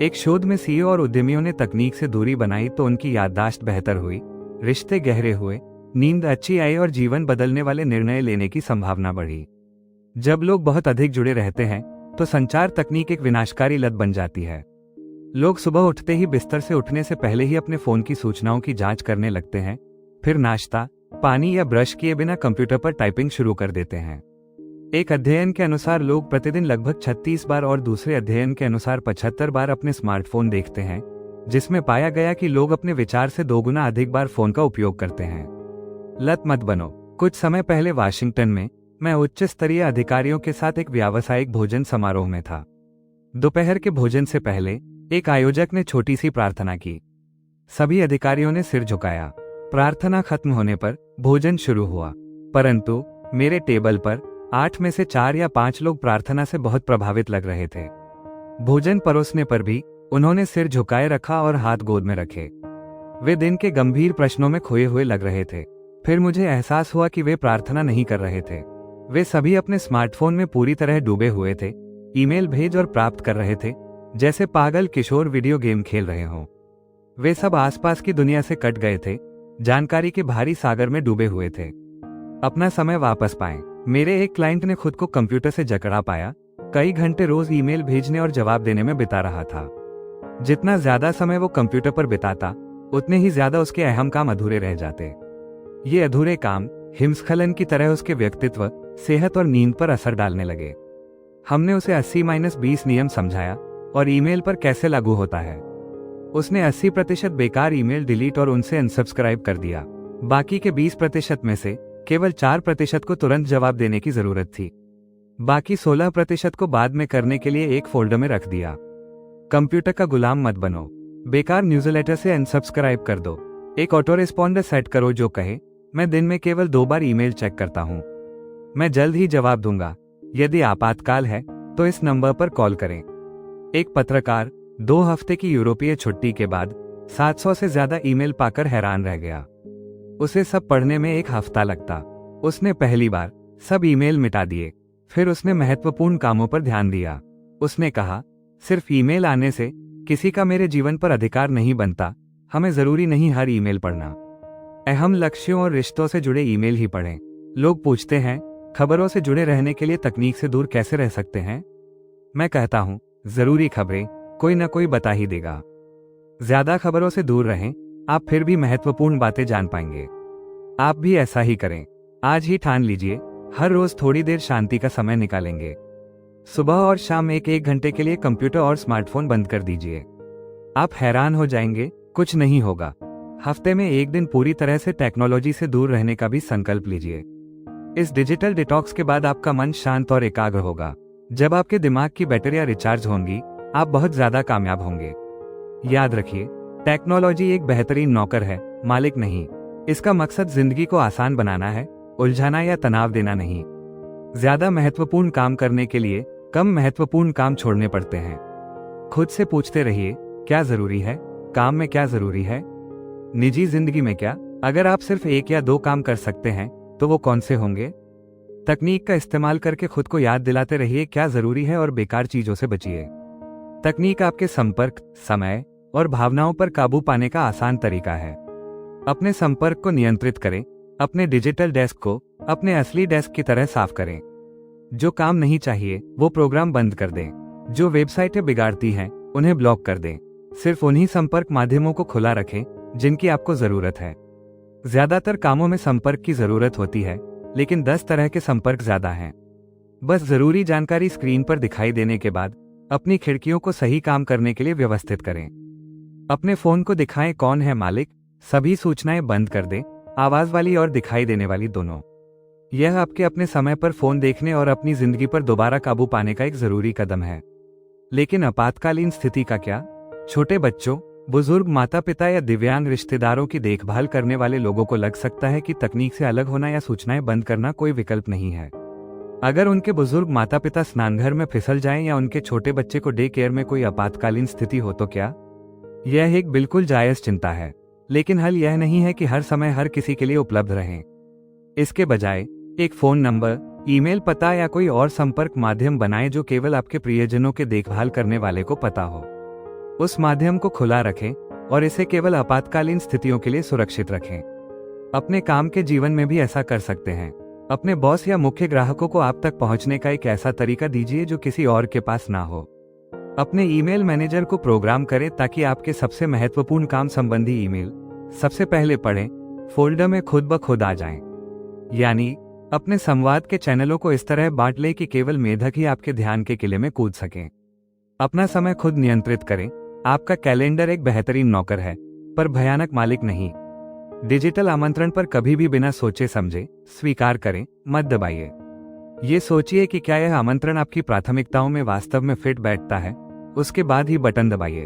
एक शोध में सीईओ और उद्यमियों ने तकनीक से दूरी बनाई तो उनकी याददाश्त बेहतर हुई, रिश्ते गहरे हुए, नींद अच्छी आई और जीवन बदलने वाले निर्णय लेने की संभावना बढ़ी। जब लोग बहुत अधिक जुड़े रहते हैं तो संचार तकनीक एक विनाशकारी लत बन जाती है। लोग सुबह उठते ही बिस्तर से उठने से पहले ही अपने फोन की सूचनाओं की जांच करने लगते हैं, फिर नाश्ता, पानी या ब्रश किए बिना कंप्यूटर पर टाइपिंग शुरू कर देते हैं। एक अध्ययन के अनुसार लोग प्रतिदिन लगभग 36 बार और दूसरे अध्ययन के अनुसार 75 बार अपने स्मार्टफोन देखते हैं, जिसमें पाया गया कि लोग अपने विचार से 2 गुना अधिक बार फोन का उपयोग करते हैं। लत मत बनो। कुछ समय पहले वाशिंगटन में मैं उच्च स्तरीय अधिकारियों के साथ एक व्यावसायिक भोजन समारोह में था। दोपहर के भोजन से पहले एक आयोजक ने छोटी सी प्रार्थना की। सभी अधिकारियों ने सिर झुकाया। प्रार्थना खत्म होने पर भोजन शुरू हुआ, परंतु मेरे टेबल पर 8 में से 4 या 5 लोग प्रार्थना से बहुत प्रभावित लग रहे थे। भोजन परोसने पर भी उन्होंने सिर झुकाए रखा और हाथ गोद में रखे। वे दिन के गंभीर प्रश्नों में खोए हुए लग रहे थे। फिर मुझे एहसास हुआ कि वे प्रार्थना नहीं कर रहे थे। वे सभी अपने स्मार्टफोन में पूरी तरह डूबे हुए थे, ईमेल भेज और प्राप्त कर रहे थे, जैसे पागल किशोर वीडियो गेम खेल रहे हों। वे सब आसपास की दुनिया से कट गए थे, जानकारी के भारी सागर में डूबे हुए थे। अपना समय वापस पाएं। मेरे एक क्लाइंट ने खुद को कंप्यूटर से जकड़ा पाया, कई घंटे रोज ईमेल भेजने और जवाब देने में बिता रहा था। जितना ज्यादा समय वो कंप्यूटर पर बिताता, उतने ही ज्यादा उसके अहम काम अधूरे रह जाते। ये अधूरे काम हिमस्खलन की तरह उसके व्यक्तित्व, सेहत और नींद पर असर डालने लगे। हमने उसे 80-20 नियम समझाया और ईमेल पर कैसे लागू होता है। उसने 80% बेकार ईमेल डिलीट और उनसे अनसब्सक्राइब कर दिया। बाकी के 20% में से केवल 4% को तुरंत जवाब देने की जरूरत थी। बाकी 16% को बाद में करने के लिए एक फोल्डर में रख दिया। कंप्यूटर का गुलाम मत बनो। बेकार न्यूज़लेटर से अनसब्सक्राइब कर दो। एक ऑटो रिस्पॉन्डर सेट करो जो कहे, मैं दिन में केवल 2 बार ईमेल चेक करता हूं, मैं जल्द ही जवाब दूंगा। यदि आपातकाल है तो इस नंबर पर कॉल करें। एक पत्रकार 2 हफ्ते की यूरोपीय छुट्टी के बाद 700 से ज्यादा ईमेल पाकर हैरान रह गया। उसे सब पढ़ने में 1 हफ्ता लगता। उसने पहली बार सब ईमेल मिटा दिए, फिर उसने महत्वपूर्ण कामों पर ध्यान दिया। उसने कहा, सिर्फ ईमेल आने से किसी का मेरे जीवन पर अधिकार नहीं बनता। हमें जरूरी नहीं हर ईमेल पढ़ना। अहम लक्ष्यों और रिश्तों से जुड़े ईमेल ही पढ़ें। लोग पूछते हैं, खबरों से जुड़े रहने के लिए तकनीक से दूर कैसे रह सकते हैं? मैं कहता हूं, जरूरी खबरें कोई ना कोई बता ही देगा। ज्यादा खबरों से दूर रहें, आप फिर भी महत्वपूर्ण बातें जान पाएंगे। आप भी ऐसा ही करें। आज ही ठान लीजिए, हर रोज थोड़ी देर शांति का समय निकालेंगे। सुबह और शाम एक घंटे के लिए कंप्यूटर और स्मार्टफोन बंद कर दीजिए। आप हैरान हो जाएंगे, कुछ नहीं होगा। हफ्ते में एक दिन पूरी तरह से टेक्नोलॉजी से दूर रहने का भी संकल्प लीजिए। इस डिजिटल डिटॉक्स के बाद आपका मन शांत और एकाग्र होगा। जब आपके दिमाग की बैटरियां रिचार्ज होंगी, आप बहुत ज्यादा कामयाब होंगे। याद रखिए, टेक्नोलॉजी एक बेहतरीन नौकर है, मालिक नहीं। इसका मकसद जिंदगी को आसान बनाना है, उलझाना या तनाव देना नहीं। ज्यादा महत्वपूर्ण काम करने के लिए कम महत्वपूर्ण काम छोड़ने पड़ते हैं। खुद से पूछते रहिए, क्या जरूरी है? काम में क्या जरूरी है? निजी जिंदगी में क्या? अगर आप सिर्फ 1 या 2 काम कर सकते हैं तो वो कौन से होंगे? तकनीक का इस्तेमाल करके खुद को याद दिलाते रहिए क्या जरूरी है और बेकार चीजों से बचिए। तकनीक आपके संपर्क, समय और भावनाओं पर काबू पाने का आसान तरीका है। अपने संपर्क को नियंत्रित करें। अपने डिजिटल डेस्क को अपने असली डेस्क की तरह साफ करें। जो काम नहीं चाहिए वो प्रोग्राम बंद कर दें। जो वेबसाइटें बिगाड़ती हैं उन्हें ब्लॉक कर दें। सिर्फ उन्हीं संपर्क माध्यमों को खुला रखें जिनकी आपको जरूरत है। ज्यादातर कामों में संपर्क की जरूरत होती है, लेकिन 10 तरह के संपर्क ज्यादा हैं। बस जरूरी जानकारी स्क्रीन पर दिखाई देने के बाद अपनी खिड़कियों को सही काम करने के लिए व्यवस्थित करें। अपने फोन को दिखाएं कौन है मालिक। सभी सूचनाएं बंद कर दें, आवाज वाली और दिखाई देने वाली दोनों। यह आपके अपने समय पर फोन देखने और अपनी जिंदगी पर दोबारा काबू पाने का एक जरूरी कदम है। लेकिन आपातकालीन स्थिति का क्या? छोटे बच्चों, बुजुर्ग, माता पिता या दिव्यांग रिश्तेदारों की देखभाल करने वाले लोगों को लग सकता है कि तकनीक से अलग होना या सूचनाएं बंद करना कोई विकल्प नहीं है। अगर उनके बुजुर्ग माता पिता स्नानघर में फिसल जाएं या उनके छोटे बच्चे को डे केयर में कोई आपातकालीन स्थिति हो तो क्या? यह एक बिल्कुल जायज चिंता है, लेकिन हल यह नहीं है कि हर समय हर किसी के लिए उपलब्ध रहें। इसके बजाय एक फोन नंबर, ईमेल पता या कोई और संपर्क माध्यम बनाएं जो केवल आपके प्रियजनों के देखभाल करने वाले को पता हो। उस माध्यम को खुला रखें और इसे केवल आपातकालीन स्थितियों के लिए सुरक्षित रखें। अपने काम के जीवन में भी ऐसा कर सकते हैं। अपने बॉस या मुख्य ग्राहकों को आप तक पहुंचने का एक ऐसा तरीका दीजिए जो किसी और के पास ना हो। अपने ईमेल मैनेजर को प्रोग्राम करें ताकि आपके सबसे महत्वपूर्ण काम संबंधी ईमेल सबसे पहले पढ़ें, फोल्डर में खुद ब खुद आ जाएं। यानी अपने संवाद के चैनलों को इस तरह बांट लें कि केवल मेधक ही आपके ध्यान के किले में कूद सकें। अपना समय खुद नियंत्रित करें। आपका कैलेंडर एक बेहतरीन नौकर है, पर भयानक मालिक नहीं। डिजिटल आमंत्रण पर कभी भी बिना सोचे समझे स्वीकार करें, मत दबाइए। ये सोचिए कि क्या यह आमंत्रण आपकी प्राथमिकताओं में वास्तव में फिट बैठता है, उसके बाद ही बटन दबाइए।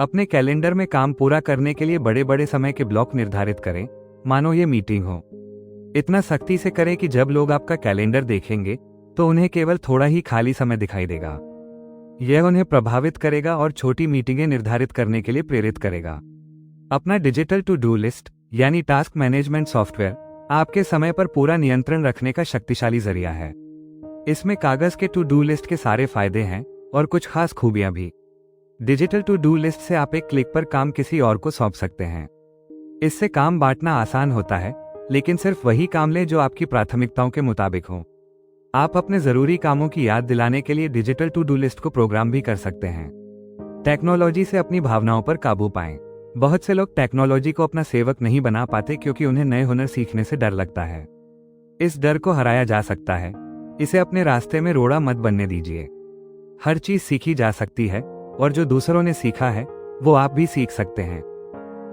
अपने कैलेंडर में काम पूरा करने के लिए बड़े बड़े समय के ब्लॉक निर्धारित करें, मानो ये मीटिंग हो। इतना सख्ती से करें कि जब लोग आपका कैलेंडर देखेंगे तो उन्हें केवल थोड़ा ही खाली समय दिखाई देगा। यह उन्हें प्रभावित करेगा और छोटी मीटिंगें निर्धारित करने के लिए प्रेरित करेगा। अपना डिजिटल टू डू लिस्ट यानी टास्क मैनेजमेंट सॉफ्टवेयर आपके समय पर पूरा नियंत्रण रखने का शक्तिशाली जरिया है। इसमें कागज के टू डू लिस्ट के सारे फायदे हैं और कुछ खास खूबियां भी। डिजिटल टू डू लिस्ट से आप एक क्लिक पर काम किसी और को सौंप सकते हैं। इससे काम बांटना आसान होता है, लेकिन सिर्फ वही काम लें जो आपकी प्राथमिकताओं के मुताबिक हो। आप अपने जरूरी कामों की याद दिलाने के लिए डिजिटल टू डू लिस्ट को प्रोग्राम भी कर सकते हैं। टेक्नोलॉजी से अपनी भावनाओं पर काबू पाएं। बहुत से लोग टेक्नोलॉजी को अपना सेवक नहीं बना पाते क्योंकि उन्हें नए हुनर सीखने से डर लगता है। इस डर को हराया जा सकता है। इसे अपने रास्ते में रोड़ा मत बनने दीजिए। हर चीज सीखी जा सकती है और जो दूसरों ने सीखा है वो आप भी सीख सकते हैं।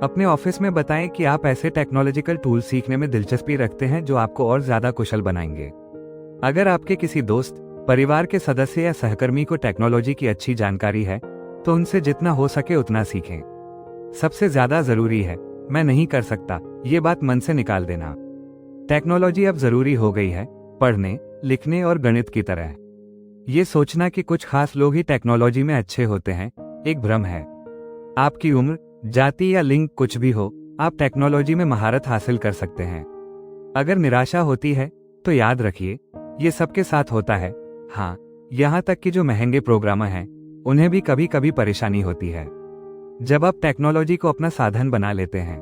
अपने ऑफिस में बताएं कि आप ऐसे टेक्नोलॉजिकल टूल सीखने में दिलचस्पी रखते हैं जो आपको और ज्यादा कुशल बनाएंगे। अगर आपके किसी दोस्त, परिवार के सदस्य या सहकर्मी को टेक्नोलॉजी की अच्छी जानकारी है तो उनसे जितना हो सके उतना सीखें। सबसे ज्यादा जरूरी है, मैं नहीं कर सकता, ये बात मन से निकाल देना। टेक्नोलॉजी अब जरूरी हो गई है, पढ़ने, लिखने और गणित की तरह। ये सोचना कि कुछ खास लोग ही टेक्नोलॉजी में अच्छे होते हैं एक भ्रम है। आपकी उम्र, जाति या लिंग कुछ भी हो, आप टेक्नोलॉजी में महारत हासिल कर सकते हैं। अगर निराशा होती है तो याद रखिए, ये सबके साथ होता है। हाँ, यहाँ तक कि जो महंगे प्रोग्रामर हैं उन्हें भी कभी कभी परेशानी होती है। जब आप टेक्नोलॉजी को अपना साधन बना लेते हैं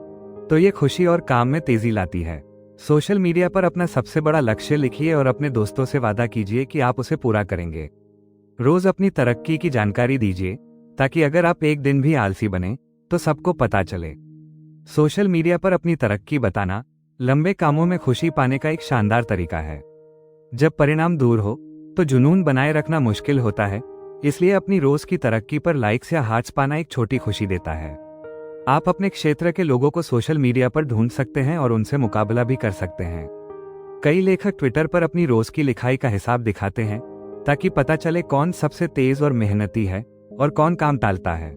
तो ये खुशी और काम में तेजी लाती है। सोशल मीडिया पर अपना सबसे बड़ा लक्ष्य लिखिए और अपने दोस्तों से वादा कीजिए कि आप उसे पूरा करेंगे। रोज अपनी तरक्की की जानकारी दीजिए ताकि अगर आप एक दिन भी आलसी बने तो सबको पता चले। सोशल मीडिया पर अपनी तरक्की बताना लंबे कामों में खुशी पाने का एक शानदार तरीका है। जब परिणाम दूर हो तो जुनून बनाए रखना मुश्किल होता है, इसलिए अपनी रोज की तरक्की पर लाइक्स या हार्ट्स पाना एक छोटी खुशी देता है। आप अपने क्षेत्र के लोगों को सोशल मीडिया पर ढूंढ सकते हैं और उनसे मुकाबला भी कर सकते हैं। कई लेखक ट्विटर पर अपनी रोज की लिखाई का हिसाब दिखाते हैं ताकि पता चले कौन सबसे तेज और मेहनती है और कौन काम टालता है।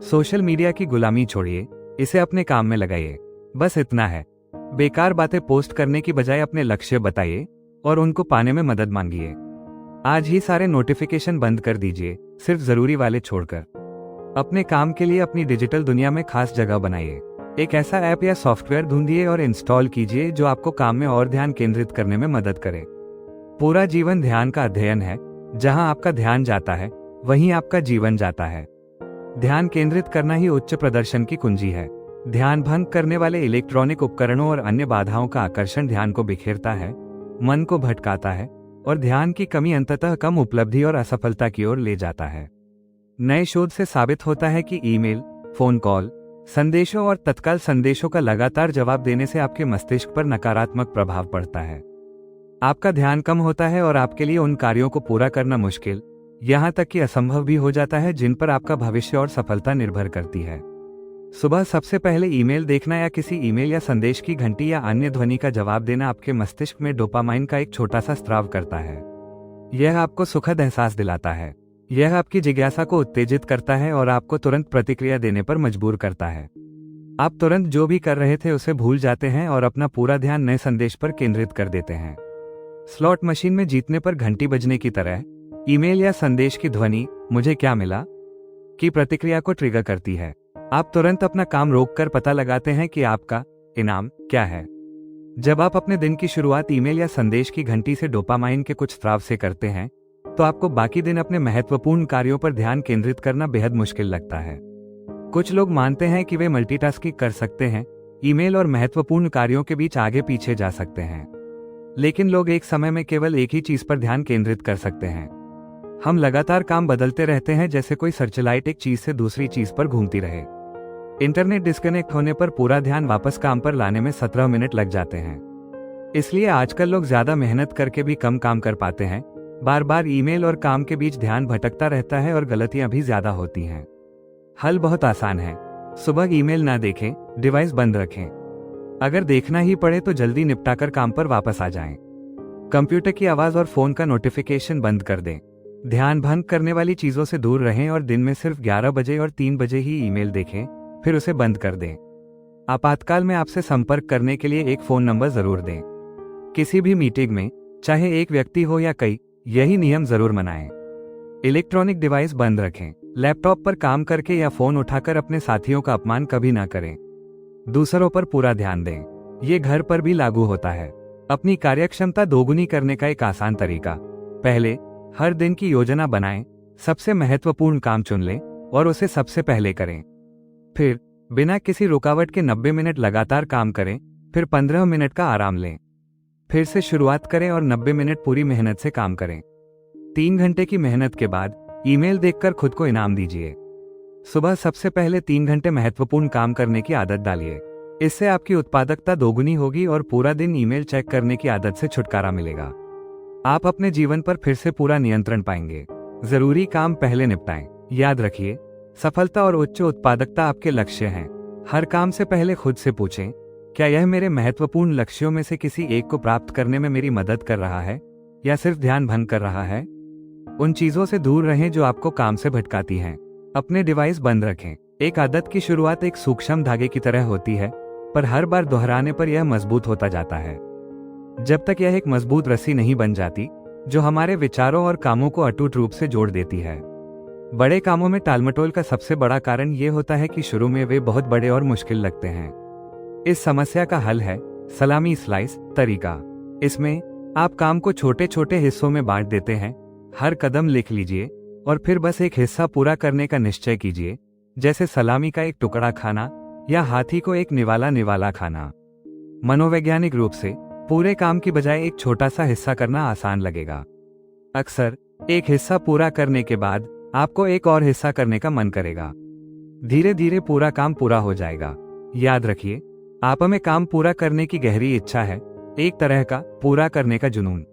सोशल मीडिया की गुलामी छोड़िए, इसे अपने काम में लगाइए। बस इतना है, बेकार बातें पोस्ट करने की बजाय अपने लक्ष्य बताइए और उनको पाने में मदद मांगिए। आज ही सारे नोटिफिकेशन बंद कर दीजिए, सिर्फ जरूरी वाले छोड़कर। अपने काम के लिए अपनी डिजिटल दुनिया में खास जगह बनाइए। एक ऐसा ऐप या सॉफ्टवेयर ढूंढिए और इंस्टॉल कीजिए जो आपको काम में और ध्यान केंद्रित करने में मदद करे। पूरा जीवन ध्यान का अध्ययन है। जहां आपका ध्यान जाता है वहीं आपका जीवन जाता है। ध्यान केंद्रित करना ही उच्च प्रदर्शन की कुंजी है। ध्यान भंग करने वाले इलेक्ट्रॉनिक उपकरणों और अन्य बाधाओं का आकर्षण ध्यान को बिखेरता है, मन को भटकाता है और ध्यान की कमी अंततः कम उपलब्धि और असफलता की ओर ले जाता है। नए शोध से साबित होता है कि ईमेल, फोन कॉल, संदेशों और तत्काल संदेशों का लगातार जवाब देने से आपके मस्तिष्क पर नकारात्मक प्रभाव पड़ता है। आपका ध्यान कम होता है और आपके लिए उन कार्यों को पूरा करना मुश्किल, यहां तक कि असंभव भी हो जाता है जिन पर आपका भविष्य और सफलता निर्भर करती है। सुबह सबसे पहले ईमेल देखना या किसी ईमेल या संदेश की घंटी या अन्य ध्वनि का जवाब देना आपके मस्तिष्क में डोपामाइन का एक छोटा सा स्राव करता है। यह आपको सुखद एहसास दिलाता है। यह आपकी जिज्ञासा को उत्तेजित करता है और आपको तुरंत प्रतिक्रिया देने पर मजबूर करता है। आप तुरंत जो भी कर रहे थे उसे भूल जाते हैं और अपना पूरा ध्यान नए संदेश पर केंद्रित कर देते हैं। स्लॉट मशीन में जीतने पर घंटी बजने की तरह ईमेल या संदेश की ध्वनि "मुझे क्या मिला" की प्रतिक्रिया को ट्रिगर करती है। आप तुरंत अपना काम रोककर पता लगाते हैं कि आपका इनाम क्या है। जब आप अपने दिन की शुरुआत ईमेल या संदेश की घंटी से डोपामाइन के कुछ स्राव से करते हैं तो आपको बाकी दिन अपने महत्वपूर्ण कार्यों पर ध्यान केंद्रित करना बेहद मुश्किल लगता है। कुछ लोग मानते हैं कि वे मल्टीटास्किंग कर सकते हैं, ईमेल और महत्वपूर्ण कार्यों के बीच आगे पीछे जा सकते हैं, लेकिन लोग एक समय में केवल एक ही चीज पर ध्यान केंद्रित कर सकते हैं। हम लगातार काम बदलते रहते हैं, जैसे कोई सर्चलाइट एक चीज से दूसरी चीज पर घूमती रहे। इंटरनेट डिस्कनेक्ट होने पर पूरा ध्यान वापस काम पर लाने में 17 मिनट लग जाते हैं। इसलिए आजकल लोग ज्यादा मेहनत करके भी कम काम कर पाते हैं। बार बार ईमेल और काम के बीच ध्यान भटकता रहता है और गलतियां भी ज्यादा होती हैं। हल बहुत आसान है। सुबह ईमेल ना देखें, डिवाइस बंद रखें। अगर देखना ही पड़े तो जल्दी निपटाकर काम पर वापस आ जाएं। कंप्यूटर की आवाज और फोन का नोटिफिकेशन बंद कर दें। ध्यान भंग करने वाली चीजों से दूर रहें और दिन में सिर्फ 11 बजे और 3 बजे ही ईमेल देखें, फिर उसे बंद कर दें। आपातकाल में आपसे संपर्क करने के लिए एक फोन नंबर जरूर दें। किसी भी मीटिंग में, चाहे एक व्यक्ति हो या कई, यही नियम जरूर मनाएं। इलेक्ट्रॉनिक डिवाइस बंद रखें। लैपटॉप पर काम करके या फोन उठाकर अपने साथियों का अपमान कभी ना करें। दूसरों पर पूरा ध्यान दें। ये घर पर भी लागू होता है। अपनी कार्यक्षमता दोगुनी करने का एक आसान तरीका। पहले, हर दिन की योजना बनाएं, सबसे महत्वपूर्ण काम चुन लें और उसे सबसे पहले करें। फिर बिना किसी रुकावट के 90 मिनट लगातार काम करें, फिर 15 मिनट का आराम लें। फिर से शुरुआत करें और 90 मिनट पूरी मेहनत से काम करें। 3 घंटे की मेहनत के बाद ईमेल देखकर खुद को इनाम दीजिए। सुबह सबसे पहले 3 घंटे महत्वपूर्ण काम करने की आदत डालिए। इससे आपकी उत्पादकता दोगुनी होगी और पूरा दिन ईमेल चेक करने की आदत से छुटकारा मिलेगा। आप अपने जीवन पर फिर से पूरा नियंत्रण पाएंगे। जरूरी काम पहले निपटाएं। याद रखिए, सफलता और उच्च उत्पादकता आपके लक्ष्य हैं। हर काम से पहले खुद से पूछें, क्या यह मेरे महत्वपूर्ण लक्ष्यों में से किसी एक को प्राप्त करने में मेरी मदद कर रहा है या सिर्फ ध्यान भंग कर रहा है? उन चीजों से दूर रहें जो आपको काम से भटकाती हैं। अपने डिवाइस बंद रखें। एक आदत की शुरुआत एक सूक्ष्म धागे की तरह होती है, पर हर बार दोहराने पर यह मजबूत होता जाता है। जब तक यह एक मजबूत रस्सी नहीं बन जाती जो हमारे विचारों और कामों को अटूट रूप से जोड़ देती है। बड़े कामों में टालमटोल का सबसे बड़ा कारण यह होता है कि शुरू में वे बहुत बड़े और मुश्किल लगते हैं। इस समस्या का हल है सलामी स्लाइस तरीका। इसमें आप काम को छोटे छोटे हिस्सों में बांट देते हैं। हर कदम लिख लीजिए, और फिर बस एक हिस्सा पूरा करने का निश्चय कीजिए, जैसे सलामी का एक टुकड़ा खाना या हाथी को एक निवाला निवाला खाना। मनोवैज्ञानिक रूप से पूरे काम की बजाय एक छोटा सा हिस्सा करना आसान लगेगा। अक्सर एक हिस्सा पूरा करने के बाद आपको एक और हिस्सा करने का मन करेगा। धीरे धीरे पूरा काम पूरा हो जाएगा। याद रखिए, आप में काम पूरा करने की गहरी इच्छा है, एक तरह का पूरा करने का जुनून।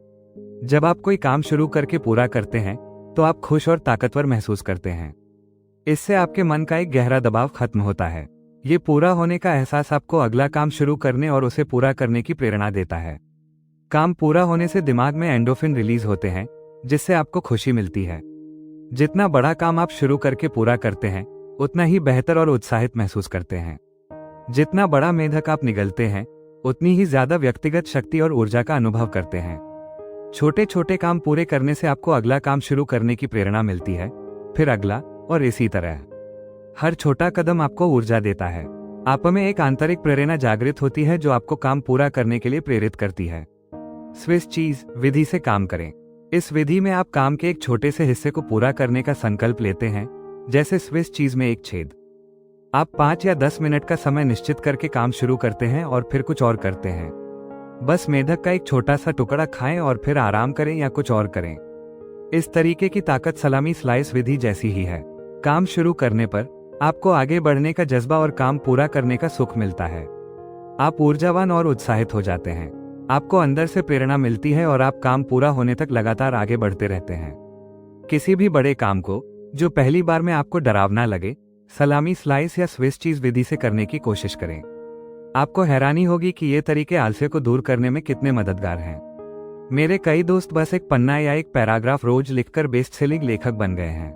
जब आप कोई काम शुरू करके पूरा करते हैं तो आप खुश और ताकतवर महसूस करते हैं। इससे आपके मन का एक गहरा दबाव खत्म होता है। ये पूरा होने का एहसास आपको अगला काम शुरू करने और उसे पूरा करने की प्रेरणा देता है। काम पूरा होने से दिमाग में एंडोर्फिन रिलीज होते हैं, जिससे आपको खुशी मिलती है। जितना बड़ा काम आप शुरू करके पूरा करते हैं, उतना ही बेहतर और उत्साहित महसूस करते हैं। जितना बड़ा मेढक आप निगलते हैं, उतनी ही ज्यादा व्यक्तिगत शक्ति और ऊर्जा का अनुभव करते हैं। छोटे छोटे काम पूरे करने से आपको अगला काम शुरू करने की प्रेरणा मिलती है, फिर अगला, और इसी तरह। हर छोटा कदम आपको ऊर्जा देता है। आप में एक आंतरिक प्रेरणा जागृत होती है जो आपको काम पूरा करने के लिए प्रेरित करती है। स्विस चीज विधि से काम करें। इस विधि में आप काम के एक छोटे से हिस्से को पूरा करने का संकल्प लेते हैं, जैसे स्विस चीज में एक छेद। आप 5 या 10 मिनट का समय निश्चित करके काम शुरू करते हैं और फिर कुछ और करते हैं। बस मेढक का एक छोटा सा टुकड़ा खाएं और फिर आराम करें या कुछ और करें। इस तरीके की ताकत सलामी स्लाइस विधि जैसी ही है। काम शुरू करने पर आपको आगे बढ़ने का जज्बा और काम पूरा करने का सुख मिलता है। आप ऊर्जावान और उत्साहित हो जाते हैं। आपको अंदर से प्रेरणा मिलती है और आप काम पूरा होने तक लगातार आगे बढ़ते रहते हैं। किसी भी बड़े काम को जो पहली बार में आपको डरावना लगे, सलामी स्लाइस या स्विस चीज विधि से करने की कोशिश करें। आपको हैरानी होगी कि ये तरीके आलस्य को दूर करने में कितने मददगार हैं। मेरे कई दोस्त बस एक पन्ना या एक पैराग्राफ रोज लिखकर बेस्ट सेलिंग लेखक बन गए हैं।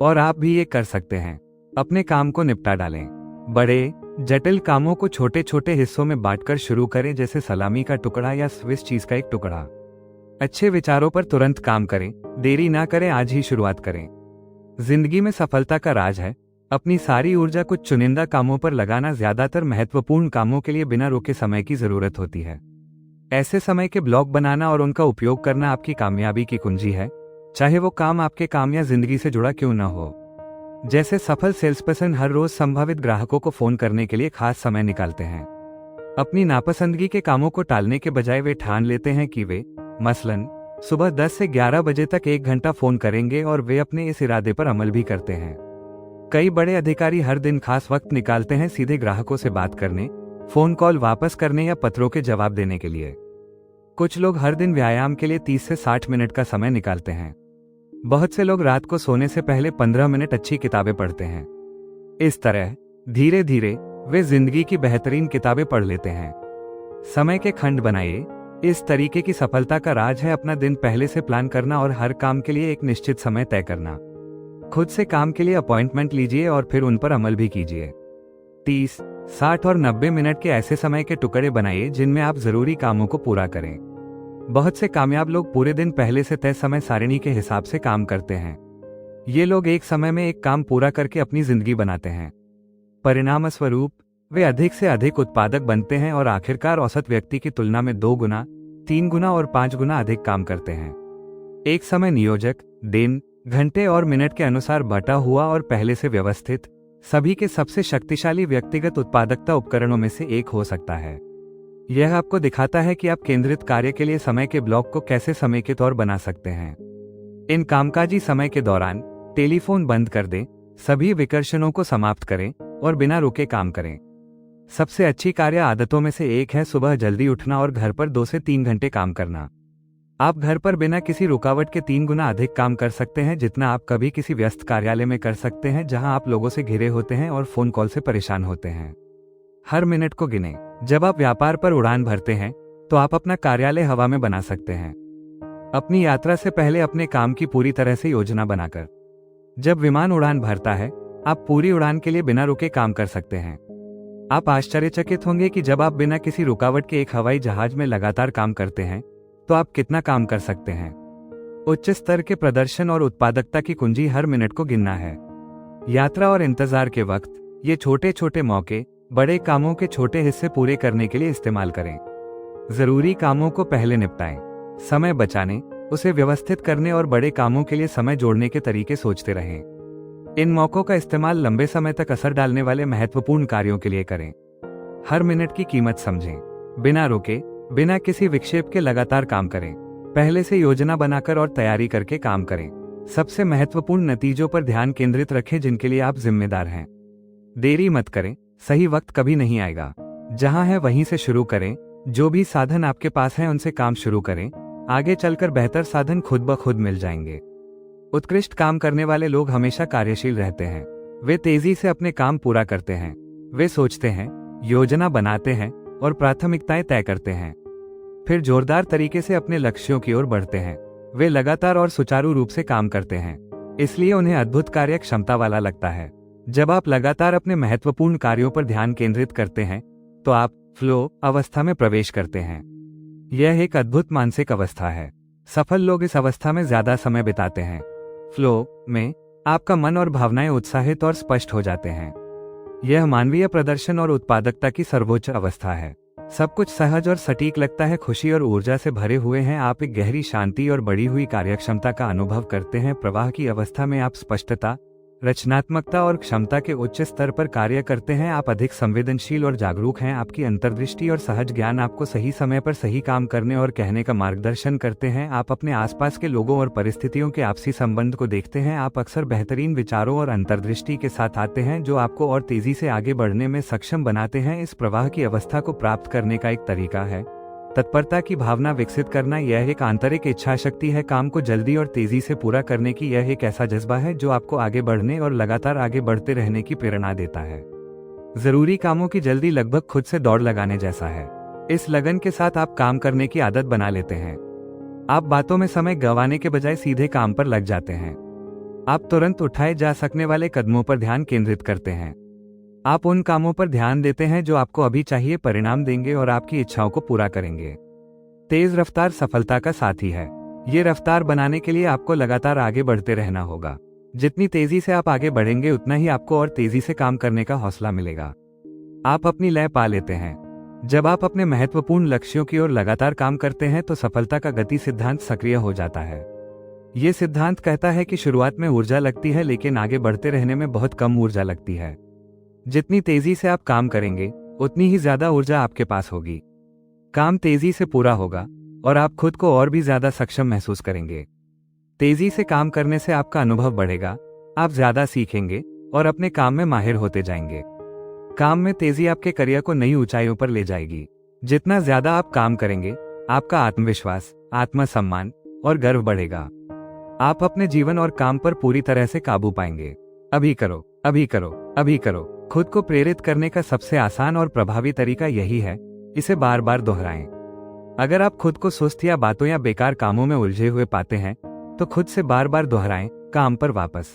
और आप भी ये कर सकते हैं। अपने काम को निपटा डालें। बड़े जटिल कामों को छोटे छोटे हिस्सों में बांटकर शुरू करें, जैसे सलामी का टुकड़ा या स्विस चीज का एक टुकड़ा। अच्छे विचारों पर तुरंत काम करें, देरी ना करें, आज ही शुरुआत करें। जिंदगी में सफलता का राज है अपनी सारी ऊर्जा कुछ चुनिंदा कामों पर लगाना। ज्यादातर महत्वपूर्ण कामों के लिए बिना रुके समय की जरूरत होती है। ऐसे समय के ब्लॉक बनाना और उनका उपयोग करना आपकी कामयाबी की कुंजी है, चाहे वो काम आपके काम या जिंदगी से जुड़ा क्यों न हो। जैसे सफल सेल्सपर्सन हर रोज संभावित ग्राहकों को फोन करने के लिए खास समय निकालते हैं। अपनी नापसंदगी के कामों को टालने के बजाय वे ठान लेते हैं कि वे मसलन सुबह 10 से 11 बजे तक 1 घंटा फोन करेंगे, और वे अपने इस इरादे पर अमल भी करते हैं। कई बड़े अधिकारी हर दिन खास वक्त निकालते हैं सीधे ग्राहकों से बात करने, फोन कॉल वापस करने या पत्रों के जवाब देने के लिए। कुछ लोग हर दिन व्यायाम के लिए 30 से 60 मिनट का समय निकालते हैं। बहुत से लोग रात को सोने से पहले 15 मिनट अच्छी किताबें पढ़ते हैं। इस तरह धीरे धीरे वे जिंदगी की बेहतरीन किताबें पढ़ लेते हैं। समय के खंड बनाइए। इस तरीके की सफलता का राज है अपना दिन पहले से प्लान करना और हर काम के लिए एक निश्चित समय तय करना। खुद से काम के लिए अपॉइंटमेंट लीजिए और फिर उन पर अमल भी कीजिए। 30, 60 और 90 मिनट के ऐसे समय के टुकड़े बनाइए जिनमें आप जरूरी कामों को पूरा करें। बहुत से कामयाब लोग पूरे दिन पहले से तय समय सारिणी के हिसाब से काम करते हैं। ये लोग एक समय में एक काम पूरा करके अपनी जिंदगी बनाते हैं। परिणाम स्वरूप वे अधिक से अधिक उत्पादक बनते हैं और आखिरकार औसत व्यक्ति की तुलना में 2 गुना, 3 गुना और 5 गुना अधिक काम करते हैं। एक समय नियोजक दिन, घंटे और मिनट के अनुसार बटा हुआ और पहले से व्यवस्थित सभी के सबसे शक्तिशाली व्यक्तिगत उत्पादकता उपकरणों में से एक हो सकता है। यह आपको दिखाता है कि आप केंद्रित कार्य के लिए समय के ब्लॉक को कैसे समेकित और बना सकते हैं। इन कामकाजी समय के दौरान टेलीफोन बंद कर दें, सभी विकर्षणों को समाप्त करें और बिना रुके काम करें। सबसे अच्छी कार्य आदतों में से एक है सुबह जल्दी उठना और घर पर 2 से 3 घंटे काम करना। आप घर पर बिना किसी रुकावट के 3 गुना अधिक काम कर सकते हैं जितना आप कभी किसी व्यस्त कार्यालय में कर सकते हैं जहां आप लोगों से घिरे होते हैं और फोन कॉल से परेशान होते हैं। हर मिनट को गिने। जब आप व्यापार पर उड़ान भरते हैं तो आप अपना कार्यालय हवा में बना सकते हैं। अपनी यात्रा से पहले अपने काम की पूरी तरह से योजना बनाकर। जब विमान उड़ान भरता है, आप पूरी उड़ान के लिए बिना रुके काम कर सकते हैं। आप आश्चर्यचकित होंगे कि जब आप बिना किसी रुकावट के एक हवाई जहाज में लगातार काम करते हैं तो आप कितना काम कर सकते हैं। उच्च स्तर के प्रदर्शन और उत्पादकता की कुंजी हर मिनट को गिनना है। यात्रा और इंतजार के वक्त ये छोटे छोटे मौके बड़े कामों के छोटे हिस्से पूरे करने के लिए इस्तेमाल करें। जरूरी कामों को पहले निपटाएं। समय बचाने उसे व्यवस्थित करने और बड़े कामों के लिए समय जोड़ने के तरीके सोचते रहें। इन मौकों का इस्तेमाल लंबे समय तक असर डालने वाले महत्वपूर्ण कार्यों के लिए करें। हर मिनट की कीमत समझें। बिना रुके, बिना किसी विक्षेप के लगातार काम करें। पहले से योजना बनाकर और तैयारी करके काम करें। सबसे महत्वपूर्ण नतीजों पर ध्यान केंद्रित रखें जिनके लिए आप जिम्मेदार हैं। देरी मत करें, सही वक्त कभी नहीं आएगा। जहां है वहीं से शुरू करें। जो भी साधन आपके पास हैं उनसे काम शुरू करें। आगे चलकर बेहतर साधन खुद ब खुद मिल जाएंगे। उत्कृष्ट काम करने वाले लोग हमेशा कार्यशील रहते हैं। वे तेजी से अपने काम पूरा करते हैं। वे सोचते हैं, योजना बनाते हैं और प्राथमिकताएं तय करते हैं, फिर जोरदार तरीके से अपने लक्ष्यों की ओर बढ़ते हैं। वे लगातार और सुचारू रूप से काम करते हैं, इसलिए उन्हें अद्भुत कार्य क्षमता वाला लगता है। जब आप लगातार अपने महत्वपूर्ण कार्यों पर ध्यान केंद्रित करते हैं तो आप फ्लो अवस्था में प्रवेश करते हैं। यह एक अद्भुत मानसिक अवस्था है। सफल लोग इस अवस्था में ज्यादा समय बिताते हैं। फ्लो में आपका मन और भावनाएं उत्साहित और स्पष्ट हो जाते हैं। यह मानवीय प्रदर्शन और उत्पादकता की सर्वोच्च अवस्था है। सब कुछ सहज और सटीक लगता है, खुशी और ऊर्जा से भरे हुए हैं। आप एक गहरी शांति और बढ़ी हुई कार्यक्षमता का अनुभव करते हैं। प्रवाह की अवस्था में आप स्पष्टता, रचनात्मकता और क्षमता के उच्च स्तर पर कार्य करते हैं। आप अधिक संवेदनशील और जागरूक हैं। आपकी अंतर्दृष्टि और सहज ज्ञान आपको सही समय पर सही काम करने और कहने का मार्गदर्शन करते हैं। आप अपने आसपास के लोगों और परिस्थितियों के आपसी संबंध को देखते हैं। आप अक्सर बेहतरीन विचारों और अंतर्दृष्टि के साथ आते हैं जो आपको और तेजी से आगे बढ़ने में सक्षम बनाते हैं। इस प्रवाह की अवस्था को प्राप्त करने का एक तरीका है तत्परता की भावना विकसित करना। यह एक आंतरिक इच्छा शक्ति है काम को जल्दी और तेजी से पूरा करने की। यह एक ऐसा जज्बा है जो आपको आगे बढ़ने और लगातार आगे बढ़ते रहने की प्रेरणा देता है। जरूरी कामों की जल्दी लगभग खुद से दौड़ लगाने जैसा है। इस लगन के साथ आप काम करने की आदत बना लेते हैं। आप बातों में समय गंवाने के बजाय सीधे काम पर लग जाते हैं। आप तुरंत उठाए जा सकने वाले कदमों पर ध्यान केंद्रित करते हैं। आप उन कामों पर ध्यान देते हैं जो आपको अभी चाहिए, परिणाम देंगे और आपकी इच्छाओं को पूरा करेंगे। तेज रफ्तार सफलता का साथी है। ये रफ्तार बनाने के लिए आपको लगातार आगे बढ़ते रहना होगा। जितनी तेजी से आप आगे बढ़ेंगे उतना ही आपको और तेजी से काम करने का हौसला मिलेगा। आप अपनी लय पा लेते हैं। जब आप अपने महत्वपूर्ण लक्ष्यों की ओर लगातार काम करते हैं तो सफलता का गति सिद्धांत सक्रिय हो जाता है। ये सिद्धांत कहता है कि शुरुआत में ऊर्जा लगती है लेकिन आगे बढ़ते रहने में बहुत कम ऊर्जा लगती है। जितनी तेजी से आप काम करेंगे उतनी ही ज्यादा ऊर्जा आपके पास होगी। काम तेजी से पूरा होगा और आप खुद को और भी ज्यादा सक्षम महसूस करेंगे। तेजी से काम करने से आपका अनुभव बढ़ेगा, आप ज्यादा सीखेंगे और अपने काम में माहिर होते जाएंगे। काम में तेजी आपके करियर को नई ऊंचाइयों पर ले जाएगी। जितना ज्यादा आप काम करेंगे आपका आत्मविश्वास, आत्मसम्मान और गर्व बढ़ेगा। आप अपने जीवन और काम पर पूरी तरह से काबू पाएंगे। अभी करो, अभी करो, अभी करो। खुद को प्रेरित करने का सबसे आसान और प्रभावी तरीका यही है, इसे बार बार दोहराएं। अगर आप खुद को सुस्त या बातों या बेकार कामों में उलझे हुए पाते हैं तो खुद से बार बार दोहराएं, काम पर वापस,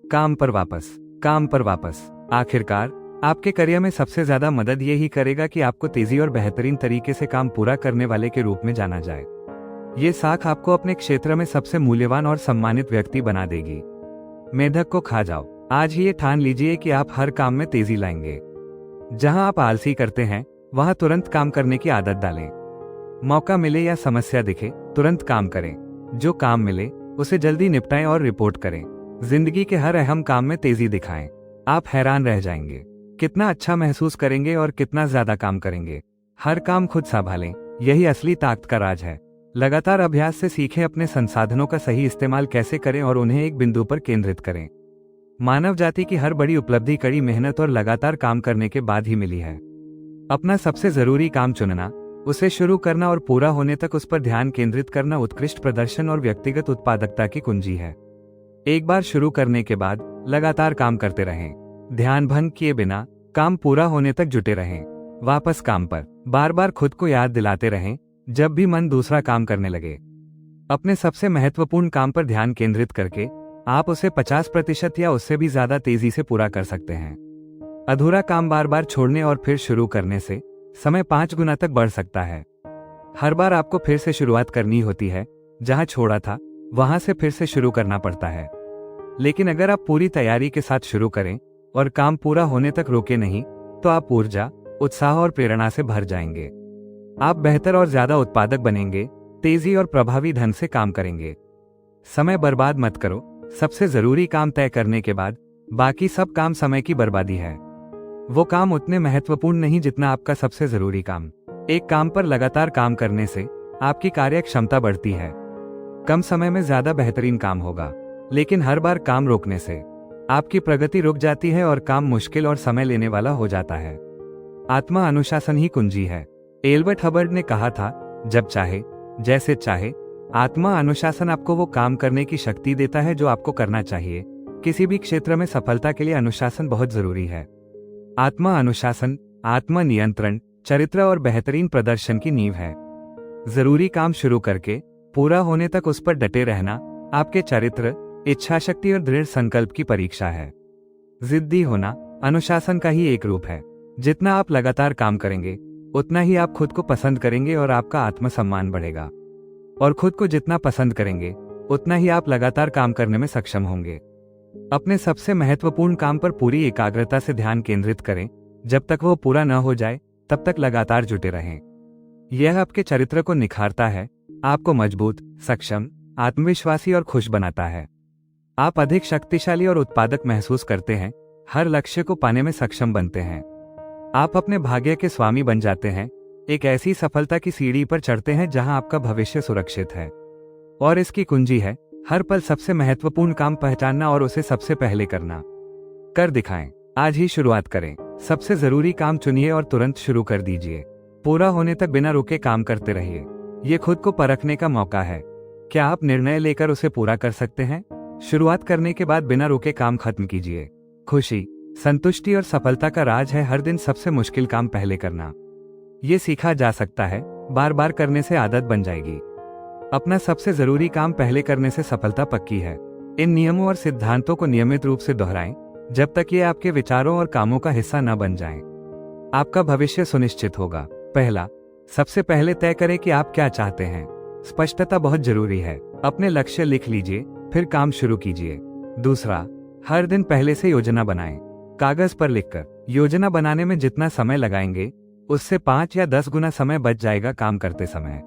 काम पर वापस, काम पर वापस। आखिरकार आपके करियर में सबसे ज्यादा मदद यही करेगा कि आपको तेजी और बेहतरीन तरीके से काम पूरा करने वाले के रूप में जाना जाए। ये साख आपको अपने क्षेत्र में सबसे मूल्यवान और सम्मानित व्यक्ति बना देगी। मेढक को खा जाओ। आज ही ये ठान लीजिए कि आप हर काम में तेजी लाएंगे। जहां आप आलसी करते हैं वहां तुरंत काम करने की आदत डालें। मौका मिले या समस्या दिखे तुरंत काम करें। जो काम मिले उसे जल्दी निपटाएं और रिपोर्ट करें। जिंदगी के हर अहम काम में तेजी दिखाएं। आप हैरान रह जाएंगे, कितना अच्छा महसूस करेंगे और कितना ज्यादा काम करेंगे। हर काम खुद संभालें, यही असली ताकत का राज है। लगातार अभ्यास से सीखें अपने संसाधनों का सही इस्तेमाल कैसे करें और उन्हें एक बिंदु पर केंद्रित करें। मानव जाति की हर बड़ी उपलब्धि कड़ी मेहनत और लगातार काम करने के बाद ही मिली है। अपना सबसे जरूरी काम चुनना, उसे शुरू करना और पूरा होने तक उस पर ध्यान केंद्रित करना उत्कृष्ट प्रदर्शन और व्यक्तिगत उत्पादकता की कुंजी है। एक बार शुरू करने के बाद लगातार काम करते रहें। ध्यान भंग किए बिना काम पूरा होने तक जुटे रहें। वापस काम पर बार बार खुद को याद दिलाते रहें जब भी मन दूसरा काम करने लगे। अपने सबसे महत्वपूर्ण काम पर ध्यान केंद्रित करके आप उसे 50% या उससे भी ज्यादा तेजी से पूरा कर सकते हैं। अधूरा काम बार बार छोड़ने और फिर शुरू करने से समय 5 गुना तक बढ़ सकता है। हर बार आपको फिर से शुरुआत करनी होती है, जहां छोड़ा था वहां से फिर से शुरू करना पड़ता है। लेकिन अगर आप पूरी तैयारी के साथ शुरू करें और काम पूरा होने तक रोके नहीं तो आप ऊर्जा, उत्साह और प्रेरणा से भर जाएंगे। आप बेहतर और ज्यादा उत्पादक बनेंगे तेजी और प्रभावी ढंग से काम करेंगे। समय बर्बाद मत करो। सबसे जरूरी काम तय करने के बाद बाकी सब काम समय की बर्बादी है। वो काम उतने महत्वपूर्ण नहीं जितना आपका सबसे जरूरी काम। एक काम पर लगातार काम करने से आपकी कार्य क्षमता बढ़ती है। कम समय में ज्यादा बेहतरीन काम होगा, लेकिन हर बार काम रोकने से आपकी प्रगति रुक जाती है और काम मुश्किल और समय लेने वाला हो जाता है। आत्मा अनुशासन ही कुंजी है। एल्बर्ट हबर्ड ने कहा था, जब चाहे जैसे चाहे, आत्मा अनुशासन आपको वो काम करने की शक्ति देता है जो आपको करना चाहिए। किसी भी क्षेत्र में सफलता के लिए अनुशासन बहुत जरूरी है। आत्मा अनुशासन, आत्म नियंत्रण, चरित्र और बेहतरीन प्रदर्शन की नींव है। जरूरी काम शुरू करके पूरा होने तक उस पर डटे रहना आपके चरित्र, इच्छा शक्ति और दृढ़ संकल्प की परीक्षा है। जिद्दी होना अनुशासन का ही एक रूप है। जितना आप लगातार काम करेंगे उतना ही आप खुद को पसंद करेंगे और आपका आत्मसम्मान बढ़ेगा। और खुद को जितना पसंद करेंगे उतना ही आप लगातार काम करने में सक्षम होंगे। अपने सबसे महत्वपूर्ण काम पर पूरी एकाग्रता से ध्यान केंद्रित करें। जब तक वो पूरा न हो जाए तब तक लगातार जुटे रहें। यह आपके चरित्र को निखारता है, आपको मजबूत, सक्षम, आत्मविश्वासी और खुश बनाता है। आप अधिक शक्तिशाली और उत्पादक महसूस करते हैं, हर लक्ष्य को पाने में सक्षम बनते हैं। आप अपने भाग्य के स्वामी बन जाते हैं, एक ऐसी सफलता की सीढ़ी पर चढ़ते हैं जहां आपका भविष्य सुरक्षित है। और इसकी कुंजी है हर पल सबसे महत्वपूर्ण काम पहचानना और उसे सबसे पहले करना। कर दिखाएं। आज ही शुरुआत करें। सबसे जरूरी काम चुनिए और तुरंत शुरू कर दीजिए। पूरा होने तक बिना रुके काम करते रहिए। ये खुद को परखने का मौका है। क्या आप निर्णय लेकर उसे पूरा कर सकते हैं? शुरुआत करने के बाद बिना रुके काम खत्म कीजिए। खुशी, संतुष्टि और सफलता का राज है हर दिन सबसे मुश्किल काम पहले करना। ये सीखा जा सकता है, बार बार करने से आदत बन जाएगी। अपना सबसे जरूरी काम पहले करने से सफलता पक्की है। इन नियमों और सिद्धांतों को नियमित रूप से दोहराएं जब तक ये आपके विचारों और कामों का हिस्सा न बन जाएं। आपका भविष्य सुनिश्चित होगा। पहला, सबसे पहले तय करें कि आप क्या चाहते हैं। स्पष्टता बहुत जरूरी है। अपने लक्ष्य लिख लीजिए, फिर काम शुरू कीजिए। दूसरा, हर दिन पहले से योजना बनाएं। कागज पर लिखकर। योजना बनाने में जितना समय लगाएंगे उससे 5 या 10 गुना समय बच जाएगा काम करते समय।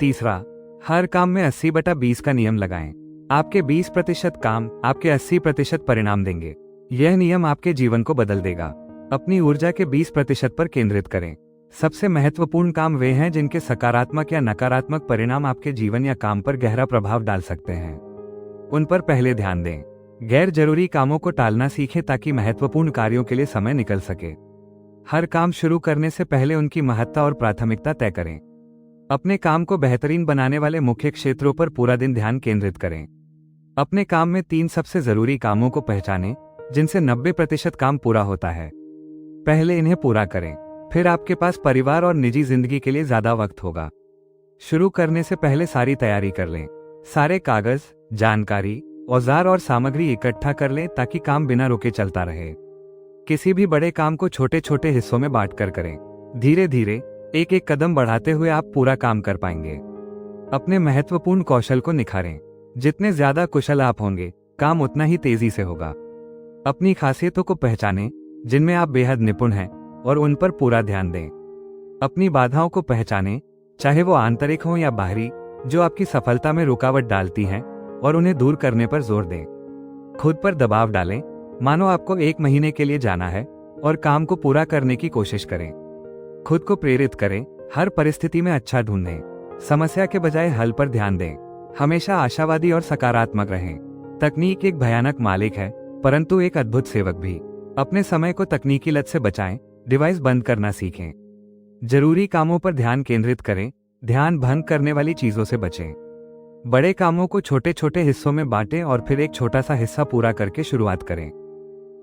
तीसरा, हर काम में 80/20 का नियम लगाएं। आपके 20% काम आपके 80% परिणाम देंगे। यह नियम आपके जीवन को बदल देगा। अपनी ऊर्जा के 20% पर केंद्रित करें। सबसे महत्वपूर्ण काम वे हैं जिनके सकारात्मक या नकारात्मक परिणाम आपके जीवन या काम पर गहरा प्रभाव डाल सकते हैं। उन पर पहले ध्यान दें। गैर जरूरी कामों को टालना सीखें ताकि महत्वपूर्ण कार्यों के लिए समय निकल सके। हर काम शुरू करने से पहले उनकी महत्ता और प्राथमिकता तय करें। अपने काम को बेहतरीन बनाने वाले मुख्य क्षेत्रों पर पूरा दिन ध्यान केंद्रित करें। अपने काम में 3 सबसे जरूरी कामों को पहचानें जिनसे 90% काम पूरा होता है। पहले इन्हें पूरा करें, फिर आपके पास परिवार और निजी जिंदगी के लिए ज्यादा वक्त होगा। शुरू करने से पहले सारी तैयारी कर लें। सारे कागज, जानकारी, औजार और सामग्री इकट्ठा कर लें ताकि काम बिना रुके चलता रहे। किसी भी बड़े काम को छोटे छोटे हिस्सों में बांटकर करें। धीरे धीरे एक एक कदम बढ़ाते हुए आप पूरा काम कर पाएंगे। अपने महत्वपूर्ण कौशल को निखारें। जितने ज्यादा कुशल आप होंगे काम उतना ही तेजी से होगा। अपनी खासियतों को पहचानें जिनमें आप बेहद निपुण हैं और उन पर पूरा ध्यान दें। अपनी बाधाओं को पहचानें, चाहे वो आंतरिक हो या बाहरी, जो आपकी सफलता में रुकावट डालती हैं, और उन्हें दूर करने पर जोर दें। खुद पर दबाव डालें। मानो आपको 1 महीने के लिए जाना है और काम को पूरा करने की कोशिश करें। खुद को प्रेरित करें। हर परिस्थिति में अच्छा ढूंढें। समस्या के बजाय हल पर ध्यान दें। हमेशा आशावादी और सकारात्मक रहें। तकनीक एक भयानक मालिक है, परंतु एक अद्भुत सेवक भी। अपने समय को तकनीकी लत से बचाएं। डिवाइस बंद करना सीखें। जरूरी कामों पर ध्यान केंद्रित करें। ध्यान भंग करने वाली चीजों से बचें। बड़े कामों को छोटे छोटे हिस्सों में बांटें और फिर एक छोटा सा हिस्सा पूरा करके शुरुआत करें।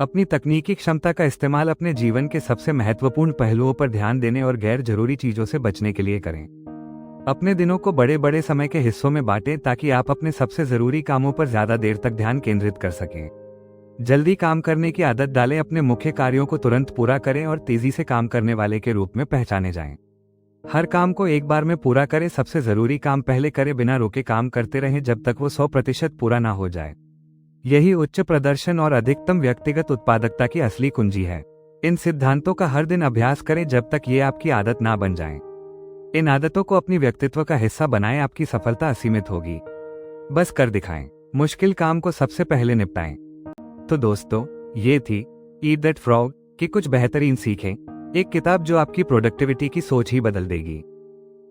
अपनी तकनीकी क्षमता का इस्तेमाल अपने जीवन के सबसे महत्वपूर्ण पहलुओं पर ध्यान देने और गैर जरूरी चीजों से बचने के लिए करें। अपने दिनों को बड़े बड़े समय के हिस्सों में बांटें ताकि आप अपने सबसे जरूरी कामों पर ज्यादा देर तक ध्यान केंद्रित कर सकें। जल्दी काम करने की आदत डालें। अपने मुख्य कार्यों को तुरंत पूरा करें और तेजी से काम करने वाले के रूप में पहचाने जाएं। हर काम को एक बार में पूरा करें। सबसे जरूरी काम पहले करें। बिना रोके काम करते रहें जब तक वो 100% पूरा ना हो जाए। यही उच्च प्रदर्शन और अधिकतम व्यक्तिगत उत्पादकता की असली कुंजी है। इन सिद्धांतों का हर दिन अभ्यास करें जब तक ये आपकी आदत ना बन जाए। इन आदतों को अपनी व्यक्तित्व का हिस्सा बनाएं, आपकी सफलता असीमित होगी। बस कर दिखाएं, मुश्किल काम को सबसे पहले निपटाएं। तो दोस्तों, ये थी ईट दैट फ्रॉग की कुछ बेहतरीन सीखें, एक किताब जो आपकी प्रोडक्टिविटी की सोच ही बदल देगी।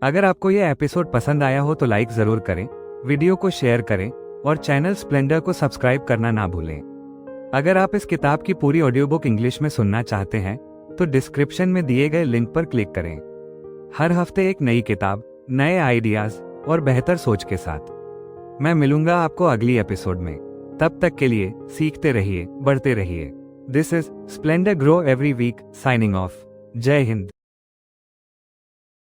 अगर आपको यह एपिसोड पसंद आया हो तो लाइक जरूर करें, वीडियो को शेयर करें और चैनल स्प्लेंडर को सब्सक्राइब करना ना भूलें। अगर आप इस किताब की पूरी ऑडियो बुक इंग्लिश में सुनना चाहते हैं तो डिस्क्रिप्शन में दिए गए लिंक पर क्लिक करें। हर हफ्ते एक नई किताब, नए आइडियाज और बेहतर सोच के साथ मैं मिलूंगा आपको अगली एपिसोड में। तब तक के लिए सीखते रहिए, बढ़ते रहिए। This is splendor grow every week signing off. जय हिंद।